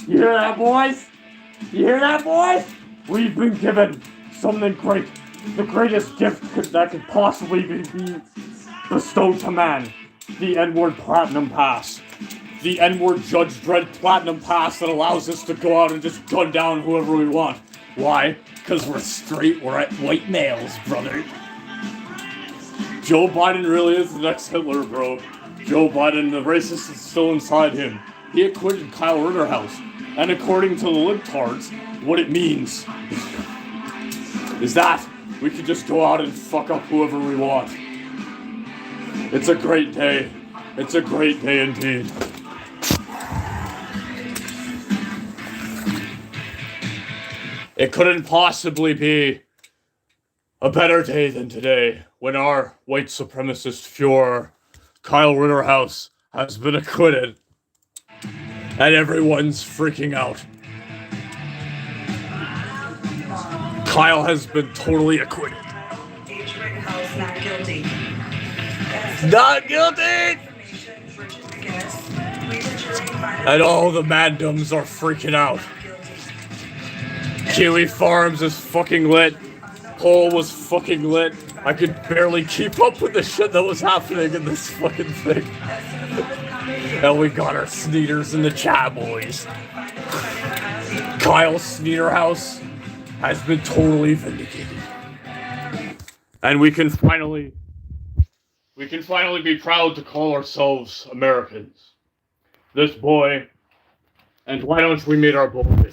You hear that, boys? You hear that, boys? We've been given something great. The greatest gift that could possibly be bestowed to man. The N-word Platinum Pass. The N-word Judge Dredd Platinum Pass that allows us to go out and just gun down whoever we want. Why? Because we're straight, white males, brother. Joe Biden really is the next Hitler, bro. Joe Biden, the racist is still inside him. He acquitted Kyle Rittenhouse. And according to the libtards, what it means is that we can just go out and fuck up whoever we want. It's a great day. It's a great day indeed. It couldn't possibly be a better day than today when our white supremacist Fuhrer, Kyle Rittenhouse, has been acquitted. And everyone's freaking out. Kyle has been totally acquitted. H. Rittenhouse not guilty. Not guilty! And all the mandoms are freaking out. Kiwi Farms is fucking lit. Poll was fucking lit. I could barely keep up with the shit that was happening in this fucking thing. And we got our sneeters in the chat, boys. Kyle Sneederhouse has been totally vindicated. And we can finally be proud to call ourselves Americans. This boy, and why don't we meet our boy,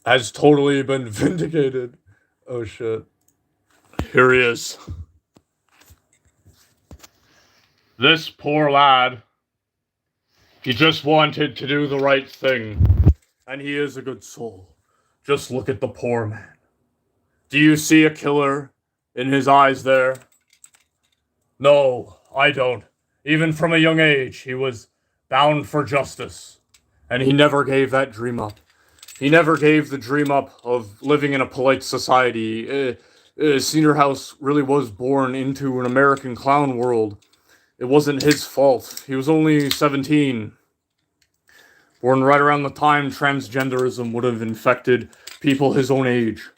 has totally been vindicated. Oh shit. Here he is. This poor lad, he just wanted to do the right thing. And he is a good soul. Just look at the poor man. Do you see a killer in his eyes there? No, I don't. Even from a young age, he was bound for justice. And he never gave that dream up. He never gave the dream up of living in a polite society. Senior really was born into an American clown world. It wasn't his fault. He was only 17. Born right around the time transgenderism would have infected people his own age.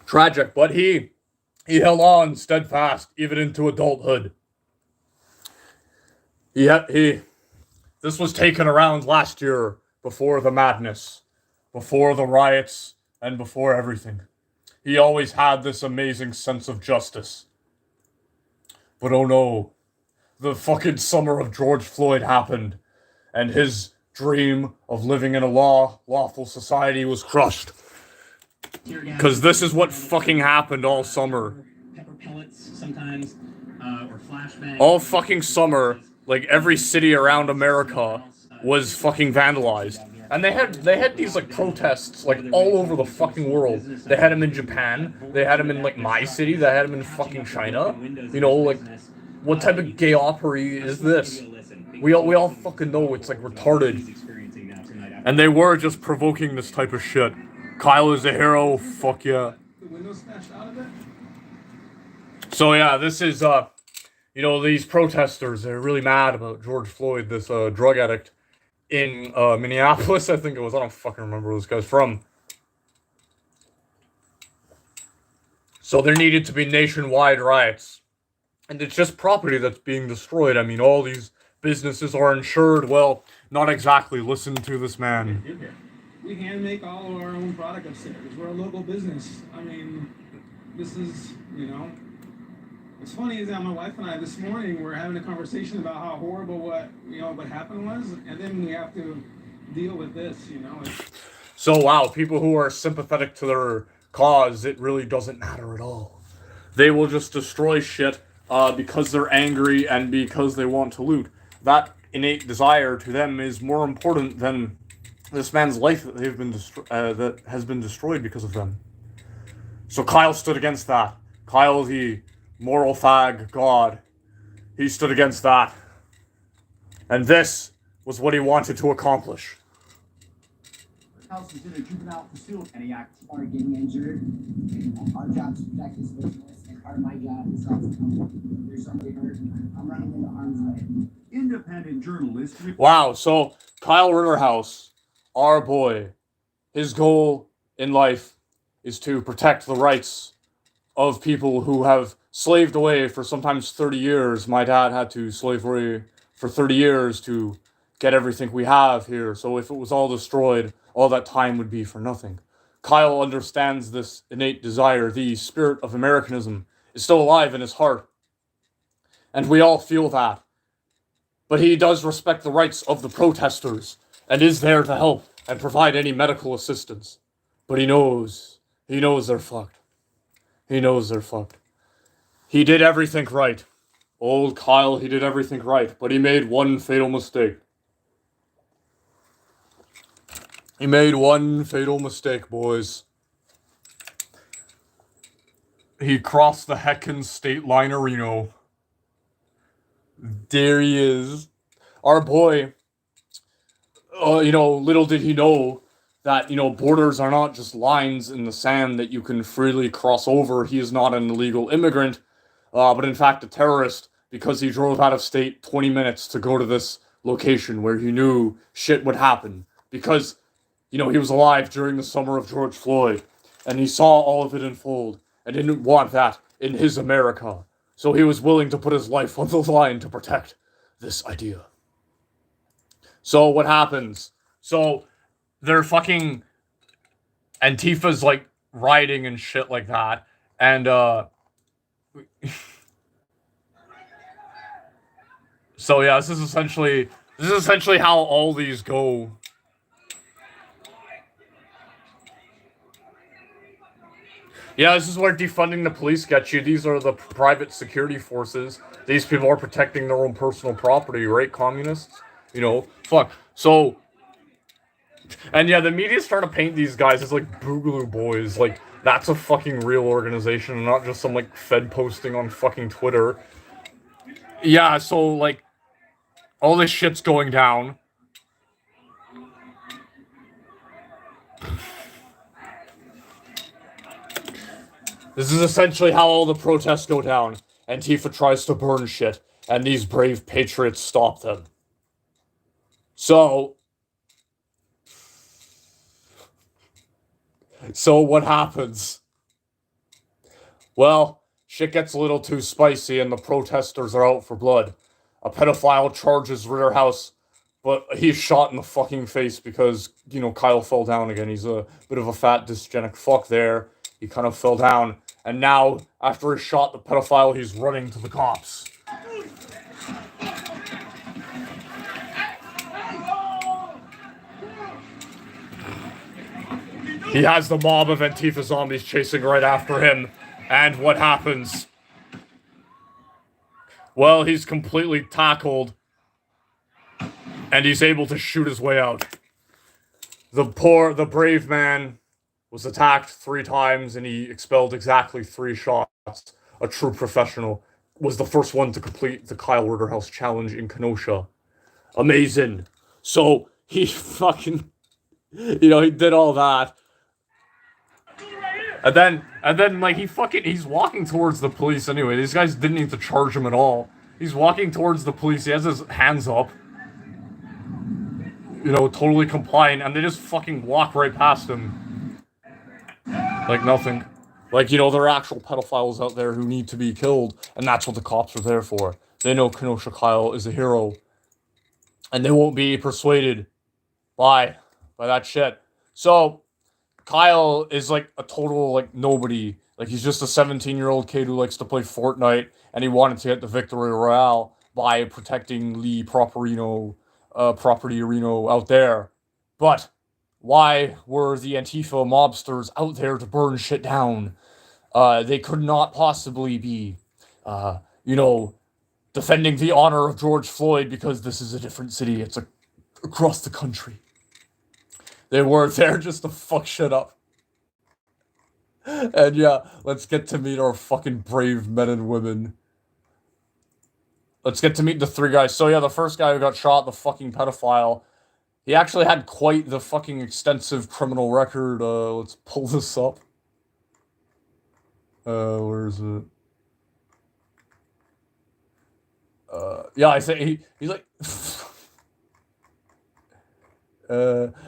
Tragic, but he held on steadfast even into adulthood. This was taken around last year before the madness, before the riots, and before everything. He always had this amazing sense of justice. But oh no, the fucking summer of George Floyd happened, and his dream of living in a lawful society was crushed. Because this is what fucking happened all summer. Pepper pellets sometimes, or flashbangs. All fucking summer, like every city around America was fucking vandalized. And they had these like protests like all over the fucking world. They had them in Japan. They had them in like my city. They had them in fucking China. You know, like what type of gay opera is this? We all fucking know it's like retarded. And they were just provoking this type of shit. Kyle is a hero. Fuck yeah. So yeah, this is you know, these protesters, they're really mad about George Floyd, this drug addict in Minneapolis, I think it was. I don't fucking remember where this guy's from. So there needed to be nationwide riots. And it's just property that's being destroyed. I mean, all these businesses are insured. Well, not exactly. Listen to this man. We hand make all of our own product upstairs. We're a local business. I mean, this is, you know... What's funny is that my wife and I this morning were having a conversation about how horrible what happened was, and then we have to deal with this, you know. So wow, people who are sympathetic to their cause, it really doesn't matter at all. They will just destroy shit because they're angry and because they want to loot. That innate desire to them is more important than this man's life that that has been destroyed because of them. So Kyle stood against that. Kyle, the moral fag god, he stood against that. And this was what he wanted to accomplish. House is in a juvenile facility. Any acts are getting injured. Our job is to protect this business, and part of my job is also to there's somebody hurt. I'm running into harm's way. independent journalist. Wow, so Kyle Ritterhouse, our boy, his goal in life is to protect the rights of people who have slaved away for sometimes 30 years. My dad had to slave away for 30 years to get everything we have here. So if it was all destroyed, all that time would be for nothing. Kyle understands this innate desire. The spirit of Americanism is still alive in his heart. And we all feel that. But he does respect the rights of the protesters and is there to help and provide any medical assistance. But he knows they're fucked. He knows they're fucked. He did everything right. Old Kyle, he did everything right, but he made one fatal mistake. He made one fatal mistake, boys. He crossed the heckin' state line of Reno. There he is. Our boy, little did he know that, borders are not just lines in the sand that you can freely cross over. He is not an illegal immigrant, but in fact a terrorist, because he drove out of state 20 minutes to go to this location where he knew shit would happen. Because, he was alive during the summer of George Floyd, and he saw all of it unfold, and didn't want that in his America. So he was willing to put his life on the line to protect this idea. So what happens? So they're fucking Antifa's like rioting and shit like that, and so yeah, this is essentially how all these go. Yeah, this is where defunding the police gets you. These are the private security forces. These people are protecting their own personal property, right, communists? Fuck. So, and yeah, the media's trying to paint these guys as like Boogaloo Boys. Like, that's a fucking real organization, and not just some like Fed posting on fucking Twitter. Yeah, so like, all this shit's going down. This is essentially how all the protests go down. Antifa tries to burn shit, and these brave patriots stop them. So what happens? Well, shit gets a little too spicy, and the protesters are out for blood. A pedophile charges Ritterhouse, but he's shot in the fucking face because, Kyle fell down again. He's a bit of a fat, dysgenic fuck there. He kind of fell down. And now, after he shot the pedophile, he's running to the cops. He has the mob of Antifa zombies chasing right after him. And what happens? Well, he's completely tackled. And he's able to shoot his way out. The brave man was attacked 3 times, and he expelled exactly 3 shots. A true professional. Was the first one to complete the Kyle Ritterhouse challenge in Kenosha. Amazing. So, he fucking, he did all that. And then, like, he's walking towards the police anyway. These guys didn't need to charge him at all. He's walking towards the police. He has his hands up. Totally compliant, and they just fucking walk right past him. Like nothing. Like, there are actual pedophiles out there who need to be killed, and that's what the cops are there for. They know Kenosha Kyle is a hero, and they won't be persuaded by that shit. So, Kyle is like a total, like, nobody. Like, he's just a 17-year-old kid who likes to play Fortnite, and he wanted to get the victory royale by protecting Lee Properino, property Reno out there. But why were the Antifa mobsters out there to burn shit down? They could not possibly be, defending the honor of George Floyd, because this is a different city. It's across the country. They were there just to fuck shit up. And yeah, let's get to meet our fucking brave men and women. Let's get to meet the 3 guys. So yeah, the first guy who got shot, the fucking pedophile, he actually had quite the fucking extensive criminal record. Let's pull this up. Where is it? Yeah, I say he's like,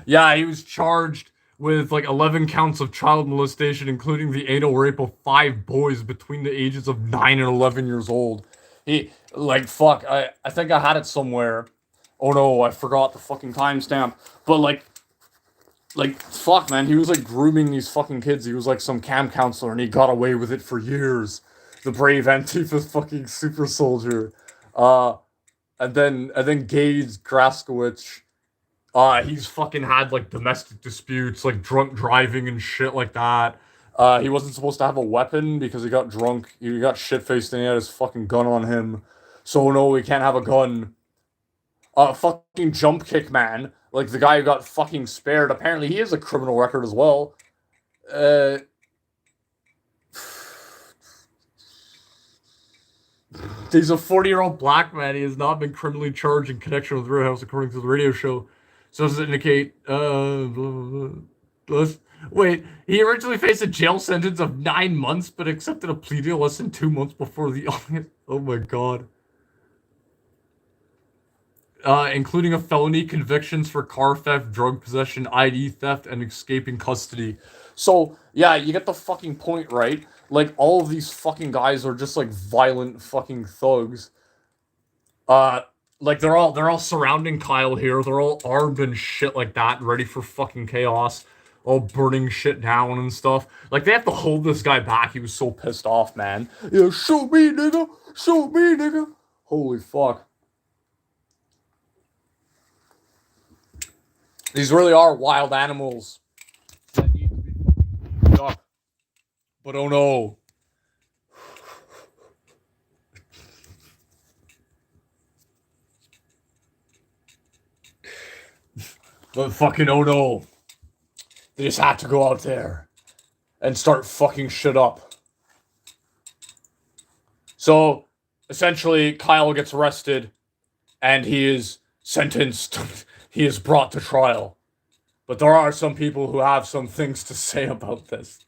yeah, he was charged with like 11 counts of child molestation, including the anal rape of 5 boys between the ages of 9 and 11 years old. He, like, fuck, I think I had it somewhere. Oh no, I forgot the fucking timestamp. But like, fuck, man, he was like grooming these fucking kids. He was like some camp counselor, and he got away with it for years. The brave Antifa fucking super soldier. Uh, and then Gage Graskowicz. He's fucking had like domestic disputes, like drunk driving and shit like that. He wasn't supposed to have a weapon because he got drunk. He got shit faced and he had his fucking gun on him. So no, he can't have a gun. Fucking jump kick man, like the guy who got fucking spared. Apparently, he has a criminal record as well. He's a 40-year-old black man. He has not been criminally charged in connection with Riots, according to the radio show. So does it indicate? Blah, blah, blah. Wait, he originally faced a jail sentence of 9 months, but accepted a plea deal less than 2 months before the. Oh my god. Including a felony convictions for car theft, drug possession, ID theft, and escaping custody. So, yeah, you get the fucking point, right? Like, all of these fucking guys are just, like, violent fucking thugs. Like, they're all surrounding Kyle here. They're all armed and shit like that, ready for fucking chaos. All burning shit down and stuff. Like, they have to hold this guy back. He was so pissed off, man. Yeah, shoot me, nigga! Shoot me, nigga! Holy fuck. These really are wild animals that need to be fucking up. But oh no. But fucking oh no. They just had to go out there and start fucking shit up. So, essentially, Kyle gets arrested and he is sentenced. He is brought to trial. But there are some people who have some things to say about this.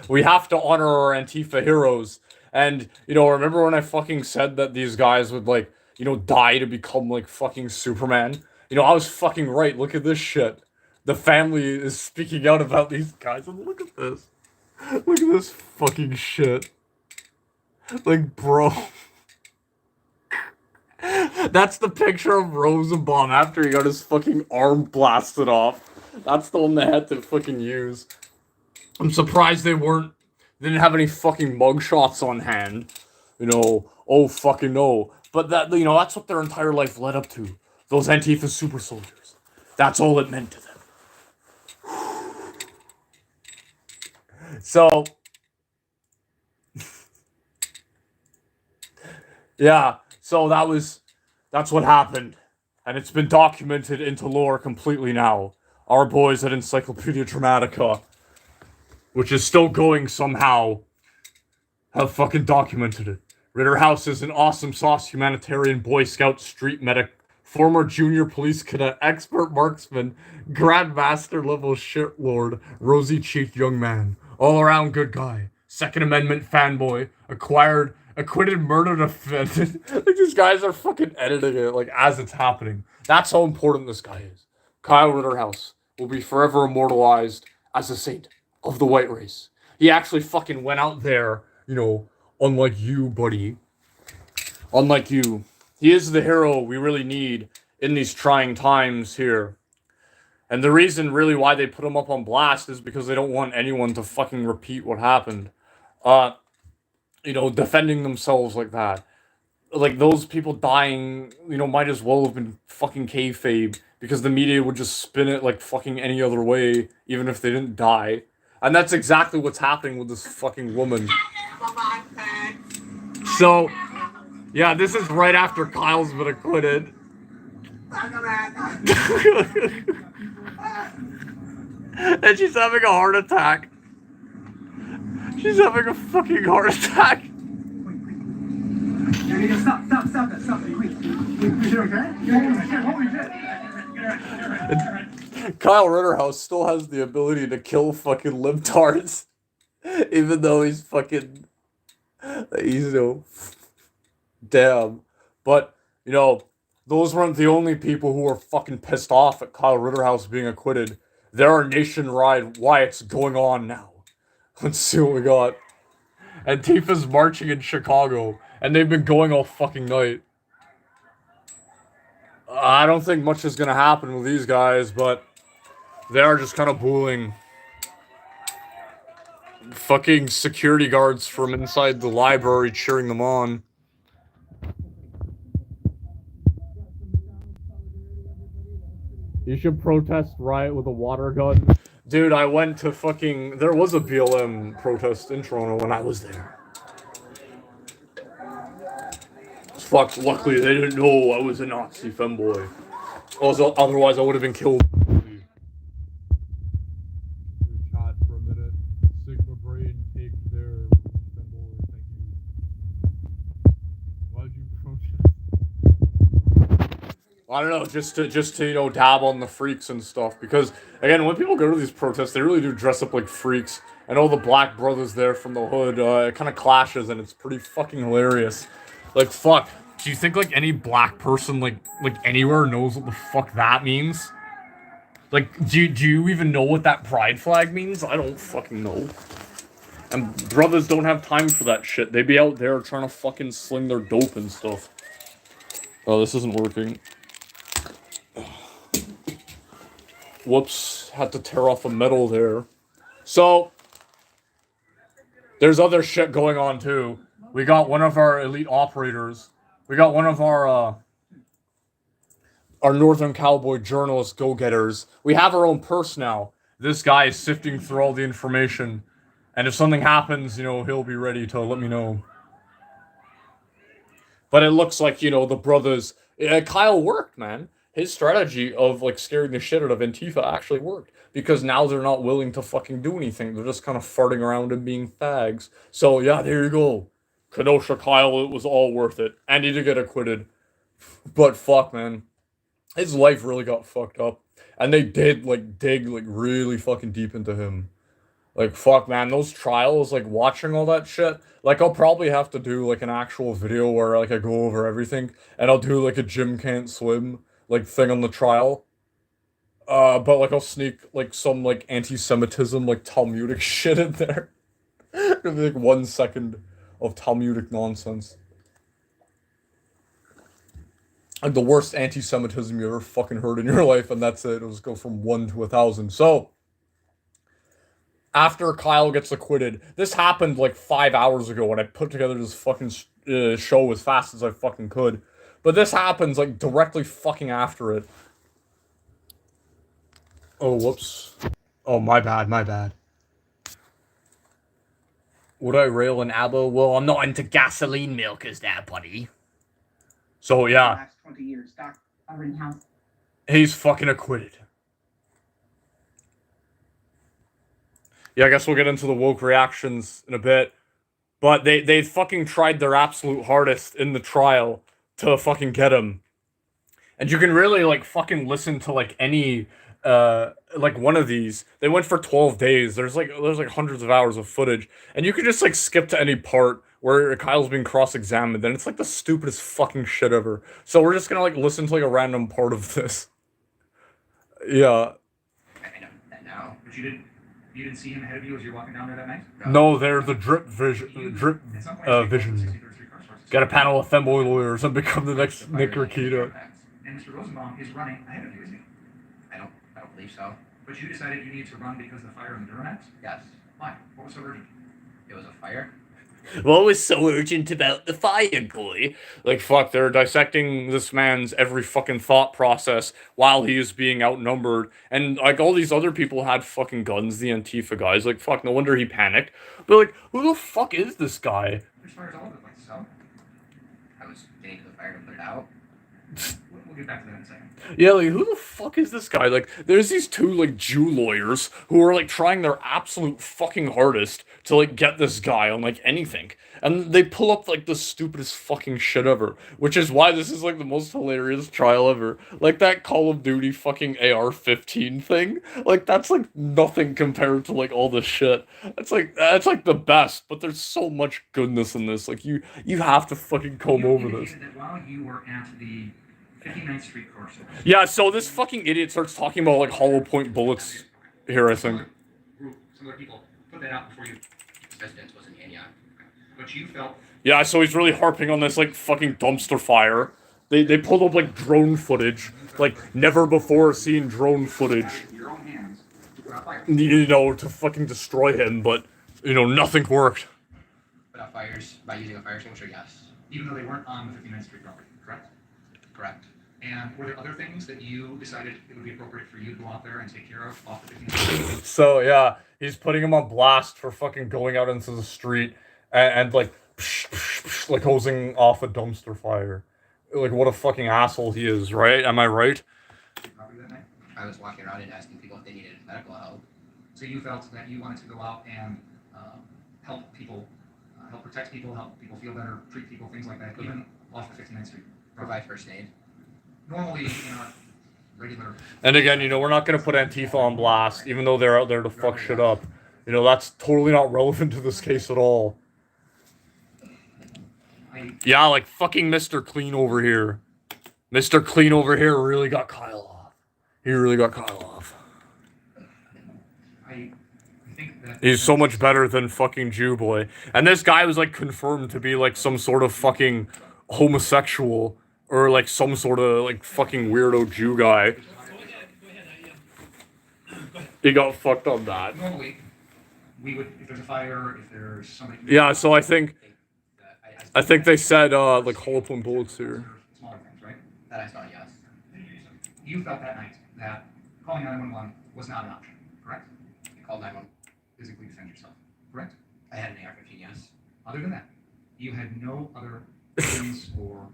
We have to honor our Antifa heroes. And, you know, remember when I fucking said that these guys would, like, you know, die to become, like, fucking Superman? You know, I was fucking right. Look at this shit. The family is speaking out about these guys. And look at this. Look at this fucking shit. Like, bro. That's the picture of Rosenbaum after he got his fucking arm blasted off. That's the one they had to fucking use. I'm surprised they didn't have any fucking mugshots on hand. You know, oh fucking no. But that, you know, that's what their entire life led up to. Those Antifa super soldiers. That's all it meant to them. So, yeah, so that's what happened. And it's been documented into lore completely now. Our boys at Encyclopedia Dramatica, which is still going somehow, have fucking documented it. Ritterhouse is an awesome sauce humanitarian Boy Scout street medic, former junior police cadet, expert marksman, grandmaster level shitlord, rosy-cheeked young man, all-around good guy, Second Amendment fanboy, acquitted murder defendant. Like, these guys are fucking editing it, like, as it's happening. That's how important this guy is. Kyle Ritterhouse will be forever immortalized as a saint of the white race. He actually fucking went out there, you know, unlike you, buddy. Unlike you. He is the hero we really need in these trying times here. And the reason really why they put him up on blast is because they don't want anyone to fucking repeat what happened. You know, defending themselves like that. Like, those people dying, you know, might as well have been fucking kayfabe, because the media would just spin it like fucking any other way, even if they didn't die. And that's exactly what's happening with this fucking woman. So, yeah, this is right after Kyle's been acquitted. And she's having a heart attack. She's having a fucking heart attack. Stop it. Wait. Is it okay? Holy shit. Kyle Ritterhouse still has the ability to kill fucking libtards. Even though he's fucking... He's, you know, Damn. But, you know, those weren't the only people who were fucking pissed off at Kyle Rittenhouse being acquitted. There are nationwide riots going on now. Let's see what we got. Antifa's marching in Chicago, and they've been going all fucking night. I don't think much is gonna happen with these guys, but they are just kind of booing fucking security guards from inside the library cheering them on. You should protest riot with a water gun. Dude, I went to fucking... There was a BLM protest in Toronto when I was there. Fuck, luckily they didn't know I was a Nazi femboy. Also, otherwise I would have been killed. Chat for a minute. Sigma Brain, take their femboy, thank you. Why'd you protest? I don't know, just to you know, dab on the freaks and stuff. Because again, when people go to these protests, they really do dress up like freaks. And all the black brothers there from the hood, it kind of clashes, and it's pretty fucking hilarious. Like, fuck. Do you think like any black person like anywhere knows what the fuck that means? Like, do you even know what that pride flag means? I don't fucking know. And brothers don't have time for that shit. They be out there trying to fucking sling their dope and stuff. Oh, this isn't working. Whoops, had to tear off a metal there. So, there's other shit going on too. We got one of our elite operators. We got one of our Northern Cowboy journalist go-getters. We have our own purse now. This guy is sifting through all the information. And if something happens, you know, he'll be ready to let me know. But it looks like, you know, the brothers... Kyle worked, man. His strategy of, like, scaring the shit out of Antifa actually worked. Because now they're not willing to fucking do anything. They're just kind of farting around and being fags. So, yeah, there you go. Kenosha Kyle, it was all worth it. And he did get acquitted. But fuck, man. His life really got fucked up. And they did, like, dig, like, really fucking deep into him. Like, fuck, man, those trials, like, watching all that shit, like, I'll probably have to do, like, an actual video where, like, I go over everything, and I'll do, like, a Jim Can't Swim, like, thing on the trial. But, like, I'll sneak, like, some, like, anti-Semitism, like, Talmudic shit in there. It'll be, like, 1 second of Talmudic nonsense. Like, the worst anti-Semitism you ever fucking heard in your life, and that's it. It'll just go from 1 to 1,000. So... after Kyle gets acquitted, this happened like 5 hours ago when I put together this fucking show as fast as I fucking could. But this happens like directly fucking after it. Oh, whoops. Oh, my bad, my bad. Would I rail an abo? Well, I'm not into gasoline milkers there, buddy. So, yeah. Last 20 years, Dr. Rittenhouse. He's fucking acquitted. Yeah, I guess we'll get into the woke reactions in a bit. But they fucking tried their absolute hardest in the trial to fucking get him. And you can really, like, fucking listen to, like, any, like, one of these. They went for 12 days. There's hundreds of hours of footage. And you can just, like, skip to any part where Kyle's being cross-examined. And it's, like, the stupidest fucking shit ever. So we're just gonna, like, listen to, like, a random part of this. Yeah. I know that now, but you didn't see him ahead of you as you're walking down there that night? No, they're the drip vision. Got a panel of femboy lawyers and become the next Nick Rakita. And Mr. Rosenbaum is running ahead of you, is he? I don't believe so. But you decided you need to run because of the fire in the Duramax? Yes. Why? What was so urgent? It was a fire. What was so urgent about the fire, boy? Like, fuck, they're dissecting this man's every fucking thought process while he is being outnumbered. And, like, all these other people had fucking guns, the Antifa guys. Like, fuck, no wonder he panicked. But, like, who the fuck is this guy? There's fires all over the place, so? I was getting to the fire to put it out. We'll get back to that in a second. Yeah, like, who the fuck is this guy? Like, there's these two, like, Jew lawyers who are, like, trying their absolute fucking hardest to, like, get this guy on, like, anything. And they pull up, like, the stupidest fucking shit ever. Which is why this is, like, the most hilarious trial ever. Like, that Call of Duty fucking AR-15 thing. Like, that's, like, nothing compared to, like, all this shit. That's, like, the best. But there's so much goodness in this. Like, you have to fucking comb You over this. indicated that while you were at the 59th Street car show. Yeah, so this fucking idiot starts talking about, like, hollow point bullets here, I think. Some other people put that out before you. Residence wasn't in yet. But you felt. Yeah, so he's really harping on this, like, fucking dumpster fire. They pulled up, like, drone footage. Like, never before seen drone footage. Your own hands to put out fires. You know, to fucking destroy him, but, you know, nothing worked. Put out fires by using a fire extinguisher, yes. Even though they weren't on the 59th Street property, correct? Correct. And were there other things that you decided it would be appropriate for you to go out there and take care of off the 59th Street? So, yeah, he's putting him on blast for fucking going out into the street and like, like, hosing off a dumpster fire. Like, what a fucking asshole he is, right? Am I right? Property that night? I was walking around and asking people if they needed medical help. So you felt that you wanted to go out and help people, help protect people, help people feel better, treat people, things like that, even off the 59th Street. Provide first aid. Normally, in a regular. And again, you know, we're not gonna put Antifa on blast, even though they're out there to fuck shit up. You know, that's totally not relevant to this case at all. Yeah, like fucking Mr. Clean over here. Mr. Clean over here really got Kyle off. He really got Kyle off. I think that He's so much better than fucking Jew boy. And this guy was like confirmed to be like some sort of fucking homosexual or like some sort of like fucking weirdo Jew guy. He got fucked on that. normally we would, if there's a fire, if there's somebody. Yeah, so I think they said like hollow point bullets here. Smaller things, right? That I saw, yes. You felt that night that calling 911 was not an option, correct? I called 911. Physically defend yourself, correct? I had an AR-15, yes. Other than that, you had no other weapons or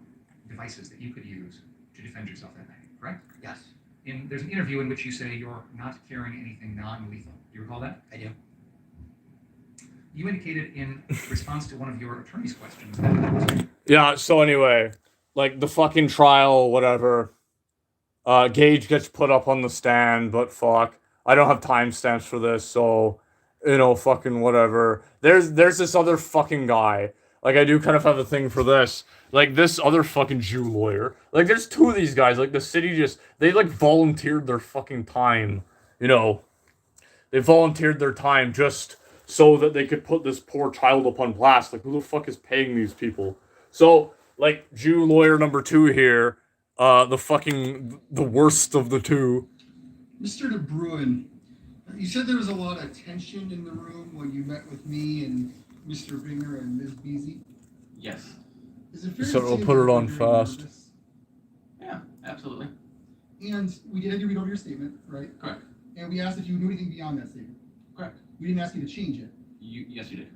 devices that you could use to defend yourself that night, correct? Yes, There's an interview in which you say you're not carrying anything non-lethal. Do you recall that? I do. You indicated in response to one of your attorney's questions that Yeah, so anyway, like the fucking trial, whatever. Gage gets put up on the stand, but fuck. I don't have timestamps for this, so you know, fucking whatever. There's this other fucking guy. Like, I do kind of have a thing for this. Like, this other fucking Jew lawyer. Like, there's two of these guys. Like, the city just... They, like, volunteered their fucking time. You know. They volunteered their time just so that they could put this poor child up on blast. Like, who the fuck is paying these people? So, like, Jew lawyer number 2 here. The worst of the two. Mr. De Bruin, you said there was a lot of tension in the room when you met with me and Mr. Binger and Ms. Beasy. Yes. Is it fair So to I'll say put that it you on were very fast. nervous? Yeah, absolutely. And we did have you read over your statement, right? Correct. And we asked if you knew anything beyond that statement. Correct. We didn't ask you to change it. Yes, you did.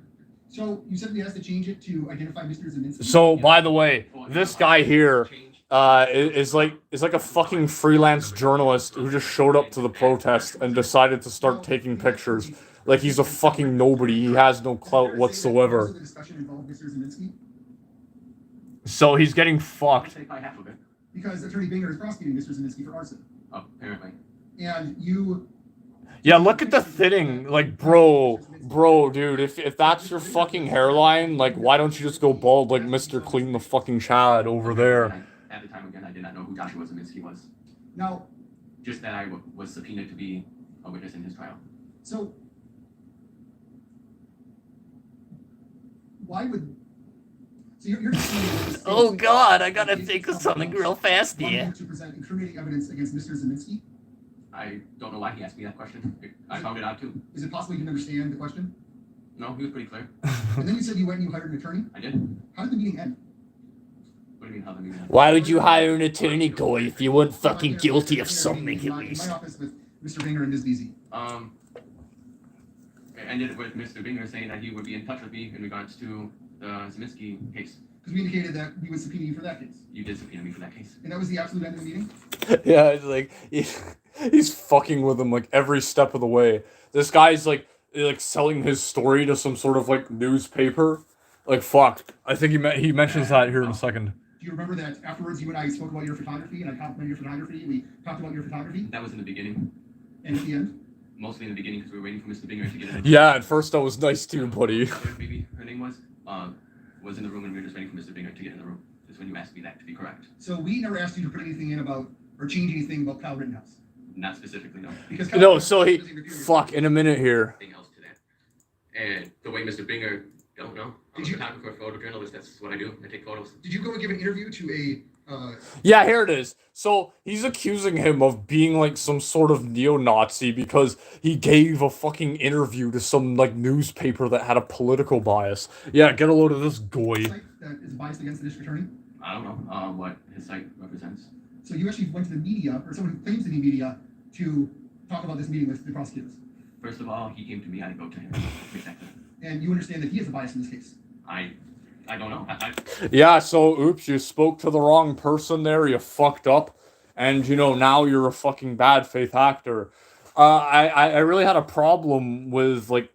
So you said we asked to change it to identify Mr. Zeminski. So, by the way, this guy here is like a fucking freelance journalist who just showed up to the protest and decided to start taking pictures. Like he's a fucking nobody. He has no clout whatsoever. The discussion involved Mr. Zeminski So he's getting I'll fucked. say probably half of it. because Attorney Binger is prosecuting Mr. Zeminski for arson. Oh, apparently. And you Yeah, look at the thinning. Like, bro, dude, if that's your fucking hairline, like, why don't you just go bald like Mr. Clean the fucking Chad over there? At the time, again, I did not know who Joshua Zeminski was. now Just that I was subpoenaed to be a witness in his trial. so why would so you're just saying that the state- Oh, God, I gotta It's think of someone something else real fast wanted here. you to present incriminating evidence against Mr. Zeminski. I don't know why he asked me that question. I found it out too. Is it possible you didn't understand the question? No, he was pretty clear. And then you said you went and you hired an attorney. I did. How did the meeting end? What do you mean, how the meeting? Why would you hire an attorney, Goy, if you weren't fucking guilty of something at In least? my office with Mr. Binger and Ms. Beasy. It ended with Mr. Binger saying that he would be in touch with me in regards to the Zeminski case. Because we indicated that we would subpoena you for that case. You did subpoena me for that case. And that was the absolute end of the meeting? Yeah, it's like he's fucking with him like every step of the way. This guy's like selling his story to some sort of like newspaper. Like fuck. I think he mentions that here in a second. Do you remember that afterwards you and I spoke about your photography and I complimented your photography? We talked about your photography? That was in the beginning. And at the end? Mostly in the beginning because we were waiting for Mr. Binger to get in. Yeah, at first I was nice too, buddy. Maybe her name was in the room and we were just waiting for Mr. Binger to get in the room. That's when you asked me that to be correct. So we never asked you to put anything in about or change anything about Kyle Rittenhouse. Not specifically, no. Because Kyle No, so he doesn't review your- fuck in a minute here. Anything else to that. And the way Mr. Binger, don't know. I'm a photographer, photojournalist. That's what I do. I take photos. Did you go and give an interview to a Yeah, here it is. So he's accusing him of being like some sort of neo-Nazi because he gave a fucking interview to some like newspaper that had a political bias. Yeah, get a load of this goy. site that is biased against the district attorney? I don't know what his site represents. So you actually went to the media, or someone who claims to be media, to talk about this meeting with the prosecutors. First of all, he came to me. I didn't go to him. Exactly. And you understand that he is a bias in this case. I don't know. Yeah, so oops, you spoke to the wrong person there. You fucked up, and you know now you're a fucking bad faith actor. I really had a problem with like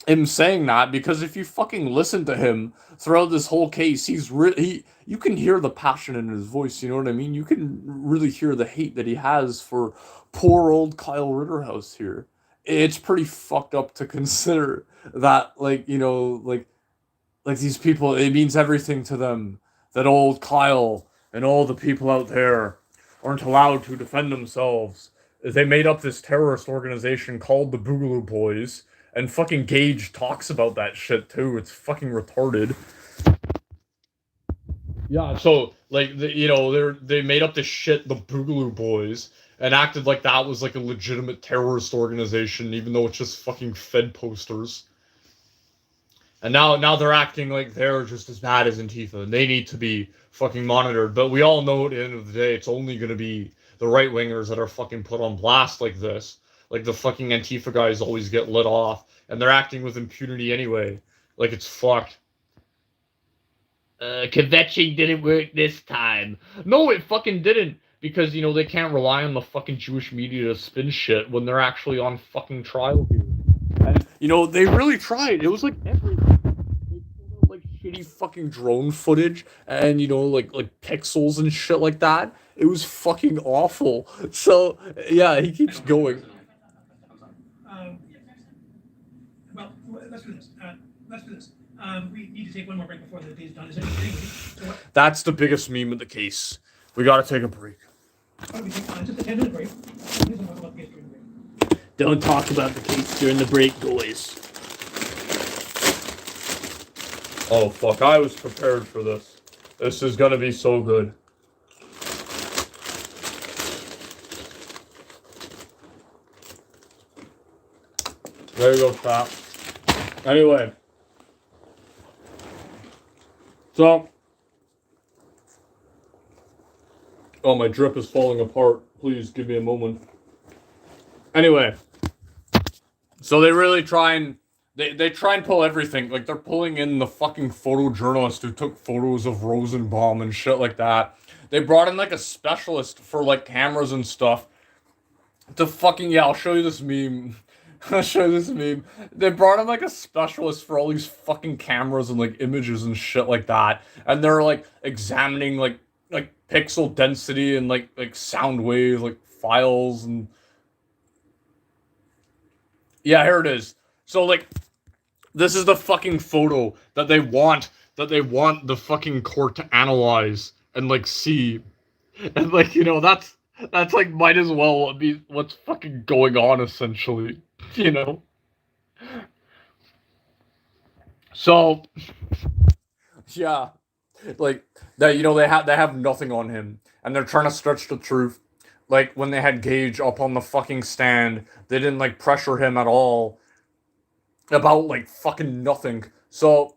him saying that because if you fucking listen to him throughout this whole case, you can hear the passion in his voice. You know what I mean? You can really hear the hate that he has for poor old Kyle Rittenhouse here. It's pretty fucked up to consider that, like, you know, like these people, it means everything to them that old Kyle and all the people out there aren't allowed to defend themselves. They made up this terrorist organization called the Boogaloo Boys, and fucking Gage talks about that shit too. It's fucking retarded. Yeah, so like they made up this shit, the Boogaloo Boys, and acted like that was like a legitimate terrorist organization, even though it's just fucking Fed posters. And now they're acting like they're just as bad as Antifa, and they need to be fucking monitored. But we all know at the end of the day, it's only gonna be the right wingers that are fucking put on blast like this. Like the fucking Antifa guys always get lit off, and they're acting with impunity anyway. Like it's fucked. Kvetching didn't work this time. No, it fucking didn't. Because, you know, they can't rely on the fucking Jewish media to spin shit when they're actually on fucking trial here. And, you know, they really tried. It was like everything. They pulled out, like, shitty fucking drone footage and, you know, like pixels and shit like that. It was fucking awful. So, yeah, he keeps going. Well, let's do this. We need to take one more break before the day's done. Is anything? That's the biggest meme of the case. We gotta take a break. Why don't we take just a 10-minute break? Please don't talk about the case during the break. Don't talk about the case during the break, boys. Oh, fuck. I was prepared for this. This is gonna be so good. There you go, chat. Anyway. So. Oh, my drip is falling apart. Please give me a moment. Anyway. So they really try and... They try and pull everything. Like, they're pulling in the fucking photojournalist who took photos of Rosenbaum and shit like that. They brought in, like, a specialist for, like, cameras and stuff. To fucking... Yeah, I'll show you this meme. I'll show you this meme. They brought in, like, a specialist for all these fucking cameras and, like, images and shit like that. And they're, like, examining, like pixel density and, like sound wave, like, files and... Yeah, here it is. So, like... This is the fucking photo that they want the fucking court to analyze and, like, see. And, like, you know, that's like, might as well be what's fucking going on, essentially. You know? So, yeah. Like, that, you know, they have nothing on him. And they're trying to stretch the truth. Like, when they had Gage up on the fucking stand, they didn't, like, pressure him at all. About, like, fucking nothing. So...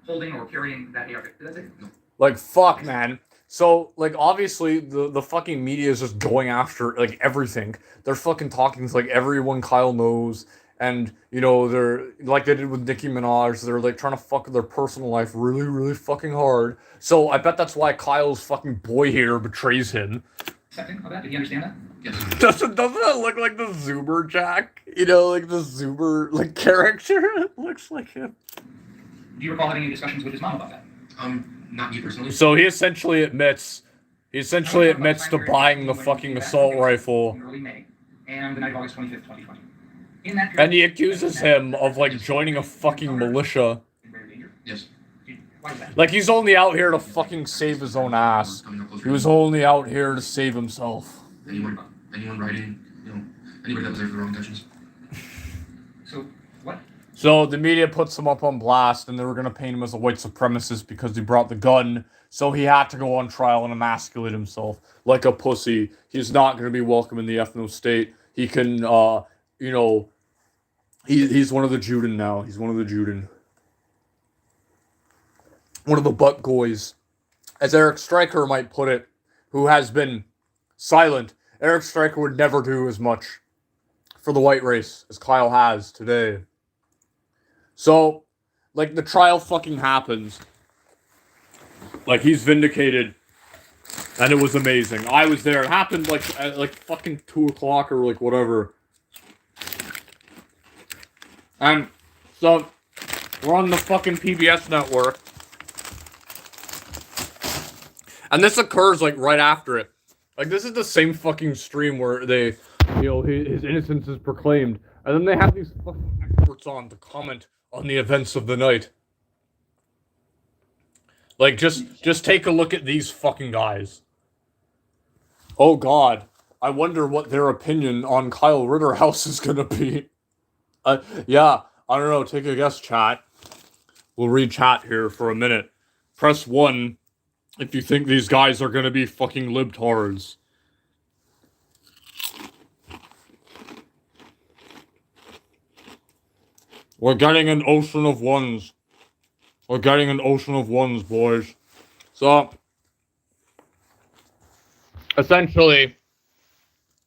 Holding or carrying that AR. That's it. No. Like, fuck, man. So, like, obviously, the fucking media is just going after, like, everything. They're fucking talking to, like, everyone Kyle knows. and you know they're like they did with Nicki Minaj. They're like trying to fuck with their personal life really, really fucking hard. So I bet that's why Kyle's fucking boy hater betrays him. Accepting of that? Did he understand that? Yes. Doesn't that look like the Zoomer Jack? You know, like the Zoomer like character. It looks like him. Do you recall having any discussions with his mom about that? Not me personally. So he essentially admits to buying the fucking assault rifle. In early May and the night of August 25th, 2020. In that period, And he accuses him of like joining a fucking militia. in greater danger? Yes. Why is that? Like he's only out here to fucking save his own ass. He was only out here to save himself. Anyone writing, anybody that was there for the wrong intentions. So, what? So the media puts him up on blast, and they were gonna paint him as a white supremacist because he brought the gun. So he had to go on trial and emasculate himself like a pussy. He's not gonna be welcome in the ethno state. He can, he's one of the Juden now. He's one of the Juden. One of the butt goys. As Eric Stryker might put it, who has been silent. Eric Stryker would never do as much for the white race as Kyle has today. So, like, the trial fucking happens. Like, he's vindicated. And it was amazing. I was there. It happened, like, at, like, fucking 2 o'clock or, like, whatever. And, so, we're on the fucking PBS network. And this occurs, like, right after it. Like, this is the same fucking stream where they, his innocence is proclaimed. And then they have these fucking experts on to comment on the events of the night. Like, just take a look at these fucking guys. Oh god. I wonder what their opinion on Kyle Rittenhouse is gonna be. Yeah, I don't know. Take a guess, chat. We'll read chat here for a minute. Press 1 if you think these guys are gonna be fucking libtards. We're getting an ocean of ones. We're getting an ocean of ones, boys. So, essentially,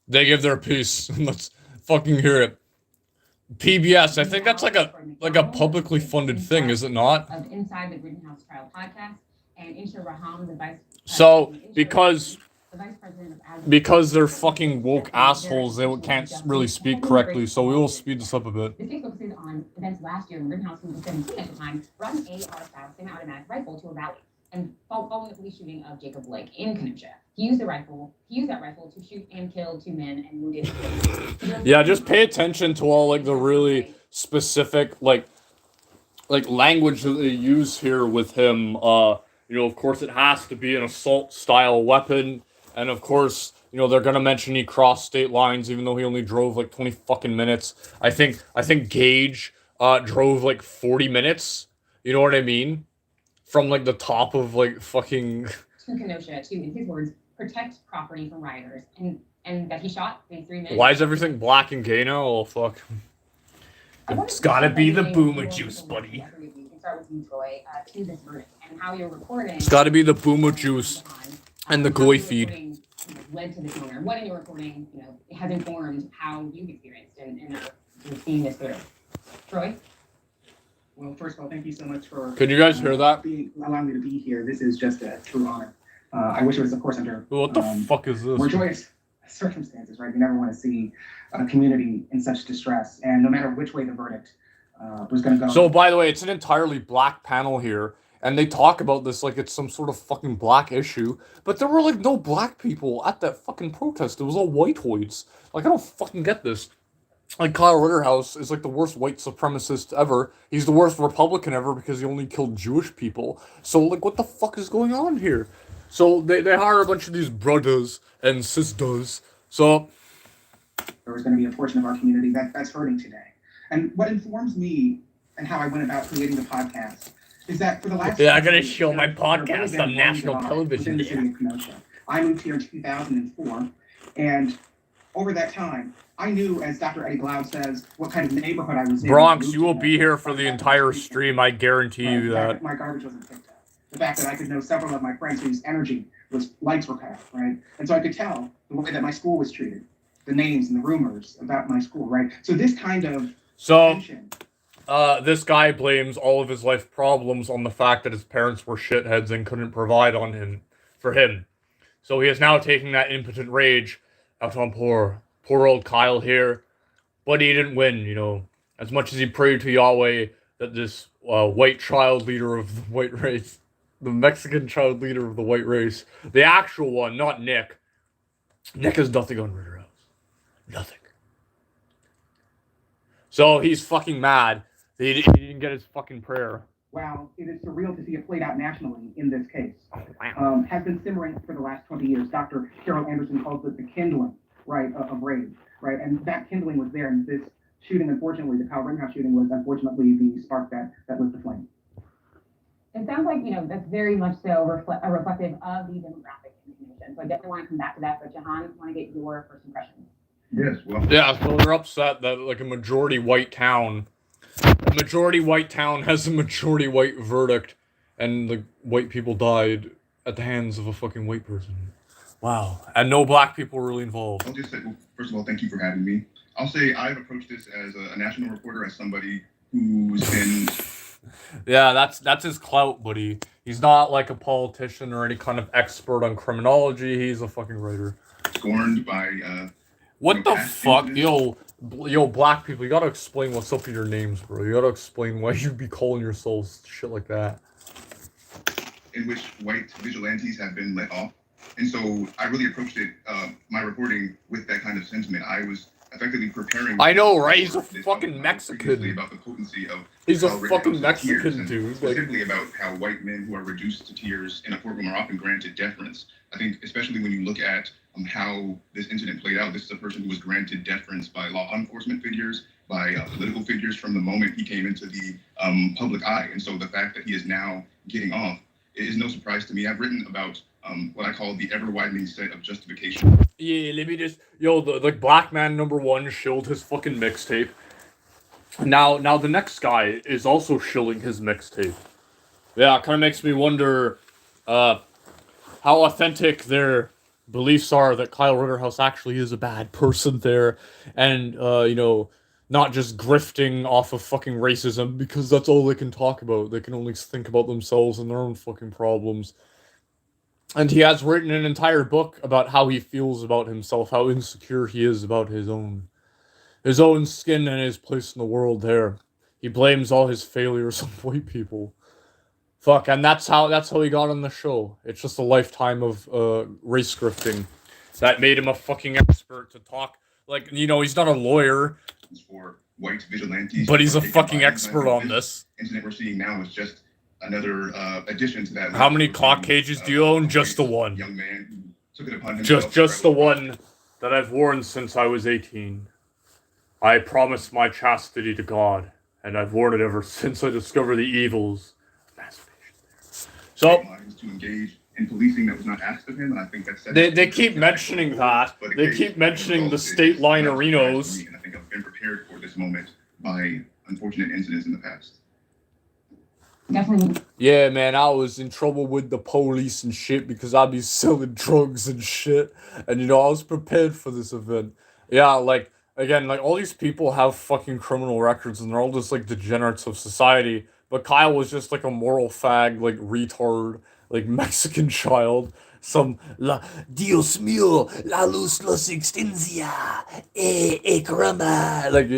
they give their piece. Let's fucking hear it. PBS, I think that's like a publicly funded thing, is it not? Of Inside the Rittenhouse Trial podcast, and Insha Raham, the vice. So, because the vice president of because they're fucking woke assholes, they can't really speak correctly, so we will speed this up a bit. This case focuses on events last year when Rittenhouse, who was 17 at the time, brought an AR-style semi-automatic rifle to a rally, and following the police shooting of Jacob Blake in Kenosha. He used that rifle to shoot and kill 2 men and wounded. Yeah, just pay attention to all like the really specific like language that they use here with him. Of course it has to be an assault style weapon, and of course, they're gonna mention he crossed state lines even though he only drove like 20 fucking minutes. I think Gage drove like 40 minutes. You know what I mean? From like the top of like fucking to Kenosha to, in his words, protect property from rioters, and that he shot the 3 men. Why is everything black and gay now? Oh fuck. It's gotta be the boomer juice, buddy. We can start with you, Troy, to this verdict and how you're reporting. It's gotta be the boomer juice and the goy feed. Led to this moment. What in your reporting, has informed how you've experienced and seeing this through. Troy? Well, first of all, thank you so much for. Can you guys hear that? Allowing me to be here. This is just a true honor. I wish it was, of course, under. What the fuck is this? More joyous circumstances, right? We never want to see a community in such distress, and no matter which way the verdict was going to go. So, by the way, it's an entirely black panel here, and they talk about this like it's some sort of fucking black issue, but there were like no black people at that fucking protest. It was all whitehoids. Like, I don't fucking get this. Like, Kyle Rittenhouse is like the worst white supremacist ever. He's the worst Republican ever because he only killed Jewish people. So, like, what the fuck is going on here? So, they hire a bunch of these brothers and sisters. So, there was going to be a portion of our community that's hurting today. And what informs me and how I went about creating the podcast is that for the last... Yeah, I'm going to show my podcast on national television. In the city of Kenosha. I moved here in 2004, and over that time, I knew, as Dr. Eddie Glaude says, what kind of neighborhood I was in. Bronx, you will be here for the entire stream. I guarantee you that. My garbage wasn't picked up. The fact that I could know several of my friends whose lights were cut out, right? And so I could tell the way that my school was treated, the names and the rumors about my school, right? So this kind of So, this guy blames all of his life problems on the fact that his parents were shitheads and couldn't provide for him. So he is now taking that impotent rage out on poor old Kyle here. But he didn't win, you know. As much as he prayed to Yahweh that this white child leader of the white race, the Mexican child leader of the white race, the actual one, not Nick. Nick has nothing on Ritter House. Nothing. So he's fucking mad that he didn't get his fucking prayer. Wow, it is surreal to see it played out nationally in this case. Has been simmering for the last 20 years. Dr. Carol Anderson calls it the kindling, right, of rage, right? And that kindling was there, and this shooting, unfortunately, the Kyle Rittenhouse shooting was unfortunately the spark that lit the flame. It sounds like, that's very much so reflective of the demographic in the nation. So I definitely want to come back to that, but Jahan, I want to get your first impressions. Yes, well. Yeah, so they're upset that, like, a majority white town has a majority white verdict, and the white people died at the hands of a fucking white person. Wow. And no black people were really involved. I'll just say, well, first of all, thank you for having me. I'll say I've approached this as a national reporter, as somebody who's been... Yeah, that's his clout, buddy. He's not like a politician or any kind of expert on criminology. He's a fucking writer. Scorned by, what the fuck? Yo, black people, you gotta explain what's up with your names, bro. You gotta explain why you be calling yourselves shit like that. In which white vigilantes have been let off. And so I really approached it, my reporting, with that kind of sentiment. I was effectively preparing... I know, right? He's a fucking Mexican. About the potency of... He's a fucking Mexican dude. Specifically about how white men who are reduced to tears in a courtroom are often granted deference. I think, especially when you look at how this incident played out, this is a person who was granted deference by law enforcement figures, by political figures from the moment he came into the public eye. And so the fact that he is now getting off is no surprise to me. I've written about what I call the ever-widening set of justification. Yeah, let me just... Yo, the Black Man #1 shilled his fucking mixtape. Now the next guy is also shilling his mixtape. Yeah, it kind of makes me wonder how authentic their beliefs are that Kyle Rittenhouse actually is a bad person there. And, not just grifting off of fucking racism, because that's all they can talk about. They can only think about themselves and their own fucking problems. And he has written an entire book about how he feels about himself, how insecure he is about his own skin and his place in the world there. He blames all his failures on white people. Fuck, and that's how he got on the show. It's just a lifetime of race grifting that made him a fucking expert to talk. Like, he's not a lawyer. For white vigilantes, but he's a fucking expert on this. Incident we're seeing now is just another addition to that. How many clock cages do you own? Just the one. Young man who took it upon himself. Just the one that I've worn since I was 18. I promised my chastity to God, and I've worn it ever since I discovered the evils of masturbation. So to engage in policing that was not asked of him, and I think that's... They keep mentioning that. They keep mentioning the state line arenas. And I think I've been prepared for this moment by unfortunate incidents in the past. Definitely. Yeah, man, I was in trouble with the police and shit because I'd be selling drugs and shit. And, I was prepared for this event. Yeah, again, all these people have fucking criminal records and they're all just, degenerates of society. But Kyle was just, a moral fag, retard, Mexican child. Some, Dios mío, la luz los extinzia, caramba.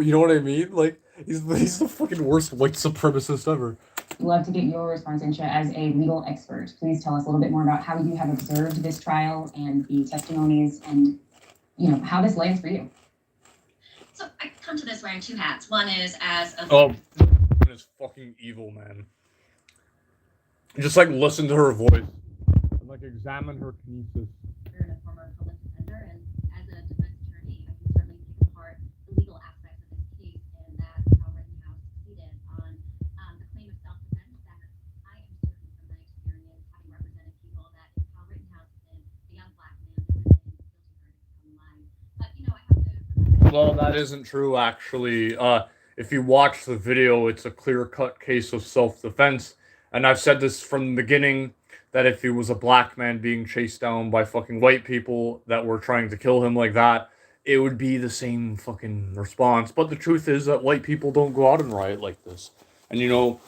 You know what I mean? He's the fucking worst white supremacist ever. Love to get your response, Insha, as a legal expert. Please tell us a little bit more about how you have observed this trial and the testimonies and, how this lands for you. So I come to this wearing two hats. One is as a... Oh, is fucking evil, man. Just, listen to her voice. And, examine her kinesis. And a former public defender, and as a defense attorney, I can certainly take apart the legal aspects of this case, and that Kyle Rittenhouse succeeded on the claim of self-defense that I am certain from my experience, having represented people, that if Kyle Rittenhouse and a young black man had been guilty verdicts come line. But, I have to... Well, that isn't true, actually. If you watch the video, it's a clear-cut case of self-defense. And I've said this from the beginning, that if he was a black man being chased down by fucking white people that were trying to kill him like that, it would be the same fucking response. But the truth is that white people don't go out and riot like this. And you know,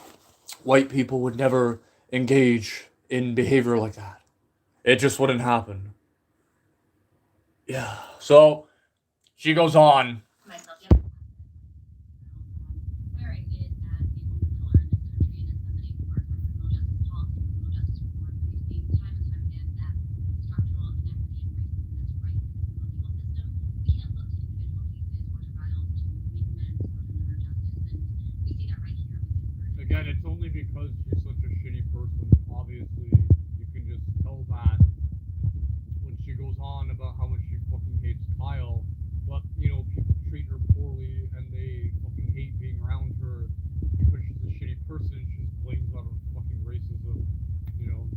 white people would never engage in behavior like that. It just wouldn't happen. Yeah. So she goes on. Myself, yeah. Wearing is as a woman of color in this country and as somebody who works on criminal justice policy and criminal justice reform, we've seen time and time again that structural inequity and racism that's right in the criminal legal system. We can't look to individual cases or trials to make amends or deliver justice. And we see that right here with this verdict. Again, it's only because she's such a shitty person. Obviously, you can just tell that when she goes on about how much she fucking hates Kyle. But, you know, people treat her poorly and they fucking hate being around her because she's a shitty person. She just blames it on fucking racism, you know.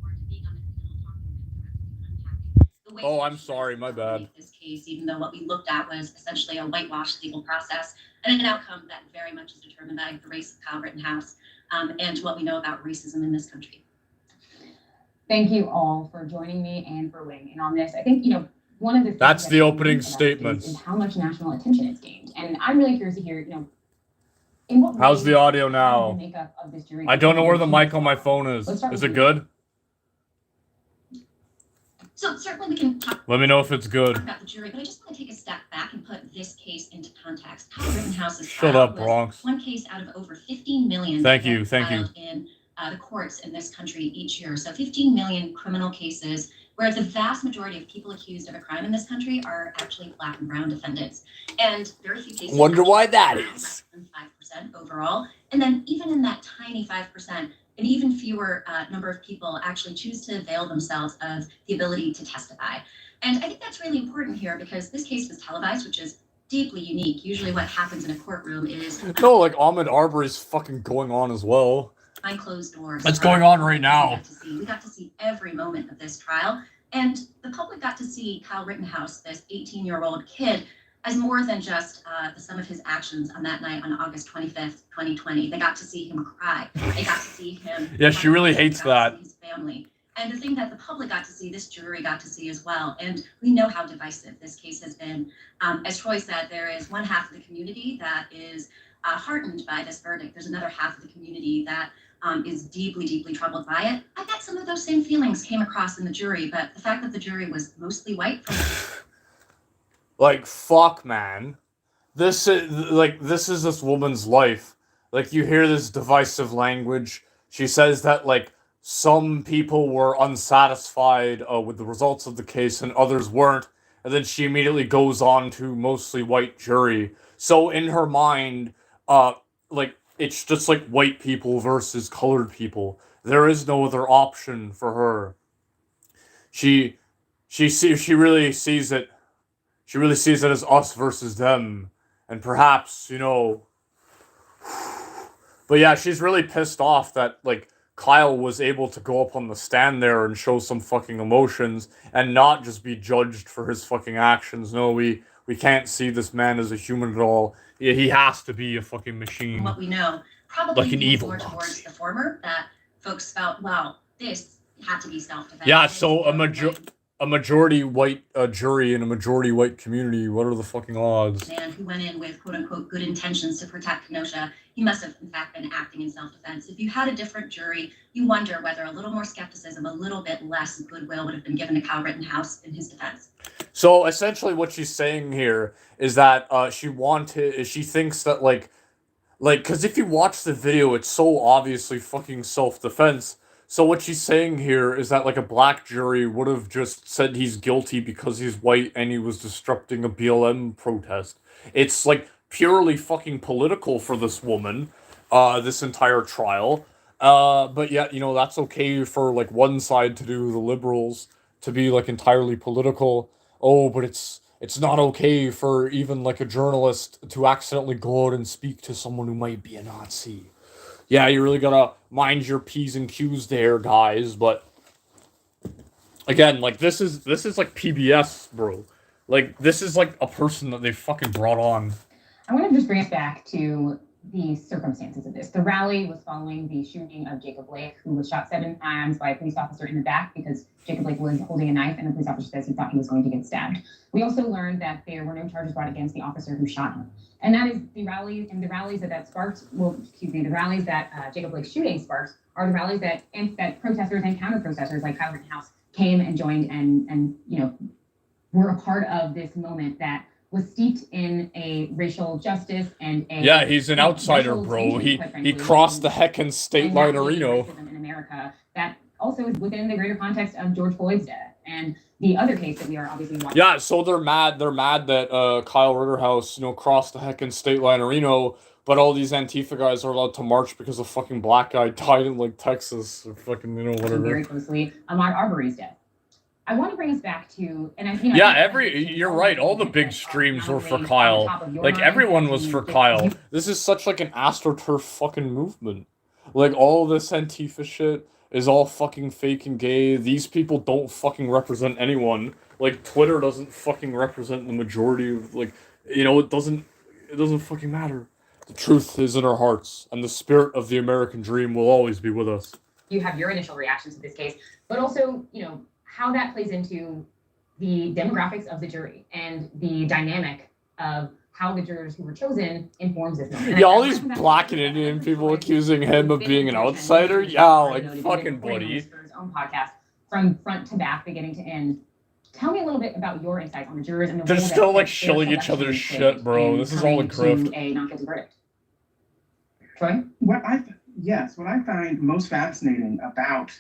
Oh, I'm sorry, my bad. This case, even though what we looked at was essentially a whitewashed legal process and an outcome that very much is determined by the race of Kyle Rittenhouse and what we know about racism in this country. Thank you all for joining me and for weighing in on this. I think, you know, one of the things That's the opening statement. is how much national attention it's gained. And I'm really curious to hear, you know, in what How's way the audio the now? makeup of this jury I don't know where the mic on my phone is. Is it good? So certainly we can talk Let me know if it's good. about the jury, but I just want to take a step back and put this case into context. Kyle Rittenhouse's Shut trial up, was Bronx. one case out of over 15 million Thank that you, get thank you. filed in the courts in this country each year. So 15 million criminal cases where the vast majority of people accused of a crime in this country are actually Black and brown defendants. And very few cases. Wonder why that is. Less than 5% overall. And then even in that tiny 5%, an even fewer number of people actually choose to avail themselves of the ability to testify. And I think that's really important here because this case was televised, which is deeply unique. Usually what happens in a courtroom is No, like Ahmaud Arbery's fucking going on as well. behind closed doors. That's going on right now. We got to see every moment of this trial. And the public got to see Kyle Rittenhouse, this 18-year-old kid, as more than just the sum of his actions on that night on August 25th, 2020. They got to see him cry. They got to see him. Yeah, she really hates that. His family. And the thing that the public got to see, this jury got to see as well. And we know how divisive this case has been. As Troy said, there is one half of the community that is heartened by this verdict. There's another half of the community that is deeply, deeply troubled by it. I bet some of those same feelings came across in the jury, but the fact that the jury was mostly white. Like, fuck, man. This is this woman's life. Like, you hear this divisive language. She says that, like, some people were unsatisfied with the results of the case and others weren't. And then she immediately goes on to mostly white jury. So in her mind, like, it's just like white people versus colored people. There is no other option for her. She really sees it. She really sees it as us versus them. And perhaps, you know... But yeah, she's really pissed off that, like, Kyle was able to go up on the stand there and show some fucking emotions and not just be judged for his fucking actions. No, we can't see this man as a human at all. He has to be a fucking machine. What we know, probably like an evil more towards the former, that folks felt, wow, this had to be self-defense. Yeah, so a majority white jury in a majority white community. What are the fucking odds? Man who went in with quote unquote good intentions to protect Kenosha, he must have in fact been acting in self-defense. If you had a different jury, you wonder whether a little more skepticism, a little bit less goodwill would have been given to Kyle Rittenhouse in his defense. So essentially what she's saying here is that she thinks that like, because if you watch the video, it's so obviously fucking self-defense. So what she's saying here is that like a black jury would have just said he's guilty because he's white and he was disrupting a BLM protest. It's like purely fucking political for this woman, this entire trial. But yet, you know, that's okay for like one side to do, the liberals, to be like entirely political. Oh, but it's not okay for even like a journalist to accidentally go out and speak to someone who might be a Nazi. Yeah, you really gotta mind your P's and Q's there, guys, but again, like this is like PBS, bro. Like this is like a person that they fucking brought on. I want to just bring us back to the circumstances of this. The rally was following the shooting of Jacob Blake, who was shot 7 times by a police officer in the back because Jacob Blake was holding a knife, and the police officer says he thought he was going to get stabbed. We also learned that there were no charges brought against the officer who shot him. And that is the rally, and the rallies that sparked, the rallies that Jacob Blake's shooting sparked are the rallies that protesters and counter-protesters like Kyle Rittenhouse came and joined and were a part of this moment that was steeped in a racial justice and a Yeah, he's an outsider, bro. He crossed the heckin' state line of Reno. In America that also is within the greater context of George Floyd's death and the other case that we are obviously watching. Yeah, so they're mad that Kyle Rittenhouse, crossed the heckin' state line of Reno, but all these Antifa guys are allowed to march because a fucking black guy died in like Texas or fucking whatever. Very closely Ahmaud Arbery's death. I want to bring us back to, and you're right. All the big streams were for Kyle. Like everyone was for Kyle. This is such like an AstroTurf fucking movement. Like all this Antifa shit is all fucking fake and gay. These people don't fucking represent anyone. Like Twitter doesn't fucking represent the majority of it doesn't fucking matter. The truth is in our hearts, and the spirit of the American dream will always be with us. You have your initial reactions to this case, but also, how that plays into the demographics of the jury and the dynamic of how the jurors who were chosen informs this moment. Yeah, all these black and Indian people accusing him of being an outsider. Yeah, like fucking buddy. His own podcast from front to back, beginning to end. Tell me a little bit about your insights on the jurors and the They're still like shilling each other's shit, bro. This is all a grift. A not guilty verdict. Troy? What I find most fascinating about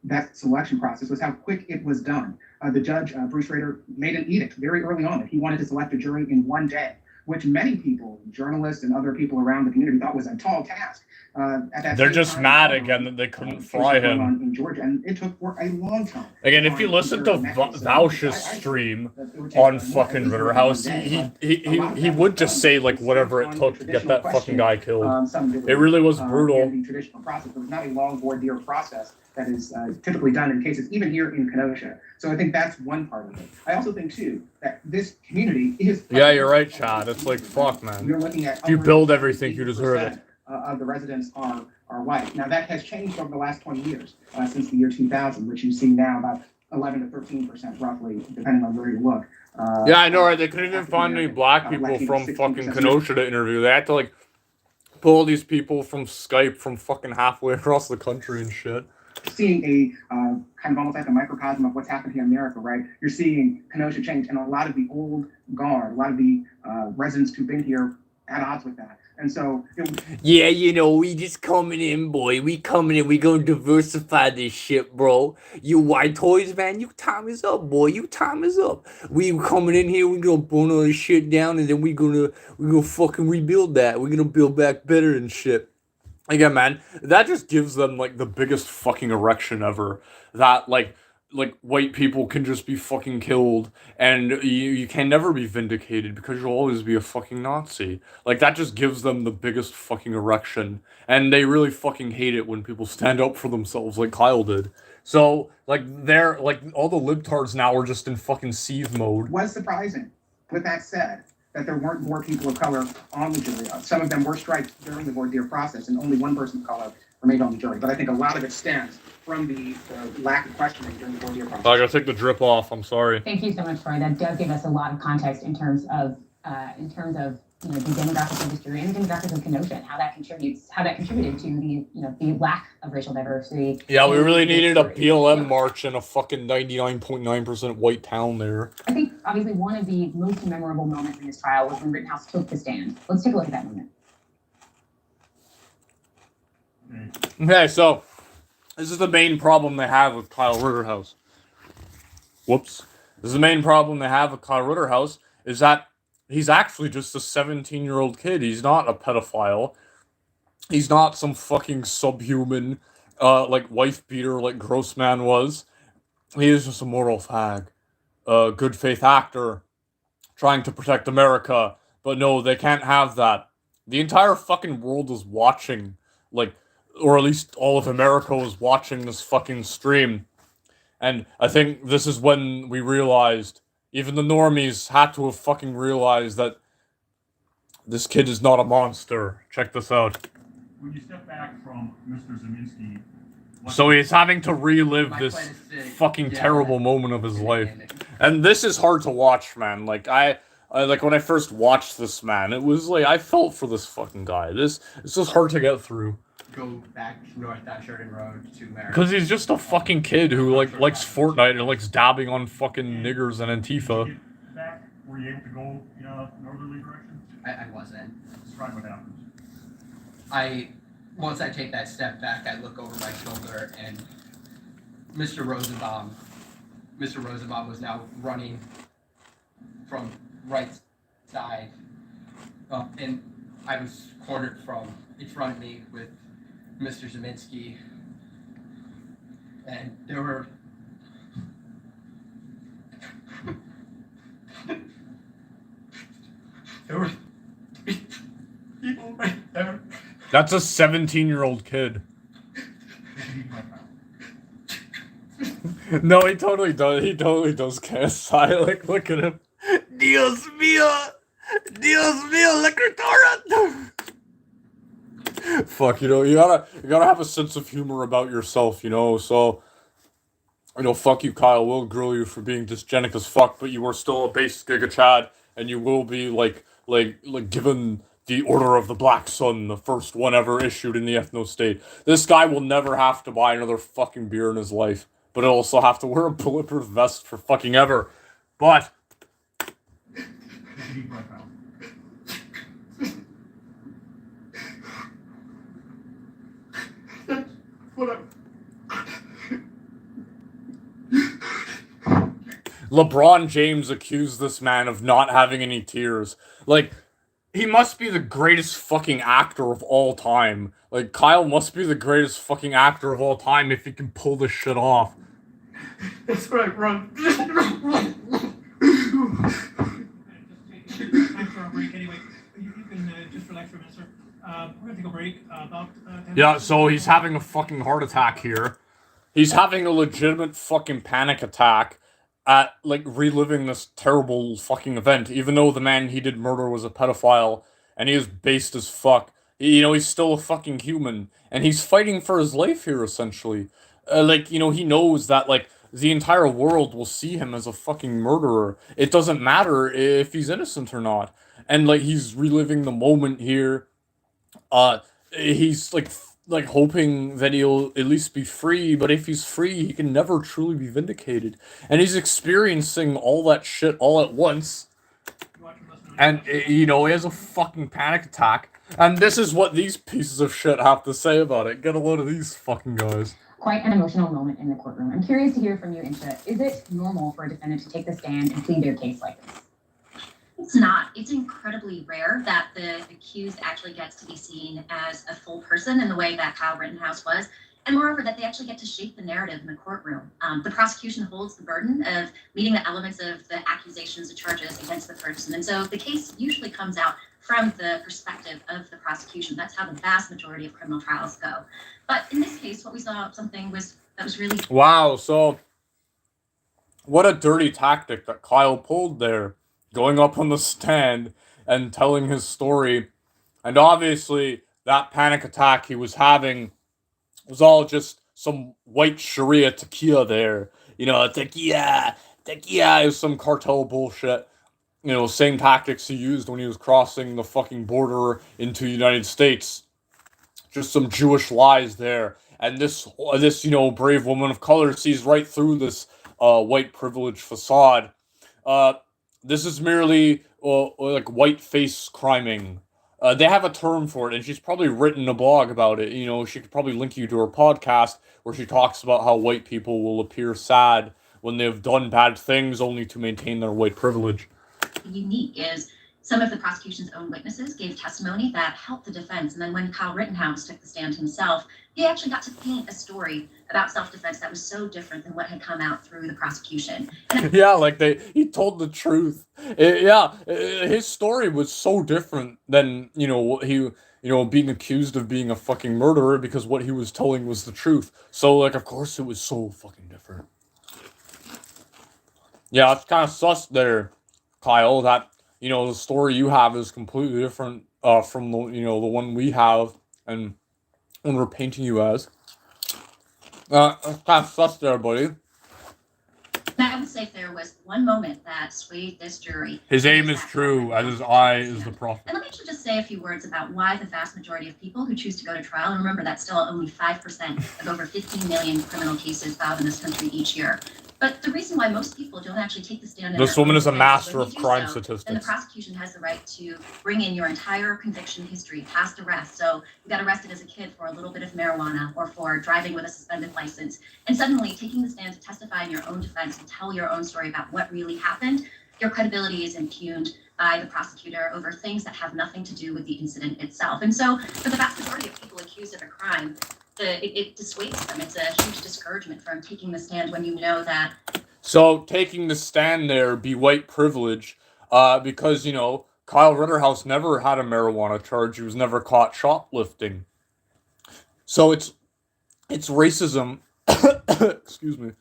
that selection process was how quick it was done. The judge, Bruce Rader, made an edict very early on that he wanted to select a jury in one day, which many people, journalists and other people around the community, thought was a tall task. They're just mad again that they couldn't fry him. In Georgia, and it took for a long time. Again, if you listen to Vaush's stream on fucking Ritterhouse, he would just say like whatever it took to get that fucking guy killed. It really was brutal. The traditional process, it was not a long voir dire process that is typically done in cases, even here in Kenosha. So I think that's one part of it. I also think too that this community is. Yeah, you're right, Chad. It's like fuck, man. We're looking at if you build everything, you deserve it. Of the residents are white. Now that has changed over the last 20 years, since the year 2000, which you see now about 11 to 13% roughly, depending on where you look. Yeah, I know, right? They couldn't even find any black people from fucking Kenosha to interview. They had to like pull all these people from Skype from fucking halfway across the country and shit. Seeing a kind of almost like a microcosm of what's happened here in America, right? You're seeing Kenosha change, and a lot of the old guard, a lot of the residents who've been here at odds with that. And so, we just coming in, boy. We coming in. We gonna diversify this shit, bro. You white toys, man. Your time is up, boy. Your time is up. We coming in here. We gonna burn all this shit down, and then we gonna fucking rebuild that. We're gonna build back better and shit. Again, man, that just gives them like the biggest fucking erection ever. That like white people can just be fucking killed and you can never be vindicated because you'll always be a fucking Nazi. Like that just gives them the biggest fucking erection, and they really fucking hate it when people stand up for themselves like Kyle did. So like they're like all the libtards now are just in fucking sieve mode. Was surprising. With that said, that there weren't more people of color on the jury. Some of them were striked during the voir dire process, and only one person of color remained on the jury. But I think a lot of it stems from the lack of questioning during the voir dire process. I gotta take the drip off. I'm sorry. Thank you so much, Troy. That does give us a lot of context in terms of the demographics of this jury and the demographics of Kenosha and how that contributed to the lack of racial diversity. Yeah, we really needed a BLM march in a fucking 99.9% white town there. I think obviously one of the most memorable moments in this trial was when Rittenhouse took the stand. Let's take a look at that moment. Okay, so this is the main problem they have with Kyle Rittenhouse. Whoops. This is the main problem they have with Kyle Rittenhouse is that he's actually just a 17-year-old kid. He's not a pedophile. He's not some fucking subhuman, wife beater like Grossman was. He is just a moral fag. A good faith actor trying to protect America. But no, they can't have that. The entire fucking world is watching, or at least all of America was watching this fucking stream. And I think this is when we realized, even the normies had to have fucking realized that This kid is not a monster. Check this out. When you step back from Mr. Zeminski, So he's having to relive My this plan is to fucking yell terrible at moment of his him life. and And this is hard to watch, man. Like I like when I first watched this, man, it was like I felt for this fucking guy. It's just hard to get through. go back north down Sheridan Road to Merritt. Cause he's just a fucking kid who likes Fortnite and likes dabbing on fucking niggers and Antifa. back, were you able to go in a northerly direction? I wasn't. Describe what happens. Once I take that step back, I look over my shoulder and Mr. Rosenbaum was now running from right side, and I was cornered from in front of me with Mr. Zeminski, and there were people right there. That's a 17-year-old kid. No, he totally does. He totally does KSI. Like, look at him. Dios mío, la criatura. Fuck, you gotta have a sense of humor about yourself, So, fuck you, Kyle. We'll grill you for being dysgenic as fuck, but you are still a base Giga Chad, and you will be like given the Order of the Black Sun, the first one ever issued in the ethno state. This guy will never have to buy another fucking beer in his life, but he'll also have to wear a bulletproof vest for fucking ever. But LeBron James accused this man of not having any tears. Like, he must be the greatest fucking actor of all time. Like, Kyle must be the greatest fucking actor of all time if he can pull this shit off. That's right, run. Time for a break anyway. You can just relax for a minute, sir. We're gonna take a break. About 10 Yeah, minutes. so he's having a fucking heart attack here. He's having a legitimate fucking panic attack at, reliving this terrible fucking event, even though the man he did murder was a pedophile, and he is based as fuck. He's still a fucking human, and he's fighting for his life here, essentially. He knows that, the entire world will see him as a fucking murderer. It doesn't matter if he's innocent or not. And, he's reliving the moment here. He's, hoping that he'll at least be free, but if he's free, he can never truly be vindicated. And he's experiencing all that shit all at once. And, he has a fucking panic attack. And this is what these pieces of shit have to say about it. Get a load of these fucking guys. Quite an emotional moment in the courtroom. I'm curious to hear from you, Insha. Is it normal for a defendant to take the stand and plead their case like this? It's not. It's incredibly rare that the accused actually gets to be seen as a full person in the way that Kyle Rittenhouse was. And moreover, that they actually get to shape the narrative in the courtroom. The prosecution holds the burden of meeting the elements of the accusations, the charges against the person. And so the case usually comes out from the perspective of the prosecution. That's how the vast majority of criminal trials go. But in this case, what we saw that was really... Wow, so what a dirty tactic that Kyle pulled there. Going up on the stand and telling his story. And obviously, that panic attack he was having was all just some white Sharia tequila there. Tequila is some cartel bullshit. Same tactics he used when he was crossing the fucking border into the United States. Just some Jewish lies there. And this brave woman of color sees right through this white privilege facade. This is merely white face criming. They have a term for it, and she's probably written a blog about it. She could probably link you to her podcast where she talks about how white people will appear sad when they've done bad things only to maintain their white privilege. Unique is some of the prosecution's own witnesses gave testimony that helped the defense. And then when Kyle Rittenhouse took the stand himself, he actually got to paint a story about self-defense that was so different than what had come out through the prosecution. Yeah, he told the truth. His story was so different than, being accused of being a fucking murderer, because what he was telling was the truth. So, of course it was so fucking different. Yeah, it's kind of sus there, Kyle, that the story you have is completely different from the the one we have and we're painting you as. Kind of sus there, buddy. I would say if there was one moment that swayed this jury. His aim is true, as his eye is the prophet. And let me actually just say a few words about why the vast majority of people who choose to go to trial, and remember that's still only 5% of over 15 million criminal cases filed in this country each year. But the reason why most people don't actually take the stand. This woman is a master of crime then the statistics. prosecution has the right to bring in your entire conviction history, past arrest. So you got arrested as a kid for a little bit of marijuana or for driving with a suspended license. And suddenly taking the stand to testify in your own defense and tell your own story about what really happened, your credibility is impugned by the prosecutor over things that have nothing to do with the incident itself. And so for the vast majority of people accused of a crime, it dissuades them. It's a huge discouragement from taking the stand when you know that. So taking the stand there be white privilege, because Kyle Rittenhouse never had a marijuana charge. He was never caught shoplifting. So it's racism. Excuse me.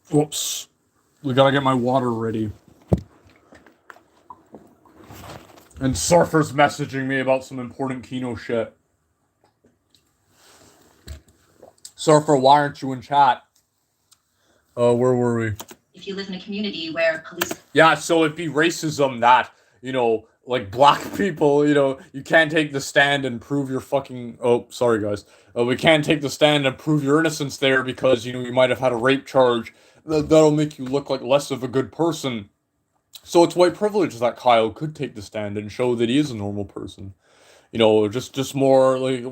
Whoops. We gotta get my water ready. And Surfer's messaging me about some important Keno shit. Surfer, why aren't you in chat? Where were we? If you live in a community where police. Yeah, so it'd be racism that, like black people, you can't take the stand and prove your fucking. Oh, sorry guys. We can't take the stand and prove your innocence there because, you might have had a rape charge. That'll make you look like less of a good person. So it's white privilege that Kyle could take the stand and show that he is a normal person. Just more like,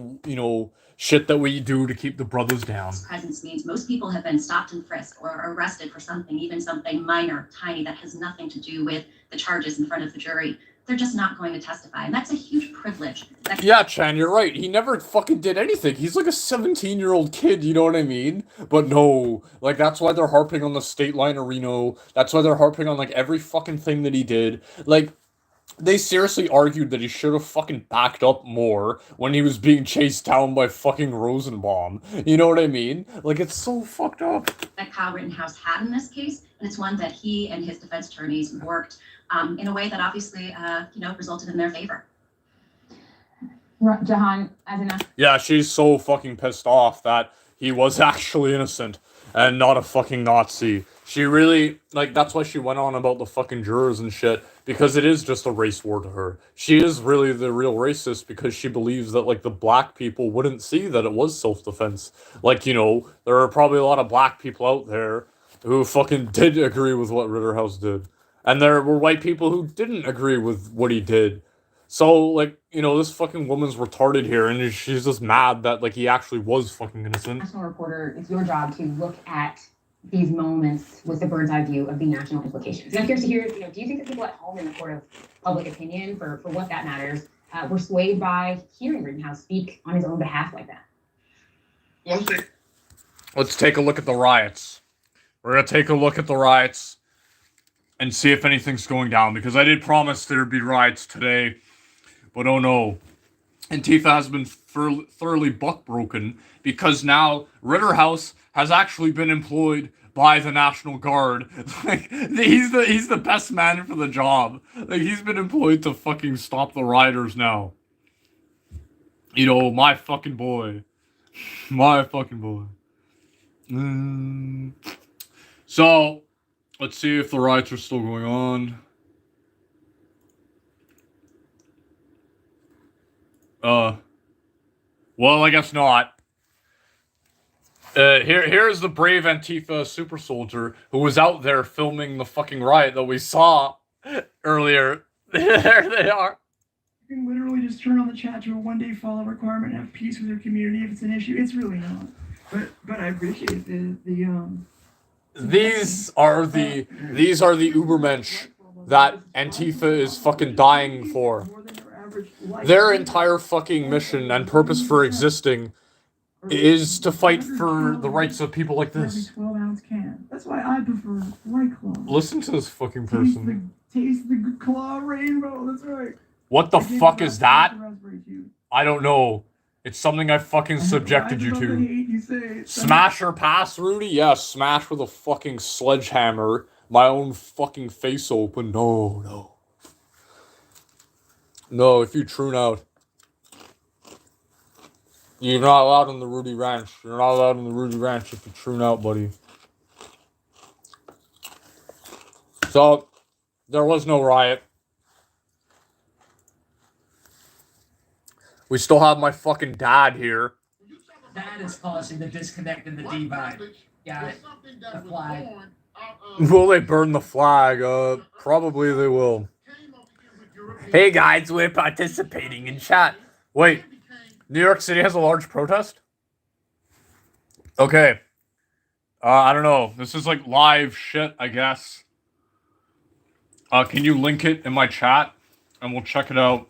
shit that we do to keep the brothers down. Presence means most people have been stopped and frisked or arrested for something, even something minor, tiny, that has nothing to do with the charges in front of the jury. They're just not going to testify, and that's a huge privilege. Yeah, Chan, you're right. He never fucking did anything. He's like a 17-year-old kid, you know what I mean? But no, like, that's why they're harping on the state line of Reno. That's why they're harping on, like, every fucking thing that he did. Like, they seriously argued that he should have fucking backed up more when he was being chased down by fucking Rosenbaum. You know what I mean? Like, it's so fucked up. That Kyle Rittenhouse had in this case, and it's one that he and his defense attorneys worked in a way that obviously, resulted in their favor. Jahan, as an Yeah, she's so fucking pissed off that he was actually innocent and not a fucking Nazi. She really, that's why she went on about the fucking jurors and shit, because it is just a race war to her. She is really the real racist because she believes that, the black people wouldn't see that it was self-defense. There are probably a lot of black people out there who fucking did agree with what Rittenhouse did. And there were white people who didn't agree with what he did. So, this fucking woman's retarded here, and she's just mad that, he actually was fucking innocent. national reporter, it's your job to look at these moments with the bird's eye view of the national implications. And I'm curious to hear, do you think that people at home in the court of public opinion, for what that matters, were swayed by hearing Rittenhouse speak on his own behalf like that? Let's take a look at the riots. We're going to take a look at the riots and see if anything's going down, because I did promise there'd be riots today, but oh no. Antifa has been thoroughly buck-broken because now Rittenhouse has actually been employed by the National Guard. He's the best man for the job. He's been employed to fucking stop the rioters now. My fucking boy. My fucking boy. So, let's see if the riots are still going on. Well, I guess not. Here's the brave Antifa super soldier who was out there filming the fucking riot that we saw earlier. There they are. You can literally just turn on the chat to a one-day follow requirement and have peace with your community if it's an issue. It's really not. But I appreciate These are the Ubermensch that Antifa is fucking dying for. Their entire fucking mission and purpose for existing is to fight for the rights of people like this. 12-ounce can. That's why I prefer White Claw. Listen to this fucking person. Taste the claw rainbow. That's right. What the fuck is that? I don't know. It's something I fucking subjected you to. Smash or pass, Rudy? Yeah, smash with a fucking sledgehammer. my own fucking face open. No. No, if you tune out, you're not allowed on the Rudy Ranch. You're not allowed on the Rudy Ranch if you tune out, buddy. So, there was no riot. We still have my fucking dad here. That is causing the disconnect and the divide. Got it. The flag. Will they burn the flag? Probably they will. Hey guys, we're participating in chat. Wait, New York City has a large protest? Okay. I don't know. This is like live shit, I guess. Can you link it in my chat? And we'll check it out.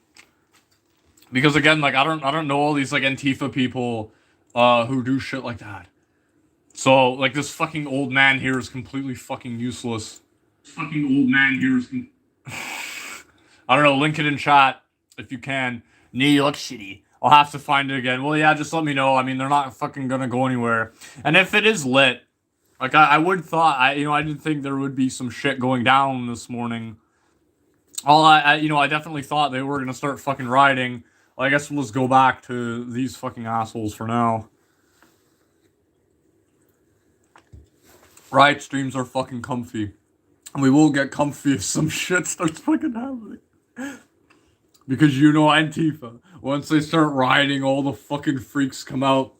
Because again, like I don't know all these like Antifa people who do shit like that. So like this fucking old man here is completely fucking useless. Fucking old man here is I don't know, link it in chat if you can. New York City. I'll have to find it again. Well, yeah, just let me know. I mean, they're not fucking gonna go anywhere. And if it is lit, like I would thought, I didn't think there would be some shit going down this morning. I definitely thought they were gonna start fucking rioting. Well, I guess we'll just go back to these fucking assholes for now. Riot streams are fucking comfy. And we will get comfy if some shit starts fucking happening. Because Antifa, once they start rioting, all the fucking freaks come out.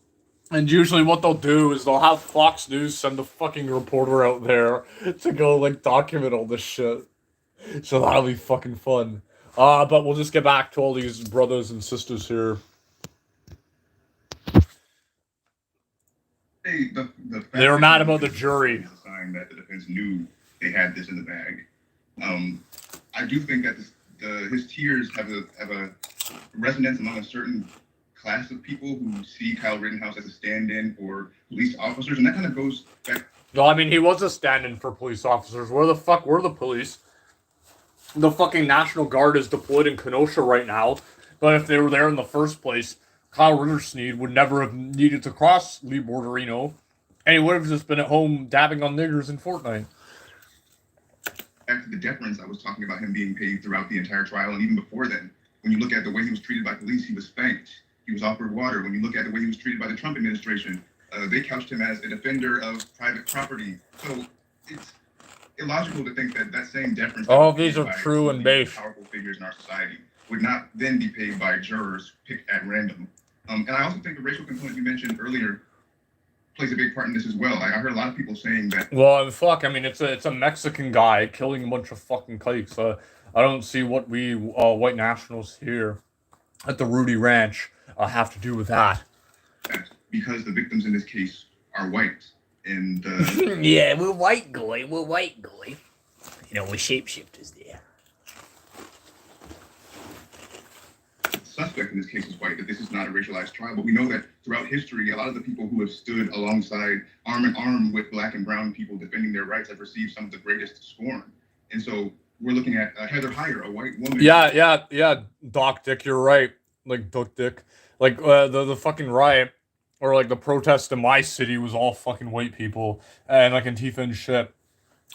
And usually what they'll do is they'll have Fox News send a fucking reporter out there to go, like, document all this shit. So that'll be fucking fun. But we'll just get back to all these brothers and sisters here. Hey, They were mad about the jury. A sign that the defense knew they had this in the bag. I do think that his tears have a resonance among a certain class of people who see Kyle Rittenhouse as a stand-in for police officers, and that kind of goes back. No, I mean, he was a stand-in for police officers. Where the fuck were the police? The fucking National Guard is deployed in Kenosha right now, but if they were there in the first place, Kyle Rittenhouse would never have needed to cross Lee border, and he would have just been at home dabbing on niggers in Fortnite. Back to the deference, I was talking about him being paid throughout the entire trial, and even before then. When you look at the way he was treated by police, he was thanked. He was offered water. When you look at the way he was treated by the Trump administration, they couched him as a defender of private property. So it's illogical to think that same deference. All of these are true and based. Powerful figures in our society would not then be paid by jurors picked at random. And I also think the racial component you mentioned earlier plays a big part in this as well. I heard a lot of people saying that. Well, fuck. I mean, it's a Mexican guy killing a bunch of fucking kikes. I don't see what we white nationals here at the Rudy Ranch have to do with that. Because the victims in this case are white, and yeah, we're white guy. We're white guy. We're shapeshifters there. Suspect in this case is white, that this is not a racialized trial, but we know that throughout history, a lot of the people who have stood alongside arm in arm with black and brown people defending their rights have received some of the greatest scorn. And so we're looking at Heather Heyer, a white woman. Yeah, Doc Dick, you're right. Like, Duck Dick. Like, the fucking riot, or like the protest in my city was all fucking white people, and like Antifa and shit.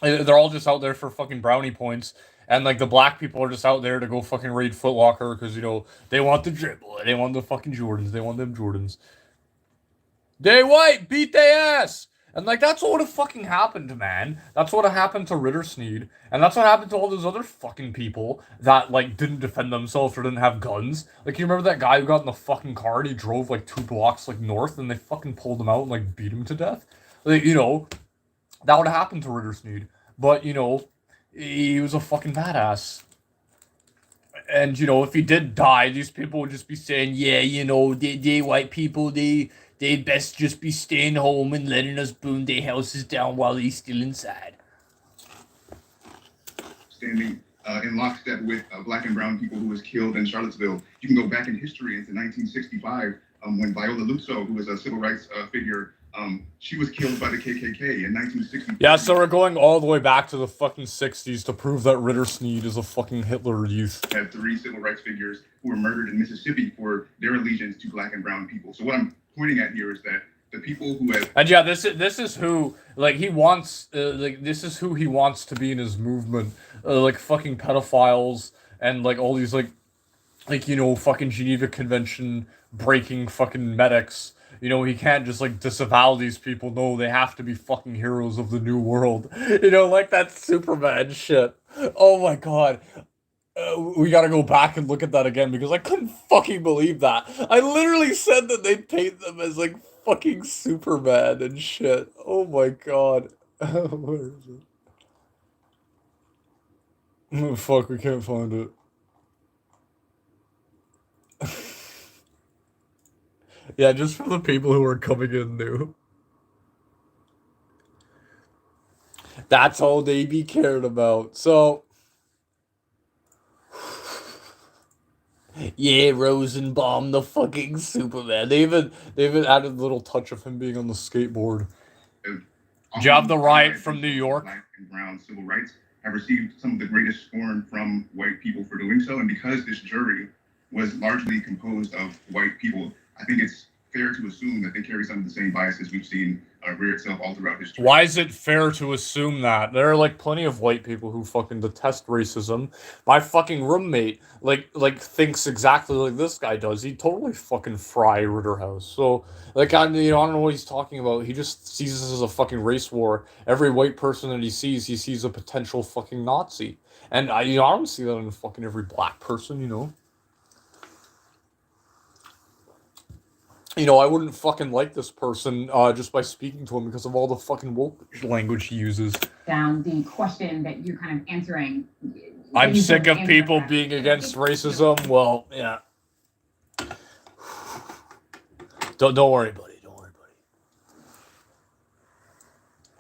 They're all just out there for fucking brownie points. And, like, the black people are just out there to go fucking raid Foot Locker because, they want the dribble. They want the fucking Jordans. They want them Jordans. They white! Beat their ass! And, like, that's what would have fucking happened, man. That's what happened to Ritter Sneed. And that's what happened to all those other fucking people that, like, didn't defend themselves or didn't have guns. Like, you remember that guy who got in the fucking car and he drove, like, 2 blocks, like, north and they fucking pulled him out and, like, beat him to death? Like, that would have happened to Ritter Sneed. But, he was a fucking badass. And, if he did die, these people would just be saying, yeah, they white people, they best just be staying home and letting us burn their houses down while he's still inside. Standing in lockstep with black and brown people who was killed in Charlottesville. You can go back in history into 1965 when Viola Lutzo, who was a civil rights figure, she was killed by the KKK in 1960. Yeah, so we're going all the way back to the fucking 60s to prove that Ritter Sneed is a fucking Hitler Youth. Had 3 civil rights figures who were murdered in Mississippi for their allegiance to black and brown people. So what I'm pointing at here is that the people who have. And yeah, this is who like he wants like this is who he wants to be in his movement, like fucking pedophiles and like all these like you know fucking Geneva Convention breaking fucking medics. You know, he can't just like disavow these people. No, they have to be fucking heroes of the new world. You know, like that Superman shit. Oh my god. We gotta go back and look at that again because I couldn't fucking believe that. I literally said that they'd paint them as like fucking Superman and shit. Oh my god. Where is it? Oh fuck, we can't find it. Yeah, just for the people who are coming in new. That's all they be cared about. So yeah, Rosenbaum, the fucking Superman. They even added a little touch of him being on the skateboard. Do you have the riot from New York? Black and brown civil rights have received some of the greatest scorn from white people for doing so, and because this jury was largely composed of white people, I think it's fair to assume that they carry some of the same biases we've seen rear itself all throughout history. Why is it fair to assume that? There are like plenty of white people who fucking detest racism. My fucking roommate like thinks exactly like this guy does. He totally fucking fry Ritterhouse. So like I don't know what he's talking about. He just sees this as a fucking race war. Every white person that he sees a potential fucking Nazi. And I don't see that in fucking every black person, you know. You know, I wouldn't fucking like this person just by speaking to him because of all the fucking woke language he uses. Down the question that you're kind of answering. I'm sick of people being against racism. Well, yeah. Don't worry, buddy. Don't worry,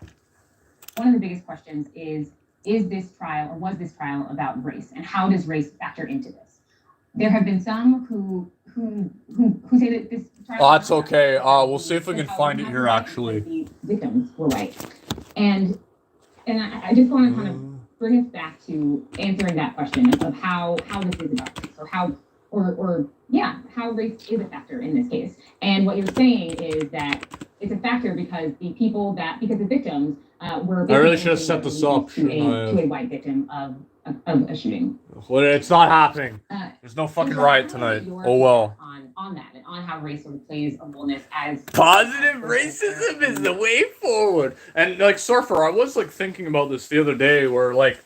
buddy. One of the biggest questions is this trial, or was this trial about race, and how does race factor into this? There have been some who say that this trial... Oh, that's okay. We'll see if we can find it here, actually. The victims were white. And I just want to kind of bring us back to answering that question of how this is about race, or how race is a factor in this case. And what you're saying is that it's a factor because the victims were... I really should have set this up. To a white victim of a shooting. Well, it's not happening. There's no fucking riot tonight. Oh well. On that, and on how race sort of plays a role in this as... Positive racism is the way forward. And like Surfer, I was like thinking about this the other day where like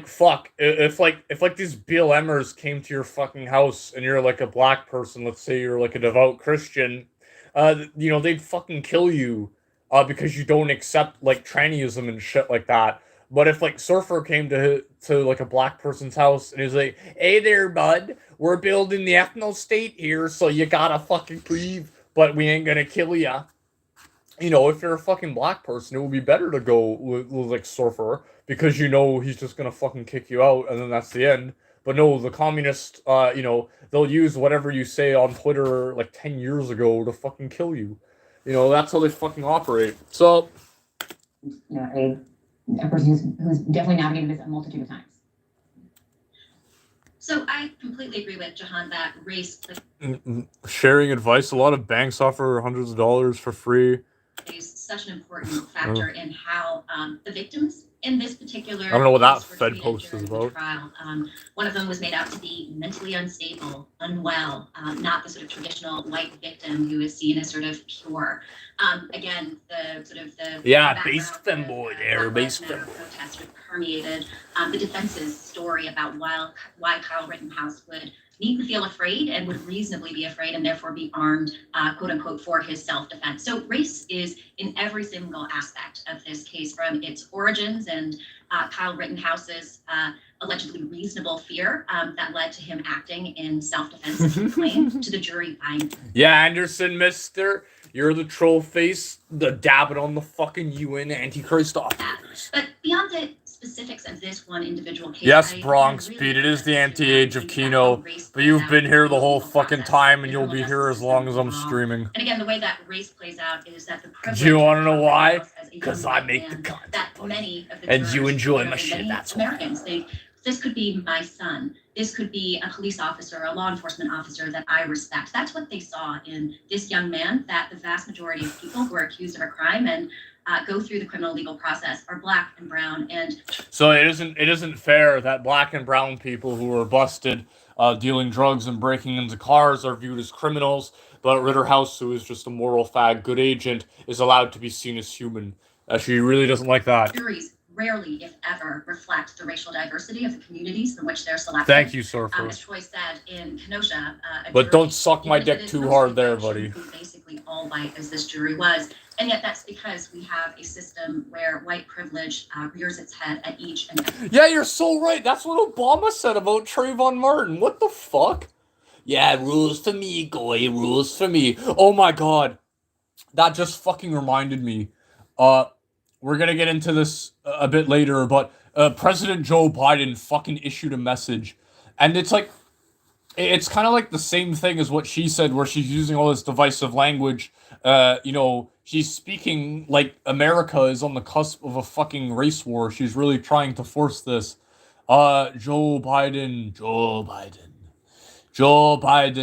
fuck, if these BLMers came to your fucking house and you're like a black person, let's say you're like a devout Christian, you know, they'd fucking kill you because you don't accept like trannyism and shit like that. But if like Surfer came to like a black person's house and he's like, "Hey there, bud, we're building the ethno state here, so you gotta fucking leave, but we ain't gonna kill ya." You know, if you're a fucking black person, it would be better to go with like Surfer because you know he's just gonna fucking kick you out and then that's the end. But no, the communists, you know, they'll use whatever you say on Twitter like 10 years ago to fucking kill you. You know, that's how they fucking operate. So, you know, a person who's definitely navigated this a multitude of times. So I completely agree with Jahan that race sharing advice. A lot of banks offer hundreds of dollars for free. is such an important factor in how the victims in this particular... I don't know what that case were Fed treated post is during the about. trial. One of them was made out to be mentally unstable, unwell, not the sort of traditional white victim who is seen as sort of pure. Again, the sort of the... Yeah, based femboy there, based femboy. Protest sort of permeated the defense's story about why Kyle Rittenhouse would need to feel afraid and would reasonably be afraid and therefore be armed, quote unquote, for his self-defense. So race is in every single aspect of this case, from its origins and Kyle Rittenhouse's allegedly reasonable fear that led to him acting in self-defense as he claimed, to the jury finding. Yeah, Anderson, mister. You're the troll face, the dabbing on the fucking UN Antichrist office. But beyond the specifics of this one individual case... Yes, Bronx Beat, it is the anti-age of Keno, but you've been here the whole fucking time and you'll be here as long as I'm streaming. And again, the way that race plays out is that the privilege... Do you want to know why? Because I make the content, that many of the and you enjoy my shit, that's why. Americans, they This could be my son. This could be a police officer, a law enforcement officer that I respect. That's what they saw in this young man, that the vast majority of people who are accused of a crime and go through the criminal legal process are black and brown. And so it isn't fair that black and brown people who are busted dealing drugs and breaking into cars are viewed as criminals, but Ritterhouse, who is just a moral fag, good agent, is allowed to be seen as human. She really doesn't like that. Juries rarely, if ever, reflect the racial diversity of the communities from which they're selected. Thank you, sir. As Troy said, in Kenosha, But don't suck my dick too hard there, buddy. Basically all white as this jury was. And yet that's because we have a system where white privilege rears its head at each and every... Yeah, you're so right. That's what Obama said about Trayvon Martin. What the fuck? Yeah, rules for me, goy, rules for me. Oh my god. That just fucking reminded me. We're gonna get into this a bit later, but President Joe Biden fucking issued a message. And it's like, it's kind of like the same thing as what she said, where she's using all this divisive language. You know, she's speaking like America is on the cusp of a fucking race war. She's really trying to force this. Joe Biden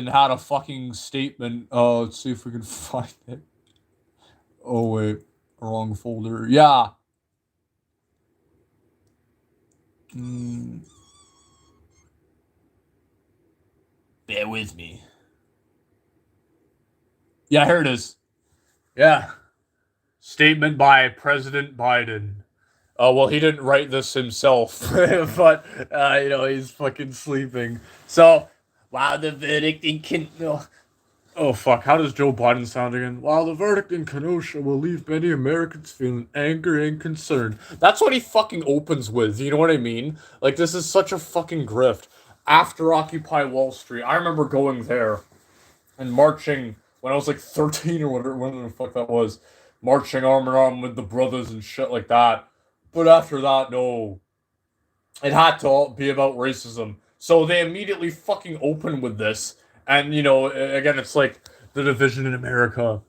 had a fucking statement. Let's see if we can find it. Oh, wait. Wrong folder. Yeah. Bear with me. Yeah, here it is. Yeah. Statement by President Biden. Well, he didn't write this himself, but, you know, he's fucking sleeping. So, while the verdict in oh, fuck. How does Joe Biden sound again? While the verdict in Kenosha will leave many Americans feeling anger and concern. That's what he fucking opens with. You know what I mean? Like, this is such a fucking grift. After Occupy Wall Street, I remember going there and marching when I was like 13 or whatever, when the fuck that was. Marching arm in arm with the brothers and shit like that. But after that, no. It had to be about racism. So they immediately fucking open with this. And, you know, again, it's like the division in America.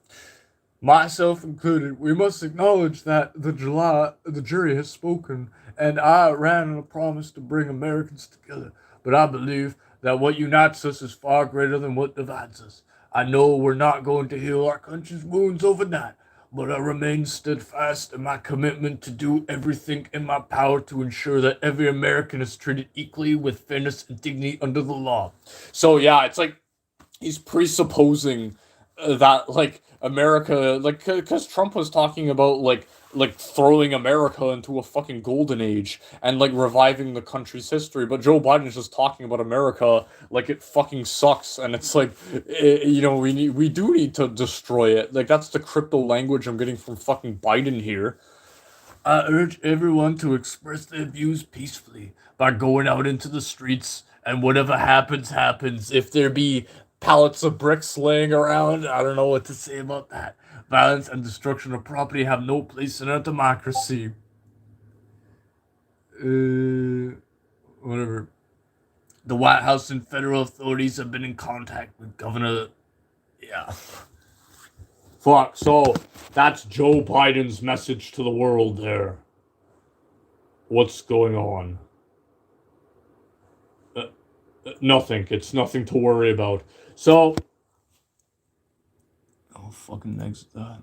Myself included, we must acknowledge that the jury has spoken, and I ran on a promise to bring Americans together. But I believe that what unites us is far greater than what divides us. I know we're not going to heal our country's wounds overnight, but I remain steadfast in my commitment to do everything in my power to ensure that every American is treated equally with fairness and dignity under the law. So yeah, it's like he's presupposing that, like, America, like, because Trump was talking about, like throwing America into a fucking golden age and, like, reviving the country's history. But Joe Biden is just talking about America like it fucking sucks. And it's like, you know, we do need to destroy it. Like, that's the crypto language I'm getting from fucking Biden here. I urge everyone to express their views peacefully by going out into the streets, and whatever happens, happens. If there be pallets of bricks laying around, I don't know what to say about that. Violence and destruction of property have no place in our democracy. Whatever. The White House and federal authorities have been in contact with Governor... Yeah. Fuck, so that's Joe Biden's message to the world there. What's going on? Nothing. It's nothing to worry about. So... Oh, fucking exit that.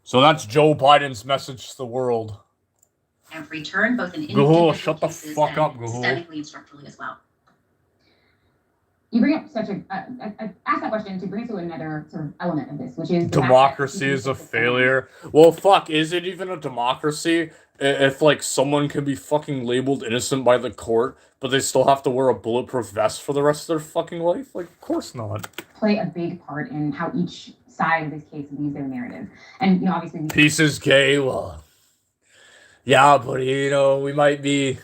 So that's Joe Biden's message to the world. Every turn, both in Gahul, shut the fuck up, Gahul. systemically and structurally as well. You bring up such a... I asked that question to bring it to another sort of element of this, which is... Democracy is a failure. Well, fuck, is it even a democracy if, like, someone can be fucking labeled innocent by the court, but they still have to wear a bulletproof vest for the rest of their fucking life? Like, of course not. Play a big part in how each side of this case leaves their narrative. And, you know, obviously... Peace is gay, well... Yeah, but, you know, we might be...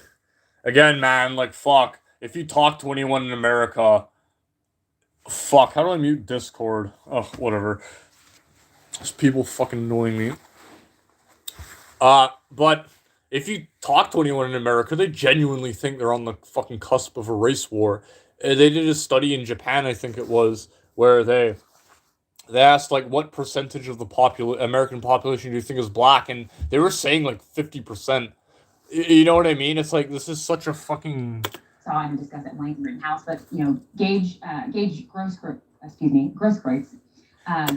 Again, man, like, fuck. If you talk to anyone in America... Fuck, how do I mute Discord? Oh, whatever. There's people fucking annoying me. But if you talk to anyone in America, they genuinely think they're on the fucking cusp of a race war. They did a study in Japan, I think it was, where they asked, like, what percentage of the American population do you think is black? And they were saying, like, 50%. You know what I mean? It's like, this is such a fucking... Saw and discussed at length in Rittenhouse, but, you know, Gage Grosskreutz.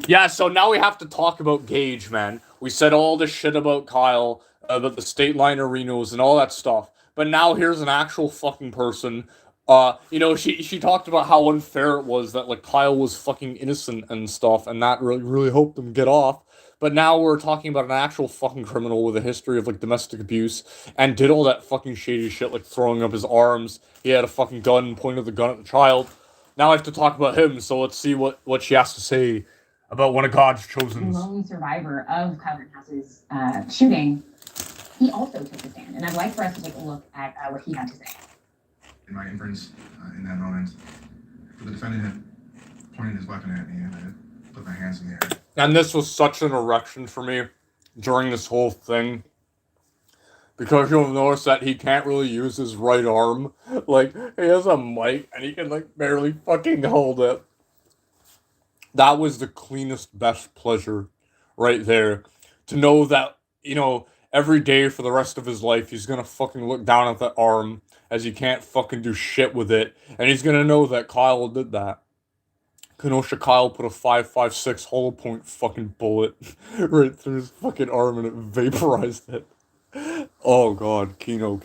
Yeah, so now we have to talk about Gage, man. We said all this shit about Kyle, about the state line arenas and all that stuff. But now here's an actual fucking person. You know, she talked about how unfair it was that, like, Kyle was fucking innocent and stuff, and that really helped him get off. But now we're talking about an actual fucking criminal with a history of, like, domestic abuse, and did all that fucking shady shit, like throwing up his arms. He had a fucking gun, pointed the gun at the child. Now I have to talk about him, so let's see what she has to say about one of God's chosen. The lone survivor of Kyle Rittenhouse's shooting, he also took the stand, and I'd like for us to take a look at what he had to say. In my inference, in that moment, the defendant had pointed his weapon at me, and I put my hands in the air. And this was such an erection for me during this whole thing, because you'll notice that he can't really use his right arm. Like, he has a mic, and he can, like, barely fucking hold it. That was the cleanest, best pleasure right there. To know that, you know, every day for the rest of his life, he's gonna fucking look down at that arm as he can't fucking do shit with it. And he's gonna know that Kyle did that. Kenosha Kyle put a 5.56 hollow point fucking bullet right through his fucking arm and it vaporized it. Oh god, Keno.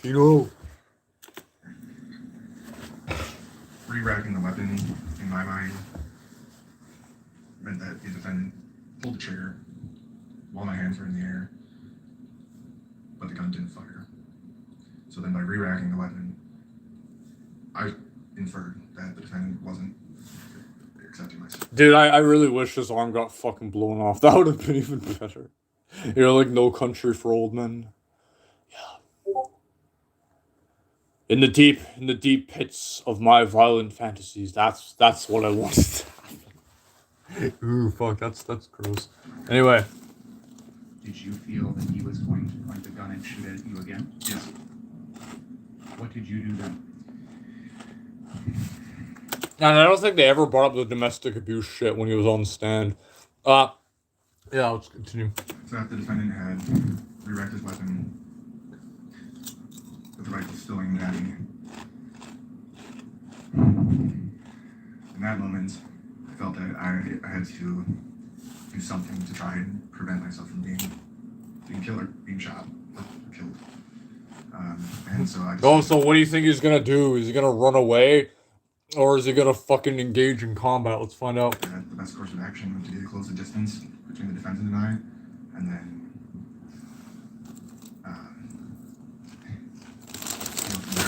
Re-racking the weapon, in my mind, meant that the defendant pulled the trigger while my hands were in the air, but the gun didn't fire. So then by re-racking the weapon, I inferred that the defendant wasn't accepting myself. Dude, I really wish his arm got fucking blown off. That would have been even better. You know, like No Country for Old Men. Yeah. In the deep pits of my violent fantasies, that's what I wanted to happen. Ooh, fuck, that's gross. Anyway. Did you feel that he was going to point the gun and shoot at you again? Yes. What did you do then? And I don't think they ever brought up the domestic abuse shit when he was on the stand. Yeah, let's continue. So after the defendant had re-racked his weapon, with the rifle still aiming at me, in that moment, I felt that I had to do something to try and prevent myself from being killed or being shot or killed. And so I just... Oh, so what do you think he's gonna do? Is he gonna run away? Or is he gonna fucking engage in combat? Let's find out. The best course of action would be to close the distance between the defendant and I, and then from there,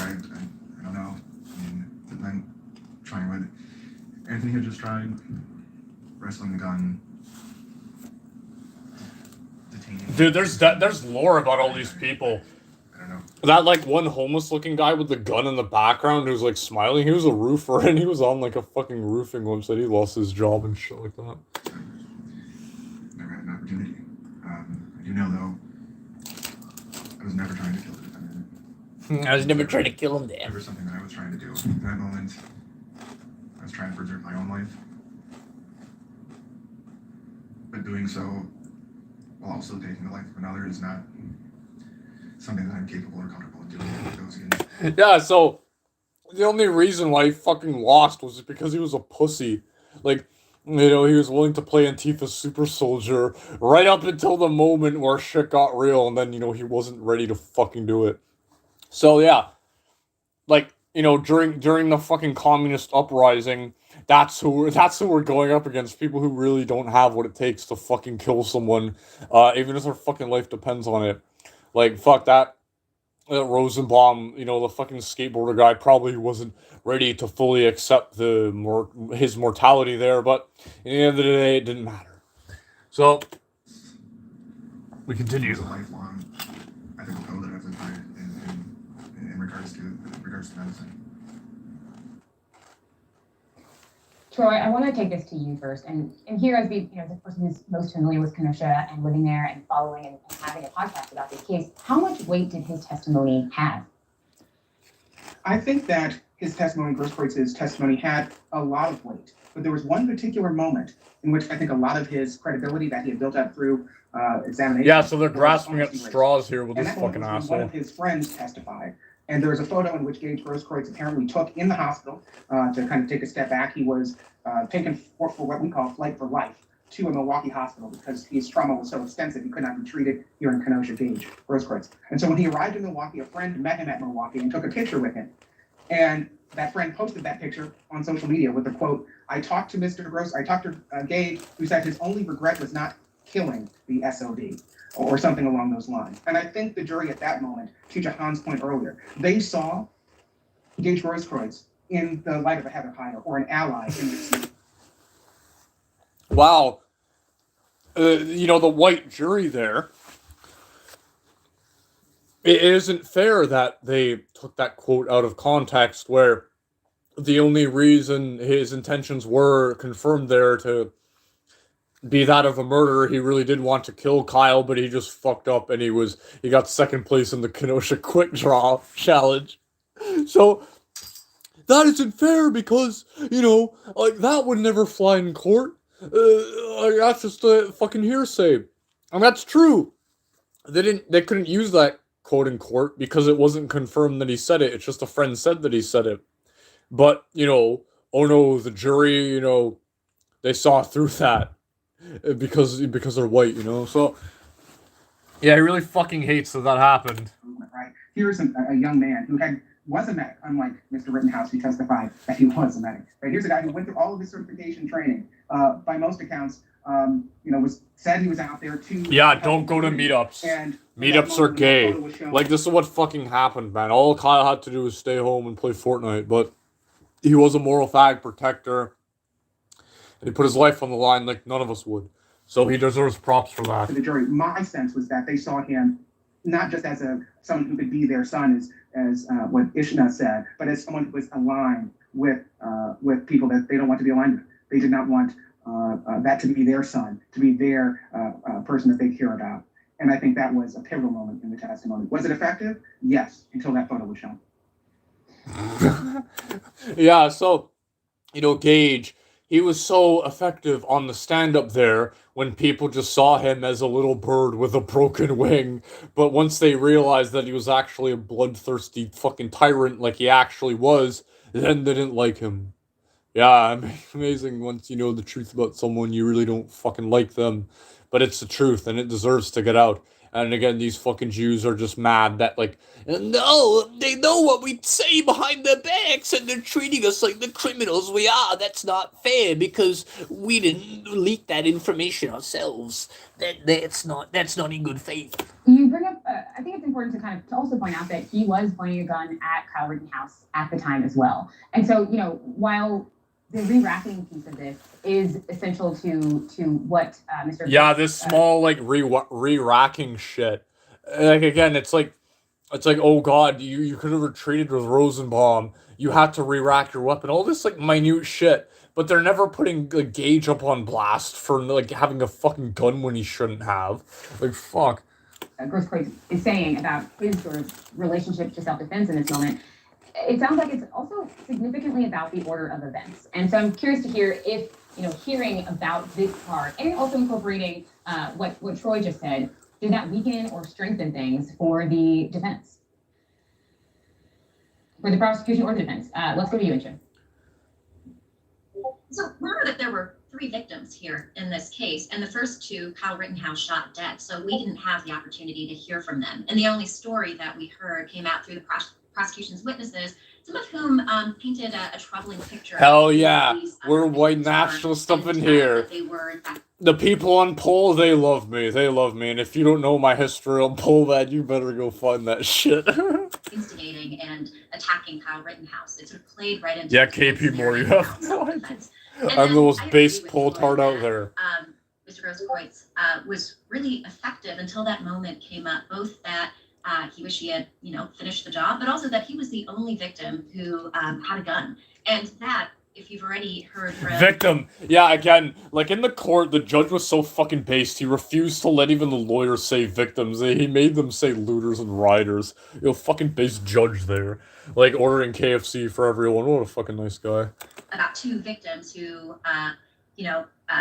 I don't know. I mean, then trying what Anthony had just tried, wrestling the gun, detaining. Dude, there's lore about all these people. I don't know. That, like, one homeless-looking guy with the gun in the background who's, like, smiling, he was a roofer, and he was on, like, a fucking roofing website. He lost his job and shit like that. Never had an opportunity. I do know, though, I was never trying to kill the defendant. I was never trying to kill him there. There was something that I was trying to do. In that moment, I was trying to preserve my own life. But doing so while also taking the life of another is not something that I'm capable or comfortable in doing. It goes against... Yeah, so the only reason why he fucking lost was because he was a pussy. Like, you know, he was willing to play Antifa's super soldier right up until the moment where shit got real, and then, you know, he wasn't ready to fucking do it. So, yeah. Like, you know, during the fucking communist uprising, that's who we're going up against. People who really don't have what it takes to fucking kill someone, even if their fucking life depends on it. Like, fuck that. Rosenbaum, you know, the fucking skateboarder guy, probably wasn't ready to fully accept his mortality there, but at the end of the day, it didn't matter. So, we continue. It's a lifelong ethical code that I've lived by in regards to medicine. Troy, I want to take this to you first, and here as the person who's most familiar with Kenosha and living there and following and having a podcast about this case, how much weight did his testimony have? I think that his testimony, Grosskreitz's testimony, had a lot of weight, but there was one particular moment in which I think a lot of his credibility that he had built up through examination. Yeah, so they're was grasping almost at erased. straws here with And this that moment fucking was when one asshole. of his friends testified. And there was a photo in which Gage Grosskreutz apparently took in the hospital to kind of take a step back. He was taken for what we call flight for life to a Milwaukee hospital because his trauma was so extensive he could not be treated here in Kenosha. Gage Grosskreutz. And so when he arrived in Milwaukee, a friend met him at Milwaukee and took a picture with him. And that friend posted that picture on social media with the quote, I talked to Gage, who said his only regret was not killing the SOD, or something along those lines. And I think the jury at that moment, to Jahan's point earlier, they saw Gage Grosskreutz in the light of a Heather Heyer or an ally in this. Wow. The white jury there. It isn't fair that they took that quote out of context where the only reason his intentions were confirmed there to be that of a murderer, he really did want to kill Kyle, but he just fucked up and he got second place in the Kenosha quick draw challenge. So that isn't fair because, that would never fly in court. That's just a fucking hearsay. And that's true. They couldn't use that quote in court because it wasn't confirmed that he said it. It's just a friend said that he said it. But, oh no, the jury, they saw through that because they're white, So, yeah, he really fucking hates that happened. Right. Here's a young man who was a medic, unlike Mr. Rittenhouse, who testified that he was a medic. Right. Here's a guy who went through all of his certification training. By most accounts, said he was out there to. Yeah, don't go to meetups. And meetups are gay. Like, this is what fucking happened, man. All Kyle had to do was stay home and play Fortnite, but he was a moral fag protector. And he put his life on the line like none of us would. So he deserves props for that. To the jury, my sense was that they saw him not just as someone who could be their son, as what Ishna said, but as someone who was aligned with people that they don't want to be aligned with. They did not want that to be their son, to be their person that they care about. And I think that was a pivotal moment in the testimony. Was it effective? Yes, until that photo was shown. Yeah, so, Gage, he was so effective on the stand-up there when people just saw him as a little bird with a broken wing. But once they realized that he was actually a bloodthirsty fucking tyrant like he actually was, then they didn't like him. Yeah, amazing once you know the truth about someone, you really don't fucking like them. But it's the truth, and it deserves to get out. And again, these fucking Jews are just mad that, no, they know what we say behind their backs, and they're treating us like the criminals we are. That's not fair, because we didn't leak that information ourselves. That's not in good faith. You bring up, I think it's important to also point out that he was pointing a gun at Kyle Rittenhouse at the time as well. And so, while the re-racking piece of this is essential to what Mr. Yeah, this small re-racking shit. Again, it's like, oh god, you could have retreated with Rosenbaum. You had to re-rack your weapon. All this minute shit, but they're never putting Gage up on blast for having a fucking gun when he shouldn't have. Fuck. Grosskreutz is saying about his sort of relationship to self-defense in this moment. It sounds like it's also significantly about the order of events. And so I'm curious to hear if, hearing about this part and also incorporating what Troy just said, did that weaken or strengthen things for the defense? For the prosecution or the defense? Let's go to you, Incha. So remember that there were 3 victims here in this case, and the first 2, Kyle Rittenhouse shot dead. So we didn't have the opportunity to hear from them. And the only story that we heard came out through the prosecution's witnesses, some of whom painted a troubling picture. Hell yeah, we're white nationalists up in here. The people on Pole, they love me. And if you don't know my history on Pole, man, you better go find that shit. Instigating and attacking Kyle Rittenhouse. It sort of played right into KP Moore, you have no idea. I'm the most base pole tart out there. Mr. Grosskreutz was really effective until that moment came up, both that he wished he had, finished the job, but also that he was the only victim who had a gun. And that, if you've already heard from... Victim! Yeah, again, in the court, the judge was so fucking based, he refused to let even the lawyers say victims. He made them say looters and rioters. Fucking based judge there. Ordering KFC for everyone. What a fucking nice guy. About 2 victims who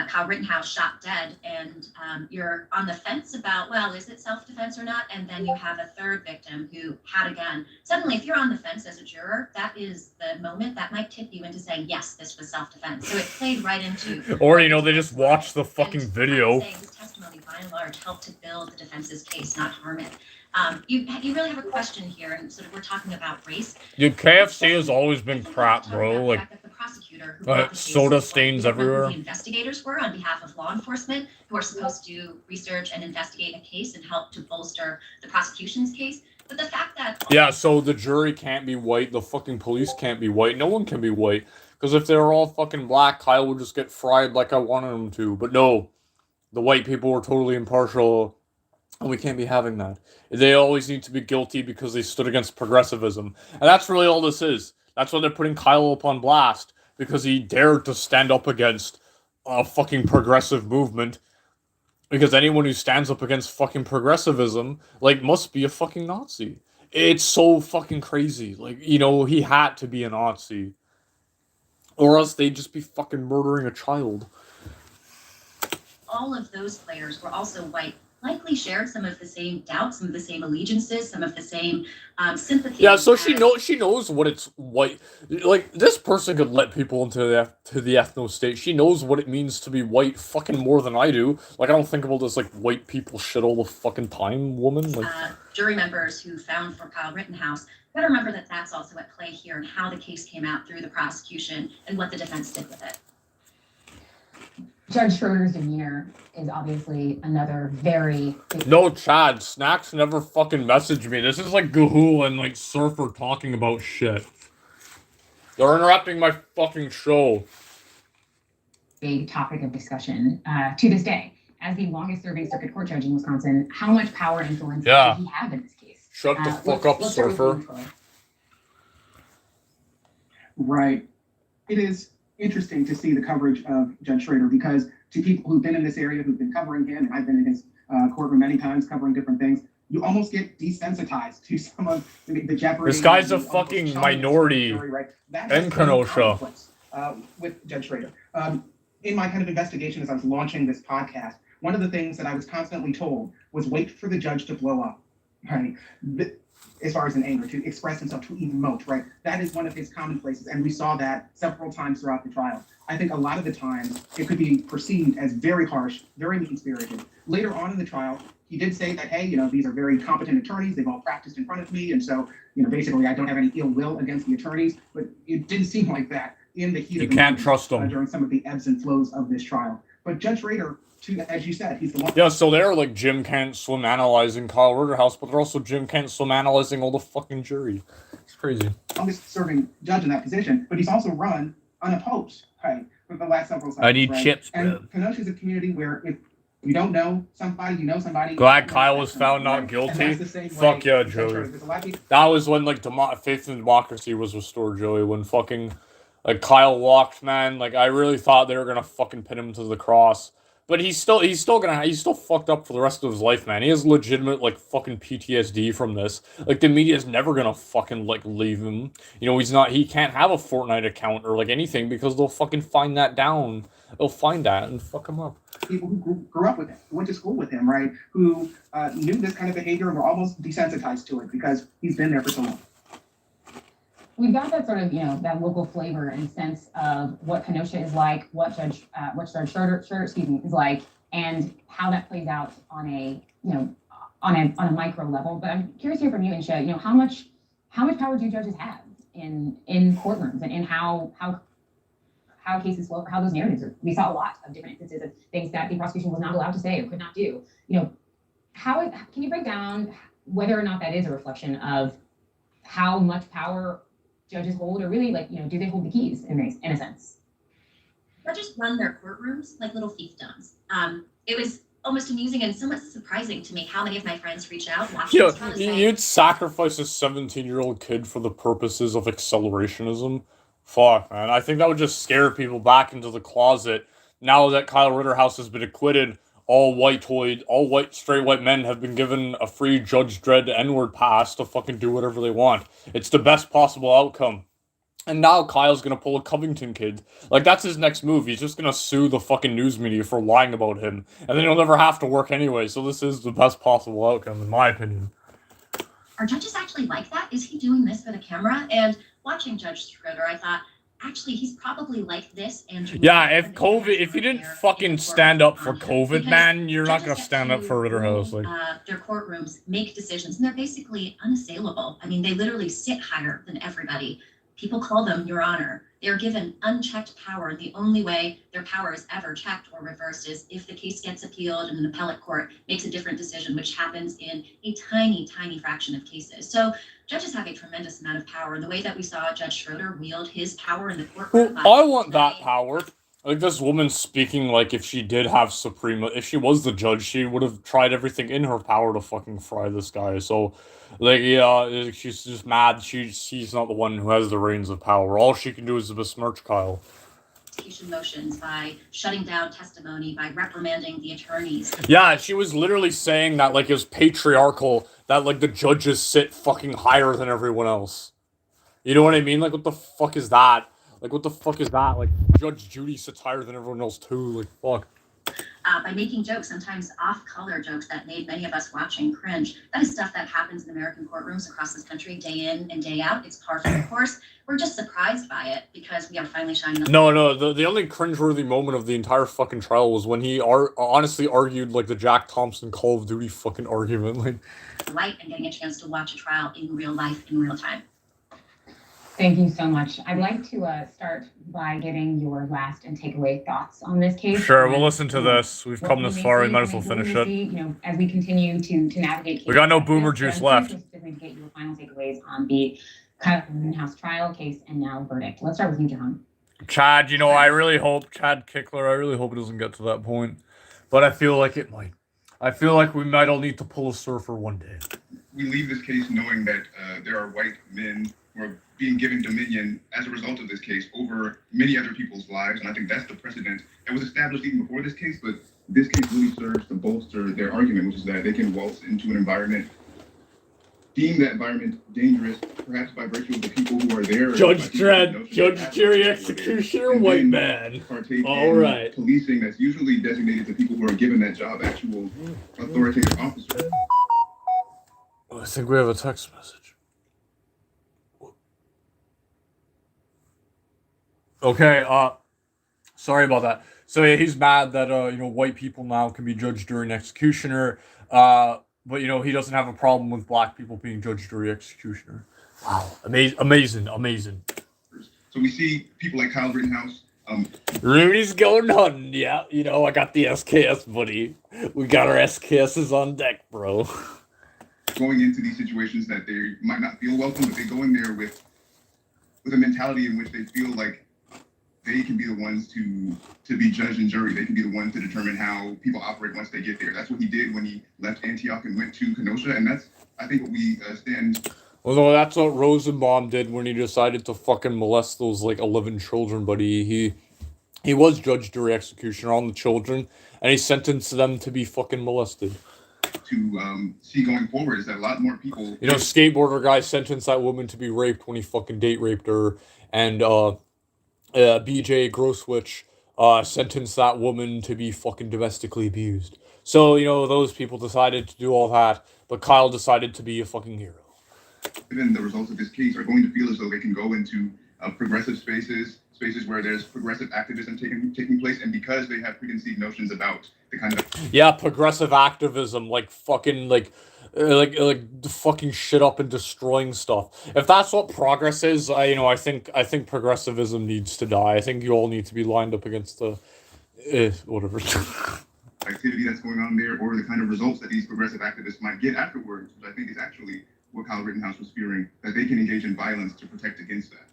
Kyle Rittenhouse shot dead, and you're on the fence about, well, is it self-defense or not? And then you have a third victim who had a gun. Suddenly, if you're on the fence as a juror, that is the moment that might tip you into saying, yes, this was self-defense. So it played right into. Or, they just watch the fucking video. Saying his testimony, by and large, helped to build the defense's case, not harm it. You really have a question here, and sort of we're talking about race. Dude, KFC has always been crap, bro. Like, soda stains everywhere. The investigators were on behalf of law enforcement who are supposed to research and investigate a case and help to bolster the prosecution's case. But the fact that... Yeah, so the jury can't be white, the fucking police can't be white, no one can be white. Because if they were all fucking black, Kyle would just get fried like I wanted him to. But no, the white people were totally impartial, and we can't be having that. They always need to be guilty because they stood against progressivism. And that's really all this is. That's why they're putting Kyle up on blast. Because he dared to stand up against a fucking progressive movement. Because anyone who stands up against fucking progressivism, must be a fucking Nazi. It's so fucking crazy. He had to be a Nazi. Or else they'd just be fucking murdering a child. All of those players were also white, likely shared some of the same doubts, some of the same allegiances, some of the same sympathies. Yeah, so she knows what it's white. This person could let people into the ethno state. She knows what it means to be white fucking more than I do. I don't think about this white people shit all the fucking time, woman. Jury members who found for Kyle Rittenhouse. You gotta remember that that's also at play here and how the case came out through the prosecution and what the defense did with it. Judge Schroeder's demeanor is obviously another very big... No, Chad, Snacks never fucking messaged me. This is like Gahul and Surfer talking about shit. They're interrupting my fucking show. Big topic of discussion to this day. As the longest serving circuit court judge in Wisconsin, how much power and influence did he have in this case? Shut the fuck up, Surfer. Right. It is interesting to see the coverage of Judge Schroeder because to people who've been in this area, who've been covering him, and I've been in his courtroom many times covering different things, you almost get desensitized to some of the jeopardy. This guy's a fucking minority in Kenosha. With Judge Schroeder. In my kind of investigation as I was launching this podcast, one of the things that I was constantly told was wait for the judge to blow up, right? As far as in anger, to express himself, to emote, right? That is one of his commonplaces, and we saw that several times throughout the trial. I think a lot of the times it could be perceived as very harsh, very mean-spirited. Later on in the trial, he did say that, hey, these are very competent attorneys, they've all practiced in front of me, and so, basically I don't have any ill will against the attorneys, but it didn't seem like that in the heat of the can't trust them during some of the ebbs and flows of this trial. But Judge Schroeder, as you said, he's the one. Yeah, so they're Jim Can't Swim analyzing Kyle Rittenhouse, but they're also Jim Can't Swim analyzing all the fucking jury. It's crazy. Longest serving judge in that position, but he's also run unopposed, right, for the last several cycles. I need chips, and bro. Kenosha is a community where if you don't know somebody, you know somebody. Glad Kyle was found not guilty. Fuck yeah, Joey. That was when faith in democracy was restored, Joey. When fucking Kyle walked, man. I really thought they were gonna fucking pin him to the cross. But he's still fucked up for the rest of his life, man. He has legitimate fucking PTSD from this. The media's never gonna fucking leave him. He can't have a Fortnite account or anything because they'll fucking find that down. They'll find that and fuck him up. People who grew up with him, who went to school with him, right? Who knew this kind of behavior and were almost desensitized to it because he's been there for so long. We've got that sort of, that local flavor and sense of what Kenosha is like, what Judge Schroeder, is like, and how that plays out on a, on a micro level. But I'm curious to hear from you, Insha, how much power do judges have in courtrooms and in how cases flow, how those narratives are. We saw a lot of different instances of things that the prosecution was not allowed to say or could not do. Can you break down whether or not that is a reflection of how much power judges hold, or really do they hold the keys in a sense? Judges run their courtrooms like little fiefdoms. It was almost amusing and somewhat surprising to me how many of my friends reached out watching this trial to say, you'd sacrifice a 17-year-old kid for the purposes of accelerationism? Fuck, man. I think that would just scare people back into the closet. Now that Kyle Rittenhouse has been acquitted, all straight white men have been given a free Judge Dredd N-word pass to fucking do whatever they want. It's the best possible outcome. And now Kyle's gonna pull a Covington kid. Like, that's his next move. He's just gonna sue the fucking news media for lying about him. And then he'll never have to work anyway, so this is the best possible outcome, in my opinion. Are judges actually like that? Is he doing this for the camera? And watching Judge Schroeder, I thought, actually, he's probably like this. And Yeah, if you didn't fucking stand up for COVID, man, you're not gonna stand up for Ritterhouse. Like, their courtrooms make decisions, and they're basically unassailable. I mean, they literally sit higher than everybody. People call them Your Honor. They are given unchecked power. The only way their power is ever checked or reversed is if the case gets appealed and an appellate court makes a different decision, which happens in a tiny, tiny fraction of cases. So judges have a tremendous amount of power. The way that we saw Judge Schroeder wield his power in the courtroom. I want that power. Like, this woman speaking like if she did have if she was the judge, she would have tried everything in her power to fucking fry this guy. So, like, yeah, she's just mad she's not the one who has the reins of power. All she can do is besmirch Kyle. Motions by shutting down testimony, by reprimanding the attorneys. Yeah, she was literally saying that, like, it was patriarchal, that, like, the judges sit fucking higher than everyone else. You know what I mean? Like, what the fuck is that? Like, what the fuck is that? Like, Judge Judy sits higher than everyone else, too. Like, fuck. By making jokes, sometimes off-color jokes that made many of us watching cringe. That is stuff that happens in American courtrooms across this country day in and day out. It's par for the course. We're just surprised by it because we are finally shining up. No, the only cringeworthy moment of the entire fucking trial was when he honestly argued, like, the Jack Thompson Call of Duty fucking argument. Like, light and getting a chance to watch a trial in real life, in real time. Thank you so much. I'd like to start by getting your last and takeaway thoughts on this case. Sure, we'll listen to this. We've come this far, we might as well finish it. You know, as we continue to navigate. We got no boomer juice left. Specifically to get your final takeaways on the Kyle Rittenhouse trial case and now verdict. Let's start with you, John. Chad, you know, Chad Kickler, I really hope it doesn't get to that point. But I feel like it might. I feel like we might all need to pull a surfer one day. We leave this case knowing that there are white men who are being given dominion as a result of this case over many other people's lives. And I think that's the precedent that was established even before this case. But this case really serves to bolster their argument, which is that they can waltz into an environment, deem that environment dangerous, perhaps by virtue of the people who are there. Judge Dredd, Judge Jury Executioner, white man. All right. Policing that's usually designated to people who are given that job, actual authoritative officers. I think we have a text message. Okay, sorry about that. So yeah, he's mad that white people now can be judge, jury, and executioner. But he doesn't have a problem with black people being judge, jury, executioner. Wow, amazing. So we see people like Kyle Rittenhouse. Rudy's going hunting. Yeah, I got the SKS, buddy. We got our SKSs on deck, bro. Going into these situations that they might not feel welcome, but they go in there with a mentality in which they feel like they can be the ones to be judge and jury. They can be the ones to determine how people operate once they get there. That's what he did when he left Antioch and went to Kenosha, and that's, I think, what we stand. Well, no, that's what Rosenbaum did when he decided to fucking molest those, 11 children, but he was judge, jury, executioner on the children, and he sentenced them to be fucking molested. To see going forward is that a lot more people... skateboarder guy sentenced that woman to be raped when he fucking date raped her, and, BJ Grosswich sentenced that woman to be fucking domestically abused. So, those people decided to do all that, but Kyle decided to be a fucking hero. Given the results of this case, are going to feel as though they can go into progressive spaces where there's progressive activism taking place, and because they have preconceived notions about the kind of... Yeah, progressive activism, fucking shit up and destroying stuff. If that's what progress is, I think progressivism needs to die. I think you all need to be lined up against the whatever activity that's going on there, or the kind of results that these progressive activists might get afterwards, which I think is actually what Kyle Rittenhouse was fearing, that they can engage in violence to protect against that.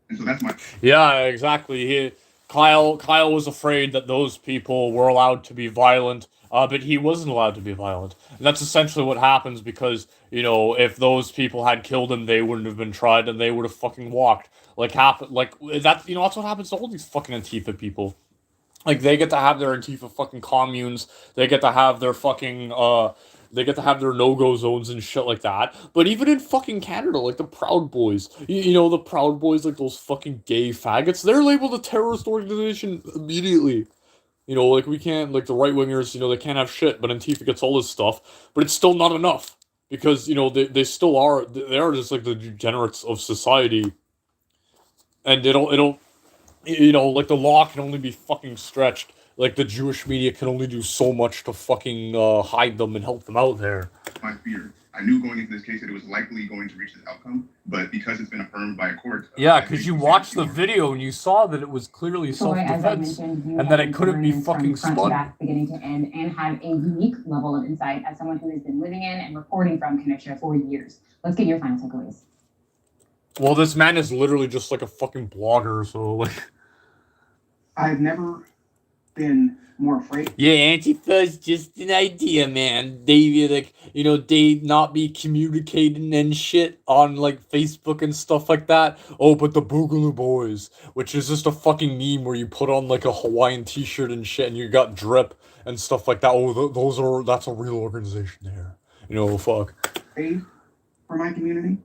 And so that's my... Yeah, exactly. Kyle was afraid that those people were allowed to be violent, but he wasn't allowed to be violent. And that's essentially what happens because, if those people had killed him, they wouldn't have been tried and they would have fucking walked. That's what happens to all these fucking Antifa people. They get to have their Antifa fucking communes. They get to have their fucking, they get to have their no-go zones and shit like that. But even in fucking Canada, like the Proud Boys, you know, the Proud Boys, like those fucking gay faggots, they're labeled a terrorist organization immediately. You know, like we can't, like the right-wingers, you know, they can't have shit, but Antifa gets all this stuff, but it's still not enough. Because, you know, they still are, they are just like the degenerates of society. And it'll, you know, like the law can only be fucking stretched. Like the Jewish media can only do so much to fucking hide them and help them out there. My fear. I knew going into this case that it was likely going to reach this outcome, but because it's been affirmed by a court. Yeah, because you watched the video and you saw that it was clearly So, as I self-defense, mentioned, you and that have it couldn't be governance fucking from front to spun. back, beginning to end, and have a unique level of insight as someone who has been living in and reporting from Kenosha for years. Let's get your final takeaways. Well, this man is literally just like a fucking blogger, so like. I've never been more afraid. Yeah, Antifa's just an idea, man. They like, you know, they not be communicating and shit on like Facebook and stuff like that. Oh, but the Boogaloo Boys, which is just a fucking meme where you put on like a Hawaiian t-shirt and shit, and you got drip and stuff like that. Oh, that's a real organization there. You know, fuck. Afraid for my community.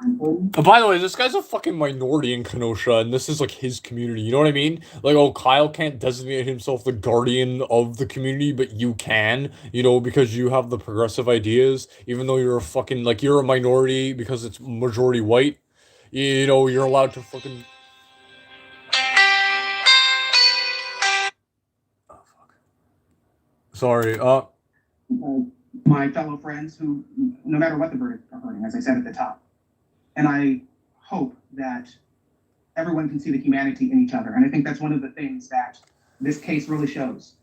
By the way, this guy's a fucking minority in Kenosha, and this is like his community. You know what I mean? Like, oh, Kyle can't designate himself the guardian of the community, but you can, you know, because you have the progressive ideas, even though you're a fucking, like, you're a minority because it's majority white. You know, you're allowed to fucking. Oh, fuck. Sorry, My fellow friends who, no matter what the verdict are hurting, as I said at the top. And I hope that everyone can see the humanity in each other. And I think that's one of the things that this case really shows.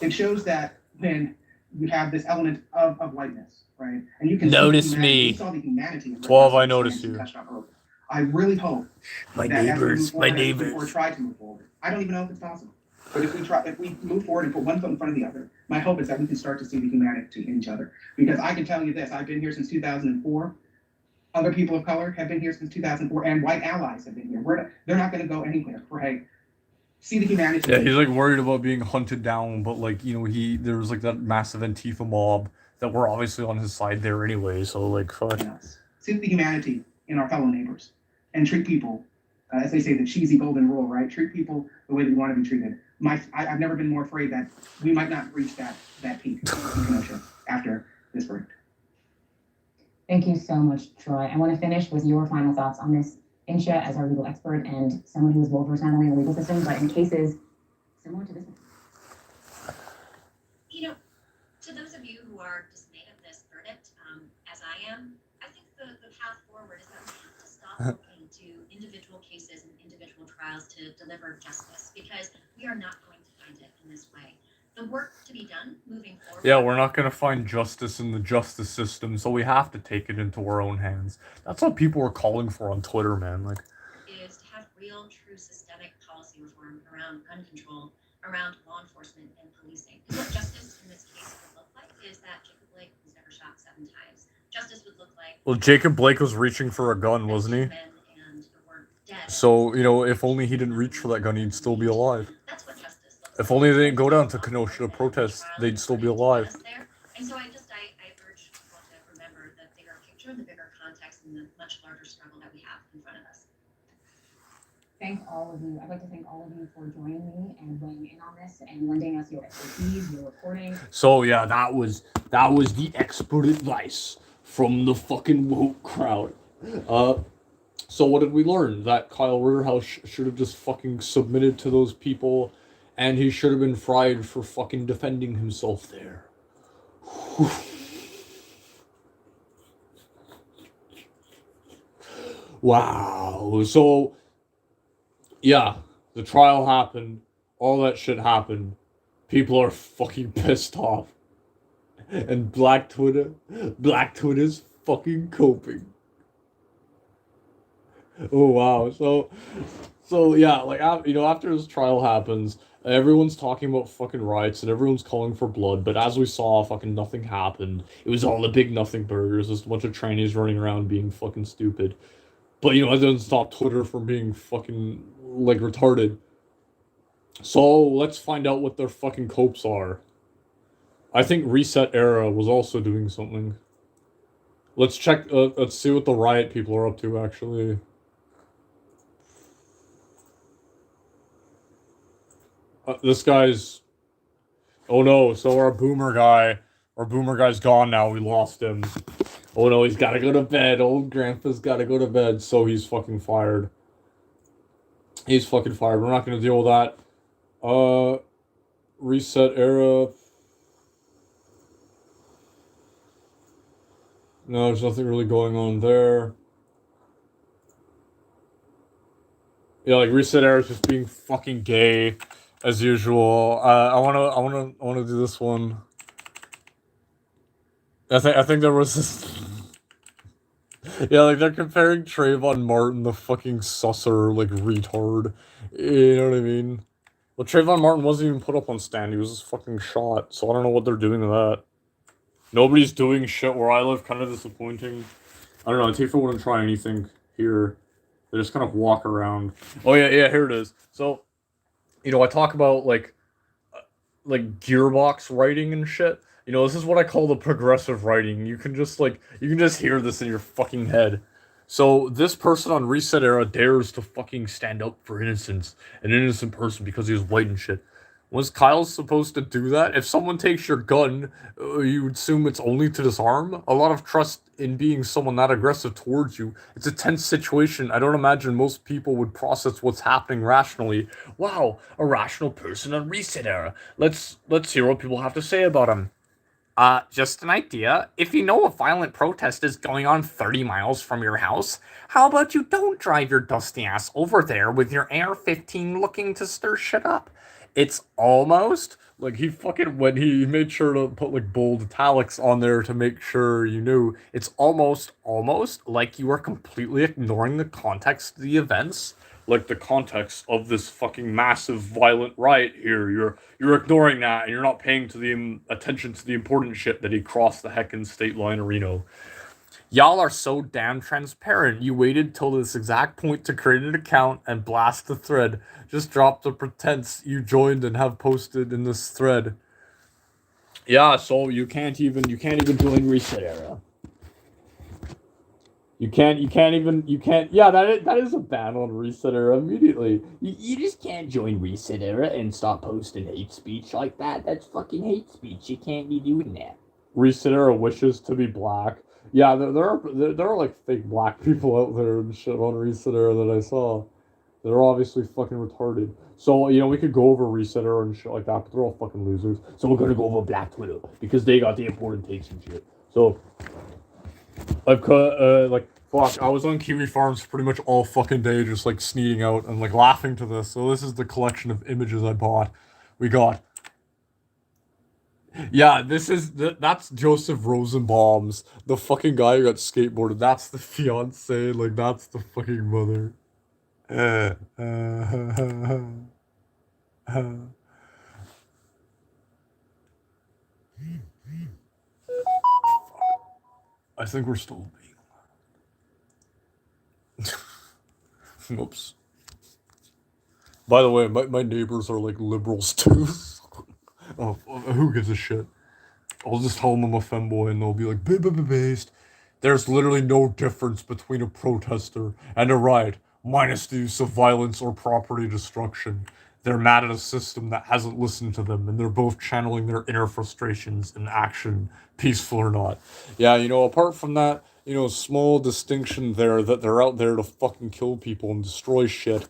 It shows that when you have this element of whiteness, right? And you can notice me. You saw the humanity. 12, I notice you. I really hope my that neighbors, or try to move forward. I don't even know if it's possible. But if we move forward and put one foot in front of the other, my hope is that we can start to see the humanity in each other. Because I can tell you this, I've been here since 2004. Other people of color have been here since 2004, and white allies have been here. They're not going to go anywhere, right? See the humanity. Yeah, he's like worried about being hunted down, but like, you know, there was like that massive Antifa mob that were obviously on his side there anyway, so like, fuck. Yes. See the humanity in our fellow neighbors, and treat people, as they say, the cheesy golden rule, right? Treat people the way that you want to be treated. I've never been more afraid that we might not reach that peak in Kenosha after this verdict. Thank you so much, Troy. I want to finish with your final thoughts on this. Insha, as our legal expert and someone who is well versed not only in the legal system, but in cases similar to this one. You know, to those of you who are dismayed at this verdict, as I am, I think the path forward is that we have to stop looking to individual cases and individual trials to deliver justice, because we are not going to find it in this way. The work to be done moving forward. Yeah, we're not gonna find justice in the justice system, so we have to take it into our own hands. That's what people are calling for on Twitter, man. Like, is to have real, true systemic policy reform around gun control, around law enforcement and policing. What justice in this case would look like is that Jacob Blake was never shot 7 times. Justice would look like. well, Jacob Blake was reaching for a gun, wasn't he? So, you know, if only he didn't reach for that gun, he'd still be alive. That's what justice looks If only they didn't go down to Kenosha to protest, they'd still be alive. And so I urge people to remember the bigger picture, the bigger context, and the much larger struggle that we have in front of us. Thank all of you. I'd like to thank all of you for joining me and weighing in on this and lending us your expertise, your reporting. So yeah, that was the expert advice from the fucking woke crowd. So what did we learn? That Kyle Rittenhouse should have just fucking submitted to those people, and he should have been fried for fucking defending himself there. Wow. So, yeah, the trial happened. All that shit happened. People are fucking pissed off. And Black Twitter's fucking coping. Oh wow. So yeah, like, you know, after this trial happens, everyone's talking about fucking riots and everyone's calling for blood, but as we saw, fucking nothing happened. It was all the big nothing burgers, just a bunch of trannies running around being fucking stupid. But, you know, it doesn't stop Twitter from being fucking, like, retarded. So, let's find out what their fucking copes are. I think Reset Era was also doing something. Let's check, let's see what the riot people are up to, actually. This guy's... Oh no, so our boomer guy's gone now, we lost him. Oh no, he's gotta go to bed, old grandpa's gotta go to bed, so he's fucking fired. He's fucking fired, we're not gonna deal with that. Reset Era... No, there's nothing really going on there. Yeah, like Reset Era is just being fucking gay as usual. I wanna do this one. I think there was this. Yeah, like they're comparing Trayvon Martin the fucking susser like retard. You know what I mean? Well, Trayvon Martin wasn't even put up on stand. He was just fucking shot. So I don't know what they're doing to that. Nobody's doing shit where I live. Kind of disappointing. I don't know. Antifa wouldn't try anything here. They just kind of walk around. Oh yeah, here it is. So, you know, I talk about like gearbox writing and shit. You know, this is what I call the progressive writing. You can just hear this in your fucking head. So this person on Reset Era dares to fucking stand up for innocence, an innocent person because he was white and shit. Was Kyle supposed to do that? If someone takes your gun, you would assume it's only to disarm? A lot of trust in being someone that aggressive towards you. It's a tense situation. I don't imagine most people would process what's happening rationally. Wow, a rational person on Reset Era. Let's hear what people have to say about him. Just an idea. If you know a violent protest is going on 30 miles from your house, how about you don't drive your dusty ass over there with your AR-15 looking to stir shit up? It's almost like when he made sure to put like bold italics on there to make sure you knew. It's almost like you are completely ignoring the context of the events. Like the context of this fucking massive violent riot here. You're ignoring that and you're not paying attention to the important shit that he crossed the heckin' state line of Reno. Y'all are so damn transparent. You waited till this exact point to create an account and blast the thread. Just drop the pretense you joined and have posted in this thread. Yeah, so you can't even join Reset Era. You can't, yeah, that is a ban on Reset Era immediately. You just can't join Reset Era and stop posting hate speech like that. That's fucking hate speech. You can't be doing that. Reset Era wishes to be black. Yeah, there are like fake black people out there and shit on Reset Era that I saw. They're obviously fucking retarded. So, you know, we could go over Reset Era and shit like that, but they're all fucking losers. So we're gonna go over Black Twitter, because they got the important takes and shit. So, I've cut, fuck, I was on Kiwi Farms pretty much all fucking day, just, like, sneaking out and, like, laughing to this. So this is the collection of images I bought. We got... Yeah, that's Joseph Rosenbaum's, the fucking guy who got skateboarded. That's the fiance, like, that's the fucking mother. I think we're still being... Whoops. By the way, my neighbors are, like, liberals, too. Oh, who gives a shit? I'll just tell them I'm a femboy and they'll be like, based. There's literally no difference between a protester and a riot, minus the use of violence or property destruction. They're mad at a system that hasn't listened to them, and they're both channeling their inner frustrations in action, peaceful or not. Yeah, you know, apart from that, you know, small distinction there that they're out there to fucking kill people and destroy shit.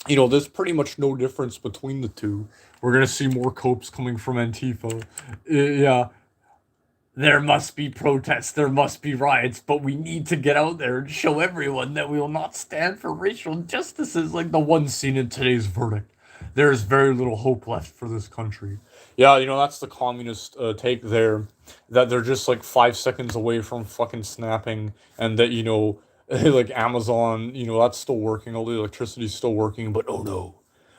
You know, there's pretty much no difference between the two. We're gonna see more copes coming from Antifa. Yeah. There must be protests, there must be riots, but we need to get out there and show everyone that we will not stand for racial injustices like the one seen in today's verdict. There is very little hope left for this country. Yeah, you know, that's the communist take there. That they're just like 5 seconds away from fucking snapping, and that, you know, like Amazon, you know, that's still working, all the electricity's still working, but oh no,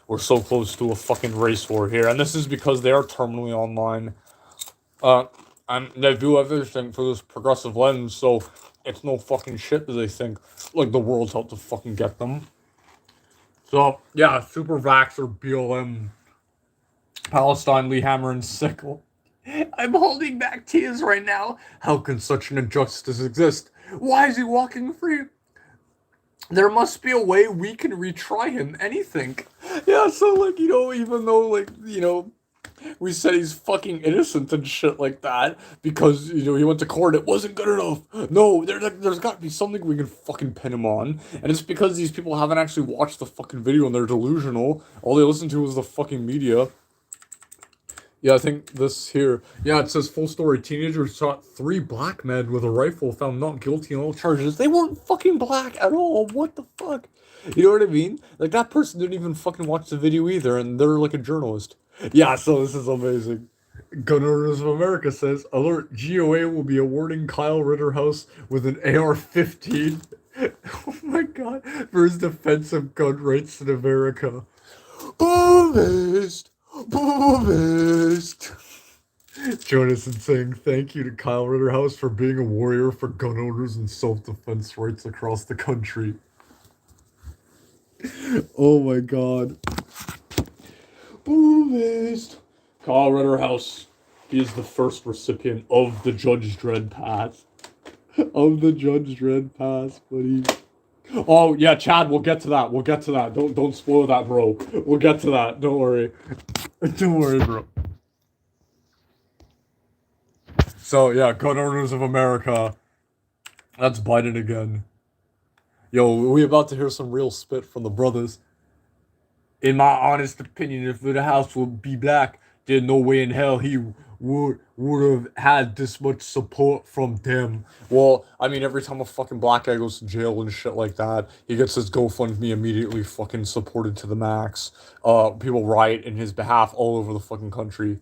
we're so close to a fucking race war here, and this is because they are terminally online, and they do everything for this progressive lens, so it's no fucking shit that they think, like, the world's out to fucking get them. So, yeah, super vaxxer, BLM, Palestine, Lee Hammer, and Sickle. I'm holding back tears right now. How can such an injustice exist? Why is he walking free? There must be a way we can retry him. Anything. Yeah, so, like, you know, even though, like, you know, we said he's fucking innocent and shit like that because, you know, he went to court, it wasn't good enough. No, there's got to be something we can fucking pin him on. And it's because these people haven't actually watched the fucking video and they're delusional. All they listened to was the fucking media. Yeah, I think this here. Yeah, it says full story. Teenagers shot 3 black men with a rifle, found not guilty on all charges. They weren't fucking black at all. What the fuck? You know what I mean? Like, that person didn't even fucking watch the video either, and they're like a journalist. Yeah, so this is amazing. Gun Owners of America says, alert, GOA will be awarding Kyle Rittenhouse with an AR-15. Oh my god. For his defense of gun rights in America. Boomist! Boomist! Jonas is saying thank you to Kyle Rittenhouse for being a warrior for gun owners and self-defense rights across the country. Oh my god. Boomist! Kyle Rittenhouse. He is the first recipient of the Judge Dredd Pass. Of the Judge Dredd Pass, buddy. Oh yeah, Chad, we'll get to that. We'll get to that. Don't spoil that, bro. We'll get to that. Don't worry. Don't worry, bro. So yeah, Gun Owners of America. That's Biden again. Yo, we about to hear some real spit from the brothers. In my honest opinion, if the house would be black, there's no way in hell he would have had this much support from them. Well, I mean, every time a fucking black guy goes to jail and shit like that, he gets his GoFundMe immediately fucking supported to the max. People riot in his behalf all over the fucking country.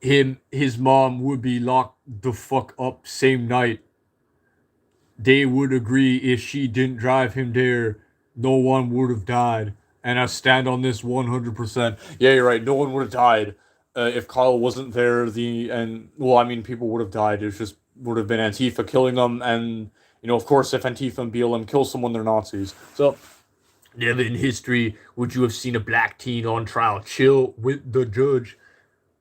His mom would be locked the fuck up same night. They would agree if she didn't drive him there, no one would have died. And I stand on this 100%. Yeah, you're right. No one would have died if Kyle wasn't there. Well, I mean, people would have died. It just would have been Antifa killing them. And, you know, of course, if Antifa and BLM kill someone, they're Nazis. So, never in history would you have seen a black teen on trial. Chill with the judge.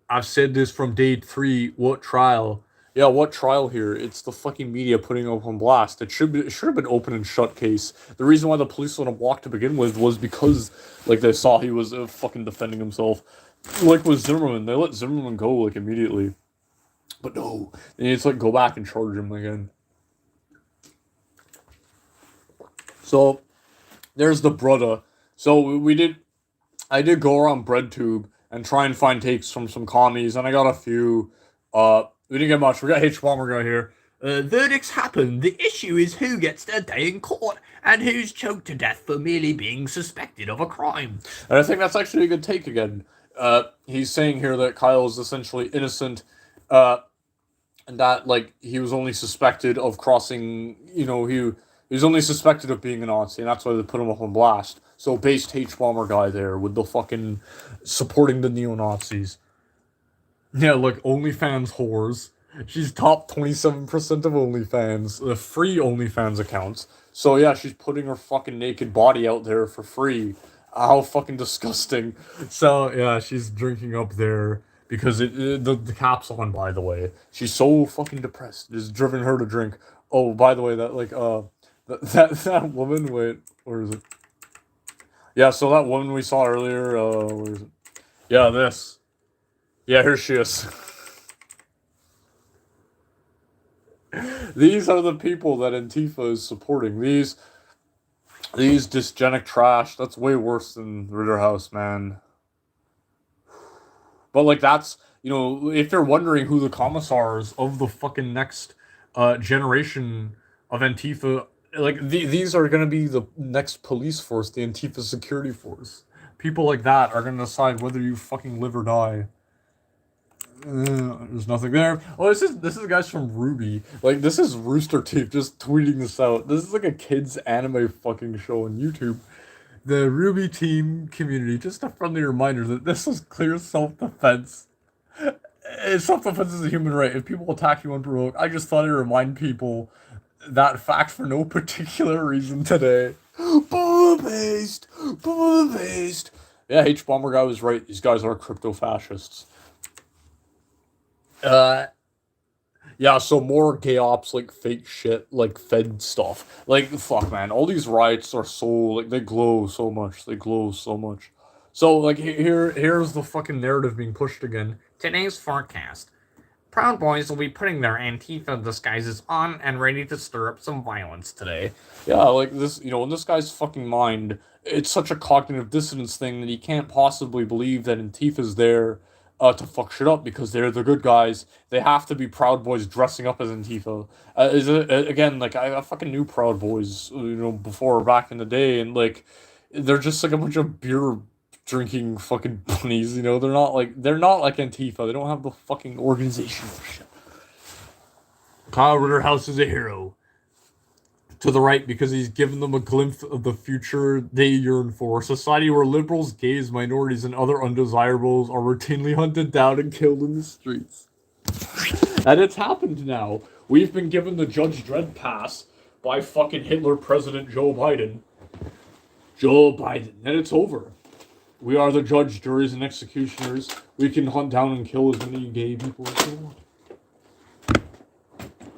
I've said this from day 3. What trial? Yeah, what trial here? It's the fucking media putting up on blast. It should have been open and shut case. The reason why the police let him walk to begin with was because, like, they saw he was fucking defending himself. Like with Zimmerman, they let Zimmerman go, like, immediately. But no, they need to, like, go back and charge him again. So, there's the brother. So, I did go around BreadTube and try and find takes from some commies, and I got a few. We didn't get much. We got H-Bomber guy here. Verdicts happen. The issue is who gets their day in court and who's choked to death for merely being suspected of a crime. And I think that's actually a good take again. He's saying here that Kyle is essentially innocent, and that, like, he was only suspected of crossing, you know, he was only suspected of being a Nazi, and that's why they put him up on blast. So, based H-Bomber guy there with the fucking supporting the neo-Nazis. Yeah, look, OnlyFans whores. She's top 27% of OnlyFans, the free OnlyFans accounts. So yeah, she's putting her fucking naked body out there for free. How fucking disgusting. So yeah, she's drinking up there because the cap's on, by the way. She's so fucking depressed. It's driven her to drink. Oh, by the way, that, like, that woman, wait, where is it? Yeah, so that woman we saw earlier, where is it? Yeah, this. Yeah, here she is. These are the people that Antifa is supporting. These dysgenic trash. That's way worse than Rittenhouse, man. But, like, that's, you know, if you're wondering who the commissars of the fucking next generation of Antifa, like, these are going to be the next police force, the Antifa security force. People like that are going to decide whether you fucking live or die. There's nothing there. Oh, this is guys from Ruby. Like, this is Rooster Teeth just tweeting this out. This is like a kids anime fucking show on YouTube. The Ruby team community, just a friendly reminder that this is clear self-defense. Self-defense is a human right. If people attack you unprovoked, I just thought I'd remind people that fact for no particular reason today. Bullet-based! Bullet-based! Yeah, H-Bomber guy was right. These guys are crypto-fascists. Yeah, so more gay ops, like fake shit, like Fed stuff. Like, fuck, man, all these riots are so, like, they glow so much. They glow so much. So, like, here's the fucking narrative being pushed again. Today's forecast. Proud Boys will be putting their Antifa disguises on and ready to stir up some violence today. Yeah, like this, in this guy's fucking mind, it's such a cognitive dissonance thing that he can't possibly believe that Antifa's there to fuck shit up because they're the good guys. They have to be Proud Boys dressing up as Antifa. Again, like, I fucking knew Proud Boys, before back in the day, and, like, they're just, like, a bunch of beer drinking fucking bunnies, they're not like Antifa. They don't have the fucking organizational shit. Kyle Rittenhouse is a hero. To the right, because he's given them a glimpse of the future they yearn for. A society where liberals, gays, minorities, and other undesirables are routinely hunted down and killed in the streets. And it's happened now. We've been given the Judge Dredd pass by fucking Hitler President Joe Biden. And it's over. We are the judge, juries, and executioners. We can hunt down and kill as many gay people as we want.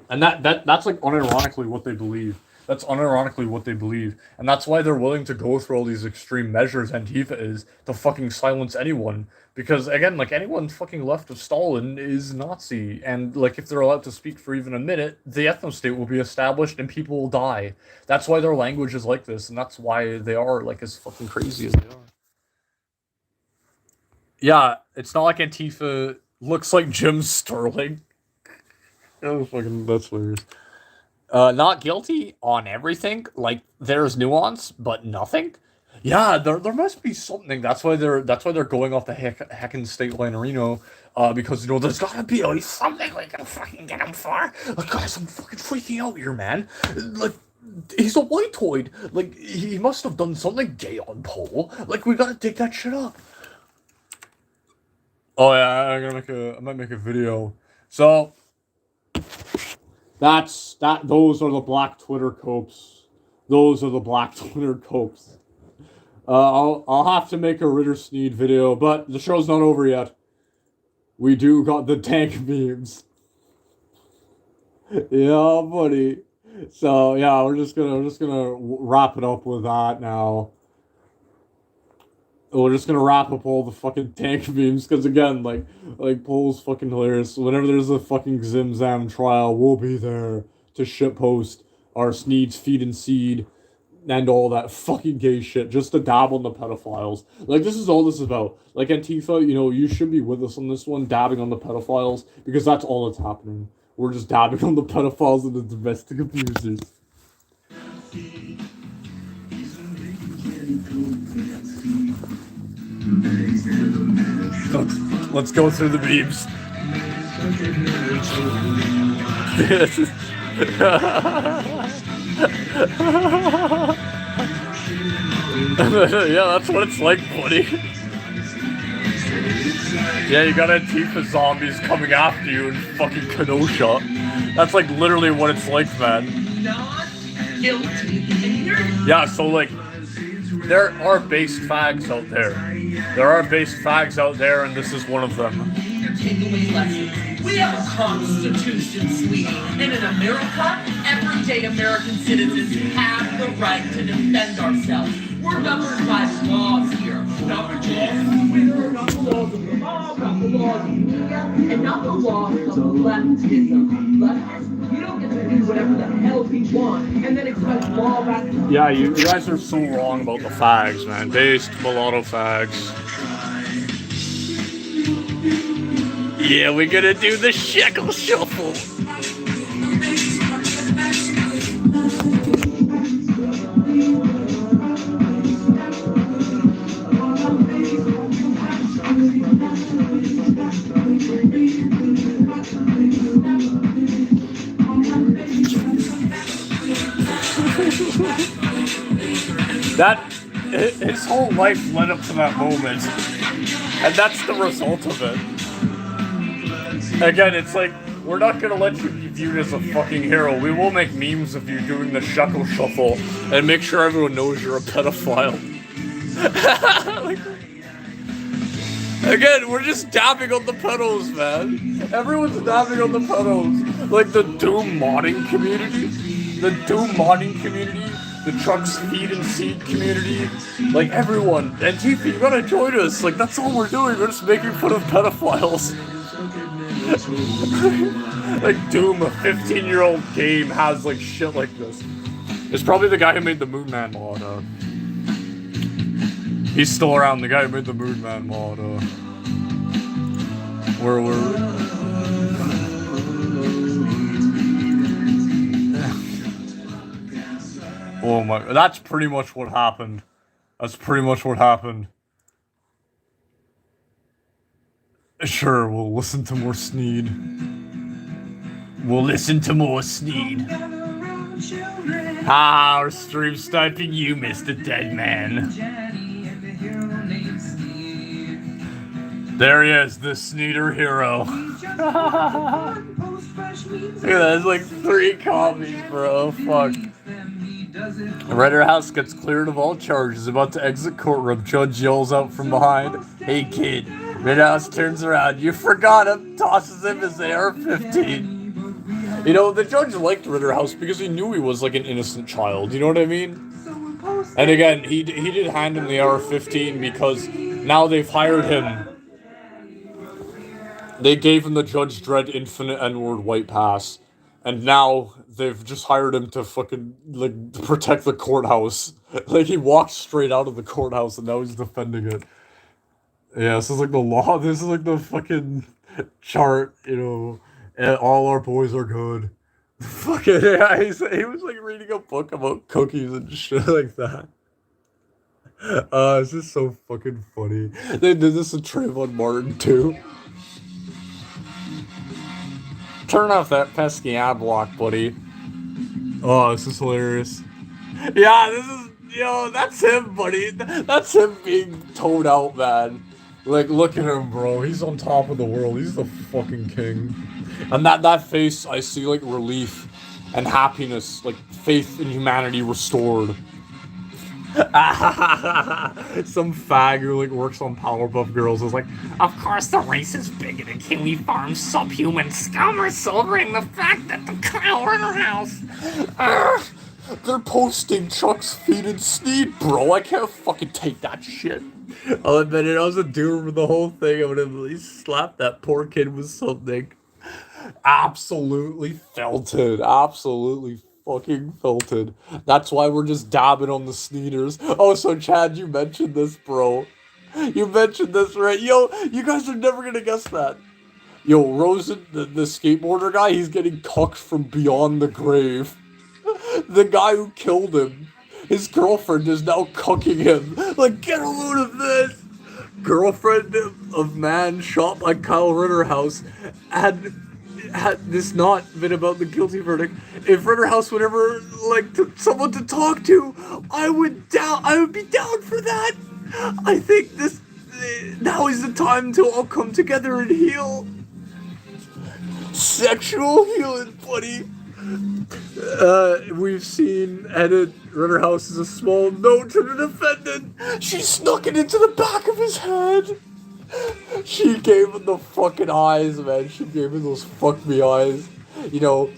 And that's like unironically what they believe. That's unironically what they believe. And that's why they're willing to go through all these extreme measures, Antifa is, to fucking silence anyone. Because, again, like, anyone fucking left of Stalin is Nazi. And, like, if they're allowed to speak for even a minute, the ethno-state will be established and people will die. That's why their language is like this, and that's why they are, like, as fucking crazy as they are. Yeah, it's not like Antifa looks like Jim Sterling. Oh, fucking, that's hilarious. Not guilty on everything. Like, there's nuance, but nothing. Yeah, there must be something. That's why they're going off the heckin' state line of Reno, because there's gotta be at least something we can fucking get him for. Like, guys, I'm fucking freaking out here, man. Like, he's a whitoid. Like, he must have done something gay on poll. Like, we gotta dig that shit up. Oh yeah, I might make a video. So those are the black Twitter copes. Those are the black Twitter copes. I'll have to make a Ritter Sneed video, but the show's not over yet. We do got the tank memes. Yeah, buddy. So yeah, we're just gonna wrap it up with that now. We're just gonna wrap up all the fucking tank memes, because again, like Poll's fucking hilarious. Whenever there's a fucking Zimzam trial, we'll be there to shitpost our Sneed's Feed and Seed and all that fucking gay shit, just to dab on the pedophiles. Like, this is all this is about. Like, Antifa, you should be with us on this one, dabbing on the pedophiles, because that's all that's happening. We're just dabbing on the pedophiles and the domestic abusers. Let's go through the memes. Yeah, that's what it's like, buddy. Yeah, you got Antifa zombies coming after you in fucking Kenosha. That's like literally what it's like, man. Not guilty. Yeah, so like, there are based fags out there. There are based fags out there, and this is one of them. Takeaway lessons. We have a constitution, sweetie. And in America, everyday American citizens have the right to defend ourselves. We're governed by laws here. Not the laws of Twitter, not the laws of the mob, not the laws of the media, and not the laws of leftism. Leftists, you don't get to do whatever the hell we want, and then expect law back. Yeah, you guys are so wrong about the fags, man. Based mulatto fags. Yeah, we're gonna do the shekel shuffle. His whole life led up to that moment, and that's the result of it. Again, it's like, we're not gonna let you be viewed as a fucking hero. We will make memes of you doing the shekel shuffle and make sure everyone knows you're a pedophile. Again, we're just dabbing on the pedals, man. Everyone's dabbing on the pedals. Like the Doom modding community, the Trucks Feed and Seed community, like everyone. And Tifa, you gotta join us. Like that's all we're doing. We're just making fun of pedophiles. Like Doom, a 15-year-old game, has like shit like this. It's probably the guy who made the Moon Man mod. He's still around. The guy who made the Moon Man mod. Where we're. Oh my, that's pretty much what happened. That's pretty much what happened. Sure, we'll listen to more Sneed. We'll listen to more Sneed. Ah, our stream sniping you, Mr. Deadman. There he is, the Sneeder hero. Look at that, there's like 3 copies, bro. Fuck. Redder House gets cleared of all charges, about to exit courtroom. Judge yells out from behind, "Hey kid." Redder House turns around. "You forgot him," tosses him his AR-15. You know, the judge liked Ritter House because he knew he was like an innocent child, you know what I mean? And again, he did hand him the AR-15 because now they've hired him. They gave him the Judge Dredd Infinite N-word white pass. And now they've just hired him to fucking, like, protect the courthouse. Like, he walked straight out of the courthouse and now he's defending it. Yeah, this is like the law, this is like the fucking chart, you know. And all our boys are good. Fucking, yeah, he was like reading a book about cookies and shit like that. It's just so fucking funny. They did this to Trayvon Martin too. Turn off that pesky ad block, buddy. Oh, this is hilarious. Yeah, this is, yo, that's him, buddy. That's him being towed out, man. Like, look at him, bro. He's on top of the world. He's the fucking king. And that face, I see, like, relief and happiness, like, faith in humanity restored. Some fag who, like, works on Powerpuff Girls is like, "Of course the race is bigoted. Can we farm subhuman scum or celebrating the fact that the Kyle Ritter House..." They're posting Chuck's Feed and Sneed, bro. I can't fucking take that shit. I'll admit it, I was a doer for the whole thing. I would have at least slapped that poor kid with something. Absolutely felted. Absolutely fucking felted. That's why we're just dabbing on the Sneeders. Oh, so Chad, you mentioned this, bro. You mentioned this, right? Yo, you guys are never gonna guess that. Yo, Rosen, the skateboarder guy, he's getting cucked from beyond the grave. The guy who killed him, his girlfriend is now cucking him. Like, get a load of this! Girlfriend of man shot by Kyle Ritterhouse. Had this not been about the guilty verdict, if Ritterhouse would ever like someone to talk to, I would be down for that. I think now is the time to all come together and heal. Sexual healing, buddy. We've seen edit Ritterhouse is a small note to the defendant. She snuck it into the back of his head. She gave him the fucking eyes, man. She gave him those fuck me eyes. You know,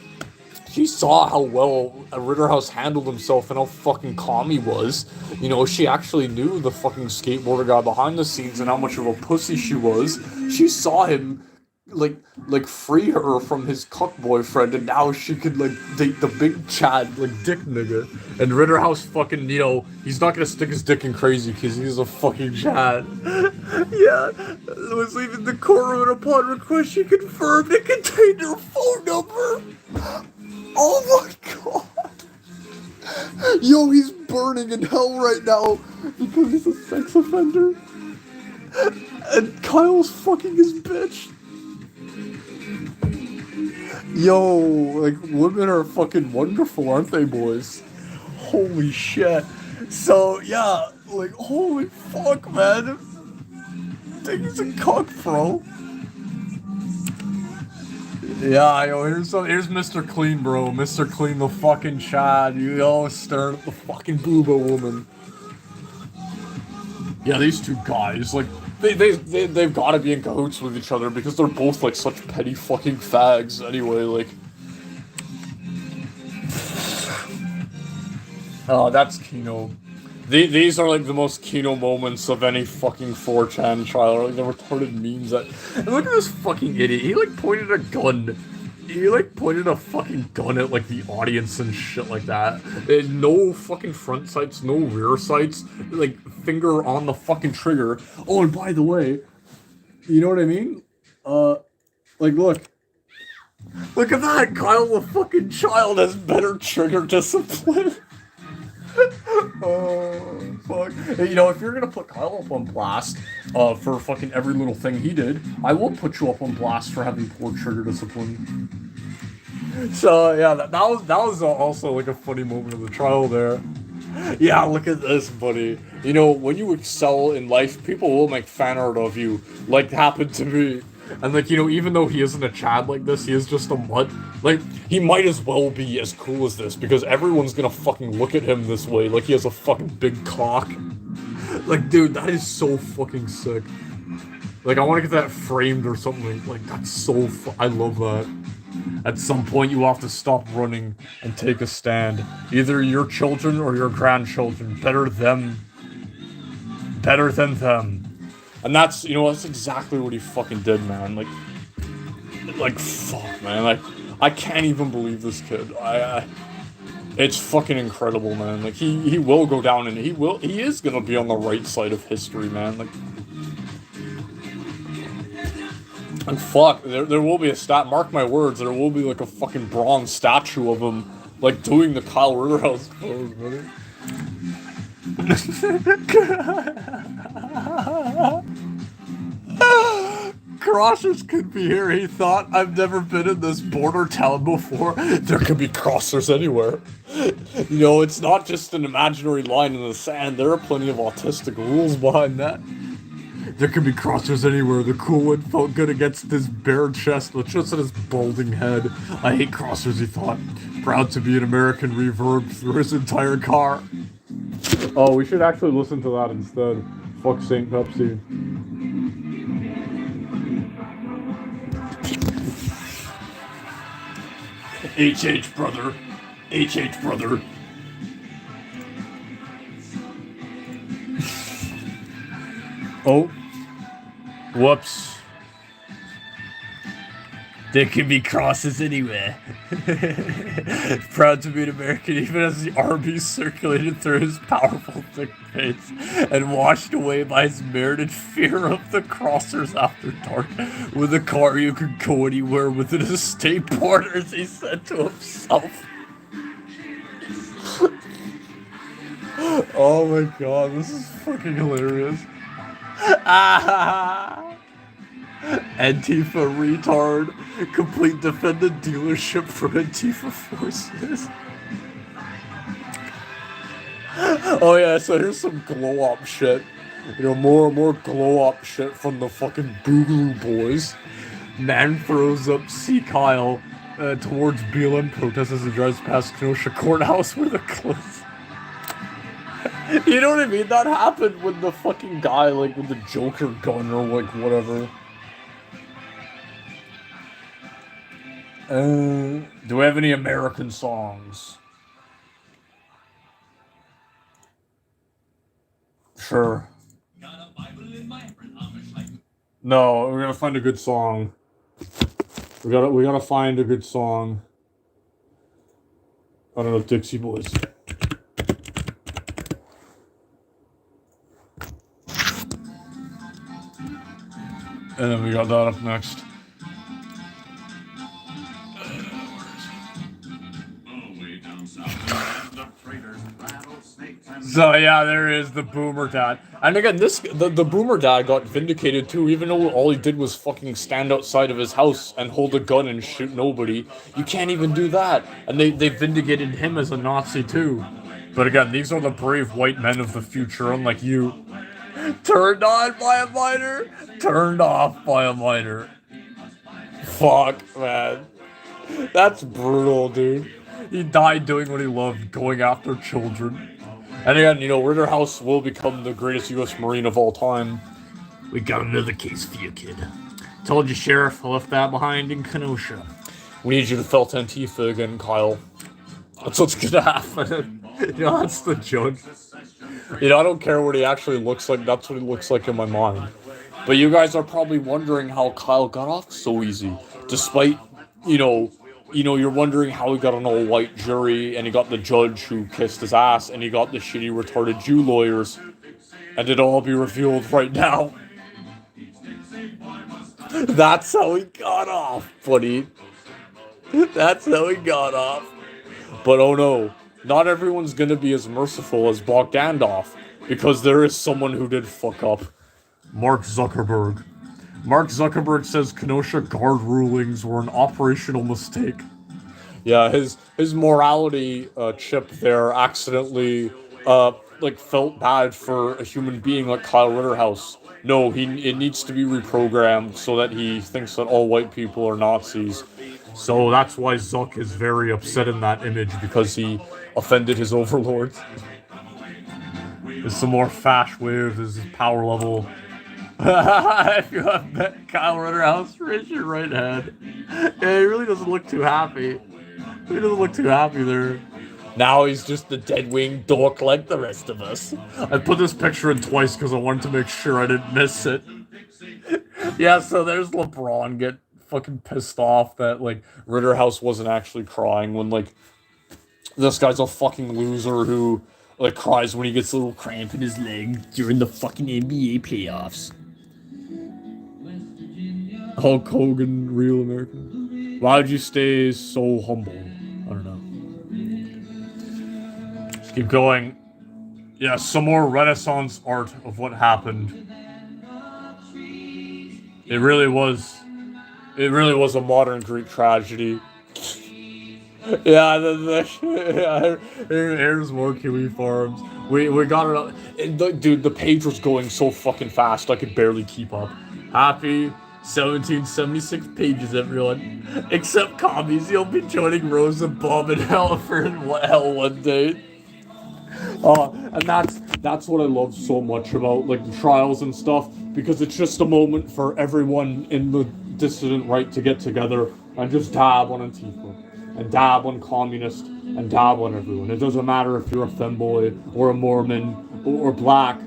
she saw how well Ritterhouse handled himself and how fucking calm he was. You know, she actually knew the fucking skateboarder guy behind the scenes and how much of a pussy she was. She saw him like free her from his cuck boyfriend, and now she could like date the big Chad, like dick nigga. And Ritterhouse fucking, you know, he's not gonna stick his dick in crazy because he's a fucking Chad. Yeah, was leaving the courtroom, and upon request she confirmed it contained her phone number. Oh my god. Yo, he's burning in hell right now because he's a sex offender. And Kyle's fucking his bitch. Yo, like, women are fucking wonderful, aren't they, boys? Holy shit. So, yeah, like, holy fuck, man. I think he's a cuck, bro. Yeah, yo, here's Mr. Clean, bro. Mr. Clean, the fucking Chad. You always staring at the fucking booba woman. Yeah, these two guys, like, they've got to be in cahoots with each other because they're both like such petty fucking fags. Anyway, like. Oh, that's Kino. These are like the most Kino moments of any fucking 4chan trial. Like the retarded memes that. And look at this fucking idiot. He like pointed a gun. He like pointed a fucking gun at like the audience and shit like that. No fucking front sights, no rear sights. Like finger on the fucking trigger. Oh, and by the way, you know what I mean? Like look. Look at that! Kyle the fucking child has better trigger discipline. Oh, fuck. Hey, you know, if you're gonna put Kyle up on blast, for fucking every little thing he did, I will put you up on blast for having poor trigger discipline. So, yeah, that was also, like, a funny moment of the trial there. Yeah, look at this, buddy. You know, when you excel in life, people will make fan art of you, like happened to me. And, like, you know, even though he isn't a Chad like this, he is just a mutt. Like, he might as well be as cool as this, because everyone's gonna fucking look at him this way, like he has a fucking big cock. Like, dude, that is so fucking sick. Like, I want to get that framed or something. Like, that's so I love that. At some point, you have to stop running and take a stand. Either your children or your grandchildren. Better than them. And that's, you know, that's exactly what he fucking did, man. Like, fuck, man. Like, I can't even believe this kid. It's fucking incredible, man. Like, he will go down and he is gonna be on the right side of history, man. Like, and fuck, there will be a mark my words, there will be like a fucking bronze statue of him, like, doing the Kyle Rittenhouse pose, buddy. Crossers could be here, he thought. I've never been in this border town before. There could be crossers anywhere. You know, it's not just an imaginary line in the sand. There are plenty of autistic rules behind that. There could be crossers anywhere. The cool one felt good against his bare chest, but just at his balding head. I hate crossers, he thought. Proud to be an American, reverb through his entire car. Oh, we should actually listen to that instead. Fuck St. Pepsi. HH brother. HH brother. Oh. Whoops. There can be crosses anywhere. Proud to be an American, even as the army circulated through his powerful thick face and washed away by his merited fear of the crossers after dark. With a car, you could go anywhere within the state borders, he said to himself. Oh my god, this is fucking hilarious. Antifa retard. Complete defendant dealership for Antifa forces. Oh yeah, so here's some glow-up shit. You know, more glow-up shit from the fucking Boogaloo boys. Man throws up C. Kyle towards BLM protests as he drives past Kenosha courthouse with a close. You know what I mean? That happened with the fucking guy, like, with the Joker gun or, like, whatever. Do we have any American songs? Sure. No, we're gonna find a good song. We gotta find a good song. I don't know, Dixie Boys. And then we got that up next. So yeah, there is the Boomer Dad. And again, the Boomer Dad got vindicated too, even though all he did was fucking stand outside of his house and hold a gun and shoot nobody. You can't even do that. And they vindicated him as a Nazi too. But again, these are the brave white men of the future, unlike you. Turned on by a miner, turned off by a miner. Fuck, man. That's brutal, dude. He died doing what he loved, going after children. And again, you know, Rittenhouse will become the greatest U.S. Marine of all time. We got another case for you, kid. Told you, Sheriff, I left that behind in Kenosha. We need you to felt Antifa again, Kyle. That's what's gonna happen. That's the judge. I don't care what he actually looks like. That's what he looks like in my mind. But you guys are probably wondering how Kyle got off so easy. Despite, you're wondering how he got an all-white jury, and he got the judge who kissed his ass, and he got the shitty retarded Jew lawyers. And it'll all be revealed right now. That's how he got off, buddy. That's how he got off. But oh no, not everyone's gonna be as merciful as Bogdanov, because there is someone who did fuck up. Mark Zuckerberg. Mark Zuckerberg says Kenosha guard rulings were an operational mistake. Yeah, his morality chip there accidentally felt bad for a human being like Kyle Rittenhouse. No, it needs to be reprogrammed so that he thinks that all white people are Nazis. So that's why Zuck is very upset in that image, because he offended his overlords. There's some more fash waves, there's his power level. If you have met Kyle Rittenhouse, raise your right hand. Yeah, he really doesn't look too happy. He doesn't look too happy there. Now he's just a dead-winged dork like the rest of us. I put this picture in twice because I wanted to make sure I didn't miss it. Yeah, so there's LeBron get fucking pissed off that, Rittenhouse wasn't actually crying when, this guy's a fucking loser who, cries when he gets a little cramp in his leg during the fucking NBA playoffs. Hulk Hogan, real American. Why would you stay so humble? I don't know. Just keep going. Yeah, some more Renaissance art of what happened. It really was a modern Greek tragedy. Yeah, here's more Kiwi farms. We got it up. Dude, the page was going so fucking fast I could barely keep up. Happy 1776 pages, everyone. Except commies, you'll be joining Rosa, Bob, and Hell for hell one day. And that's what I love so much about the trials and stuff, because it's just a moment for everyone in the dissident right to get together and just dab on Antifa, and dab on communist, and dab on everyone. It doesn't matter if you're a femboy or a Mormon or black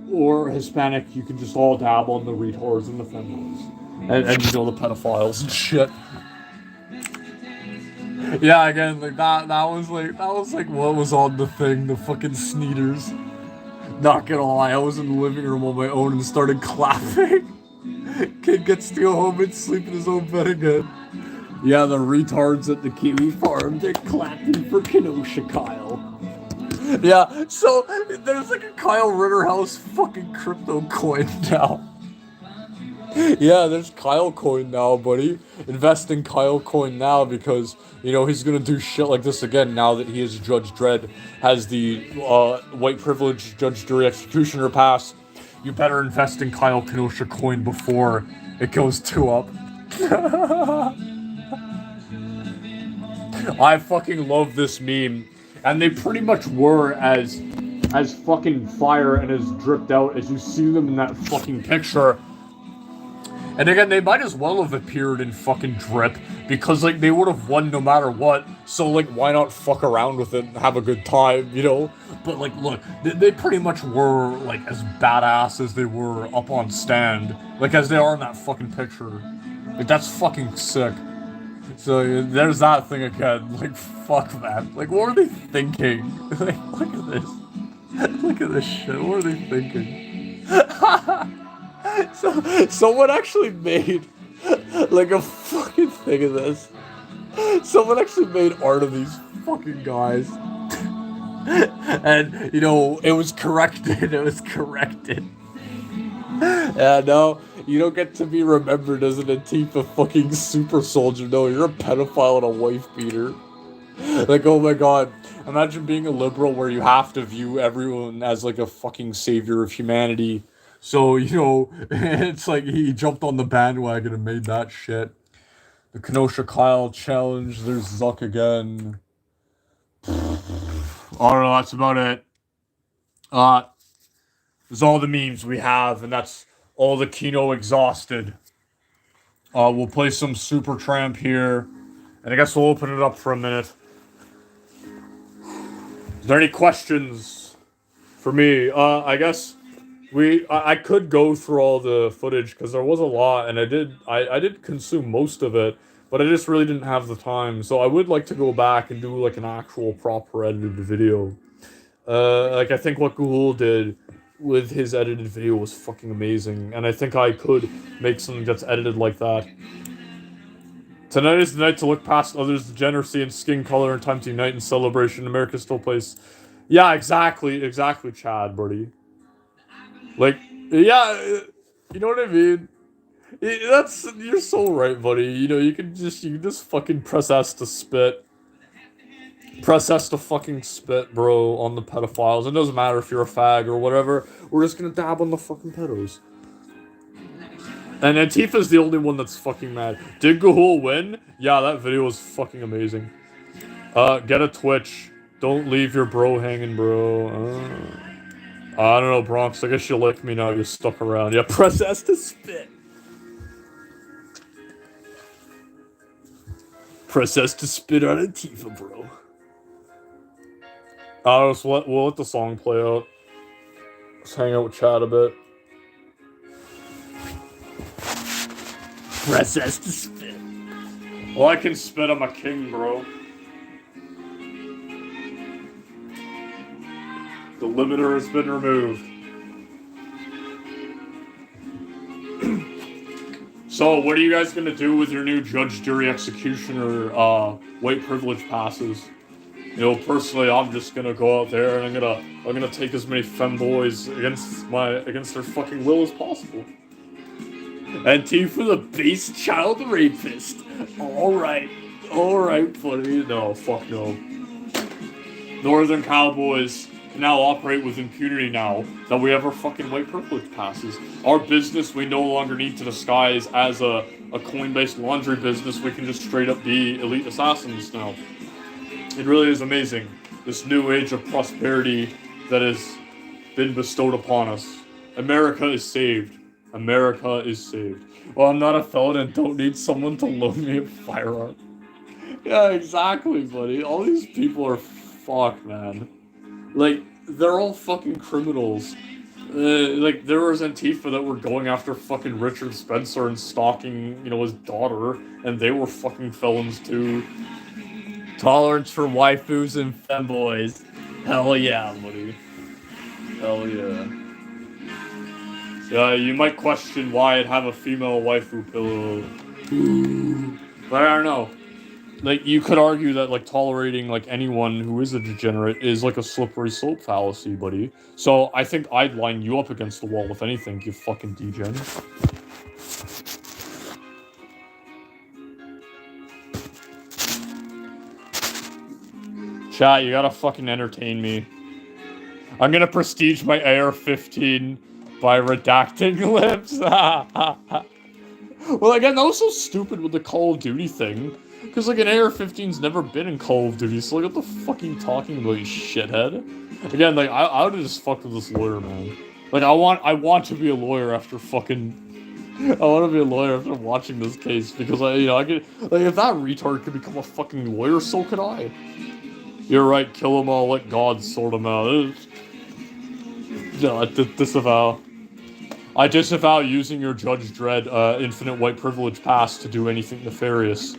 or Hispanic. You can just all dab on the retards and the femboys and the pedophiles and shit. Yeah, again, that was what was on the thing, the fucking sneeters. Not gonna lie, I was in the living room on my own and started clapping. Kid gets to go home and sleep in his own bed again. Yeah, the retards at the Kiwi farm, they're clapping for Kenosha Kyle. Yeah, so there's a Kyle Rittenhouse fucking crypto coin now. Yeah, there's Kyle coin now, buddy. Invest in Kyle coin now, because, he's gonna do shit like this again now that he is Judge Dredd, has the white privilege judge, jury, executioner pass. You better invest in Kyle Kenosha coin before it goes 2 up. I fucking love this meme. And they pretty much were as fucking fire and as dripped out as you see them in that fucking picture. And again, they might as well have appeared in fucking drip, because, they would have won no matter what, so, why not fuck around with it and have a good time, But, look, they pretty much were, as badass as they were up on stand, as they are in that fucking picture. That's fucking sick. So, there's that thing again, fuck, man. What are they thinking? Look at this. Look at this shit, what are they thinking? So, someone actually made, a fucking thing of this. Someone actually made art of these fucking guys. And, it was corrected. Yeah, no, you don't get to be remembered as an Antifa fucking super soldier. No, you're a pedophile and a wife beater. Oh my god. Imagine being a liberal where you have to view everyone as, a fucking savior of humanity. So, it's he jumped on the bandwagon and made that shit. The Kenosha Kyle challenge, there's Zuck again. I don't know, that's about it. There's all the memes we have, and that's all the Kino exhausted. We'll play some Super Tramp here, and I guess we'll open it up for a minute. Is there any questions for me? I guess I could go through all the footage because there was a lot, and I did consume most of it, but I just really didn't have the time. So I would like to go back and do like an actual proper edited video. Like I think what Google did with his edited video was fucking amazing, and I think I could make something that's edited like that. Tonight is the night to look past others' degeneracy and skin color and time to unite in celebration. America still plays. Yeah, exactly, Chad, buddy. Like, yeah, you know what I mean? You're so right, buddy. You know, you can just fucking press S to spit. Press S to fucking spit, bro, on the pedophiles. It doesn't matter if you're a fag or whatever. We're just gonna dab on the fucking pedos. And Antifa's the only one that's fucking mad. Did Gahul win? Yeah, that video was fucking amazing. Get a Twitch. Don't leave your bro hanging, bro. I don't know, Bronx. I guess you like me now. You're stuck around. Yeah, press S to spit. Press S to spit on Antifa, bro. We'll let the song play out. Let's hang out with Chad a bit. Press S to spit. Well, I can spit. I'm a king, bro. The limiter has been removed. So, what are you guys gonna do with your new judge, jury, executioner, white privilege passes? You know, personally, I'm just gonna go out there and I'm gonna take as many femboys against their fucking will as possible. Antifa the base child rapist. Alright, buddy. No, fuck no. Northern Cowboys can now operate with impunity now that we have our fucking white privilege passes. Our business we no longer need to disguise as a coin-based laundry business. We can just straight up be elite assassins now. It really is amazing. This new age of prosperity that has been bestowed upon us. America is saved. America is saved. Well, I'm not a felon and don't need someone to loan me a firearm. Yeah, exactly, buddy. All these people are fucked, man. Like, they're all fucking criminals. Like, there was Antifa that were going after fucking Richard Spencer and stalking, you know, his daughter, and they were fucking felons too. Tolerance for waifus and femboys. Hell yeah, buddy. Hell yeah. Yeah, you might question why I'd have a female waifu pillow. But I don't know. Like, you could argue that, like, tolerating, like, anyone who is a degenerate is, like, a slippery slope fallacy, buddy. So, I think I'd line you up against the wall, if anything, you fucking degen. Chat, you gotta fucking entertain me. I'm gonna prestige my AR-15 by redacting lips. Well, again, that was so stupid with the Call of Duty thing. Because, like, an AR-15's never been in Call of Duty, so, like, what the fuck are you talking about, you shithead? Again, like, I would've just fucked with this lawyer, man. Like, I want to be a lawyer after fucking... I want to be a lawyer after watching this case, because, I could... Like, if that retard could become a fucking lawyer, so could I. You're right, kill them all, let God sort them out. No, disavow. I disavow using your Judge Dredd, infinite white privilege pass to do anything nefarious.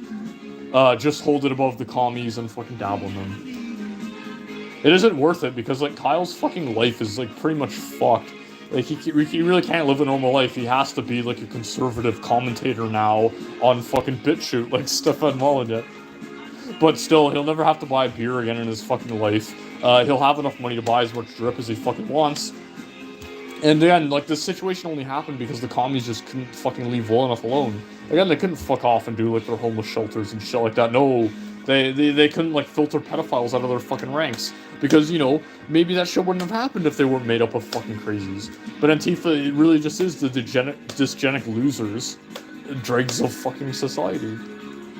Just hold it above the commies and fucking dabble in them. It isn't worth it, because, like, Kyle's fucking life is, like, pretty much fucked. Like, he really can't live a normal life. He has to be, like, a conservative commentator now on fucking BitChute, like Stefan Molyneux. But still, he'll never have to buy beer again in his fucking life. He'll have enough money to buy as much drip as he fucking wants. And again, like, this situation only happened because the commies just couldn't fucking leave well enough alone. Again, they couldn't fuck off and do, like, their homeless shelters and shit like that. No, they couldn't, like, filter pedophiles out of their fucking ranks. Because, you know, maybe that shit wouldn't have happened if they weren't made up of fucking crazies. But Antifa, it really just is the dysgenic losers, dregs of fucking society.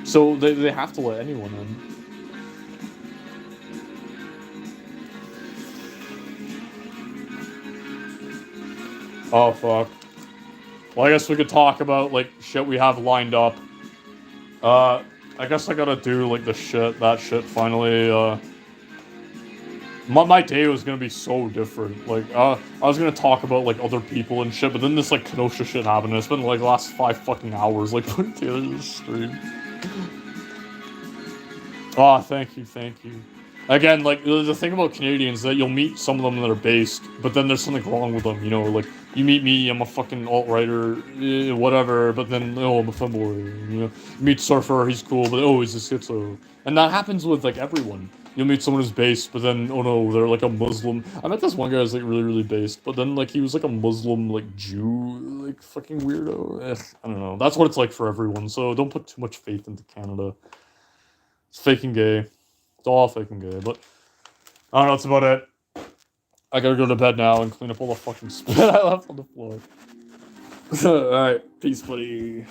So they have to let anyone in. Oh, fuck. Well, I guess we could talk about, like, shit we have lined up. I guess I gotta do, like, that shit finally, My day was gonna be so different. Like, I was gonna talk about, like, other people and shit, but then this, like, Kenosha shit happened, and it's been, like, the last 5 fucking hours, like, putting together this stream. Oh, thank you. Again, like, the thing about Canadians is that you'll meet some of them that are based, but then there's something wrong with them, you know, like, you meet me, I'm a fucking alt-writer, whatever, but then, oh, I'm a femboy, you know, you meet Surfer, he's cool, but oh, he's a schizo. And that happens with, like, everyone. You'll meet someone who's based, but then, oh no, they're, like, a Muslim. I met this one guy who's, like, really, really based, but then, like, he was, like, a Muslim, like, Jew, like, fucking weirdo. I don't know. That's what it's like for everyone, so don't put too much faith into Canada. It's fake and gay. It's all fake and gay, but I don't know, that's about it. I gotta go to bed now and clean up all the fucking spit I left on the floor. Alright, peace, buddy.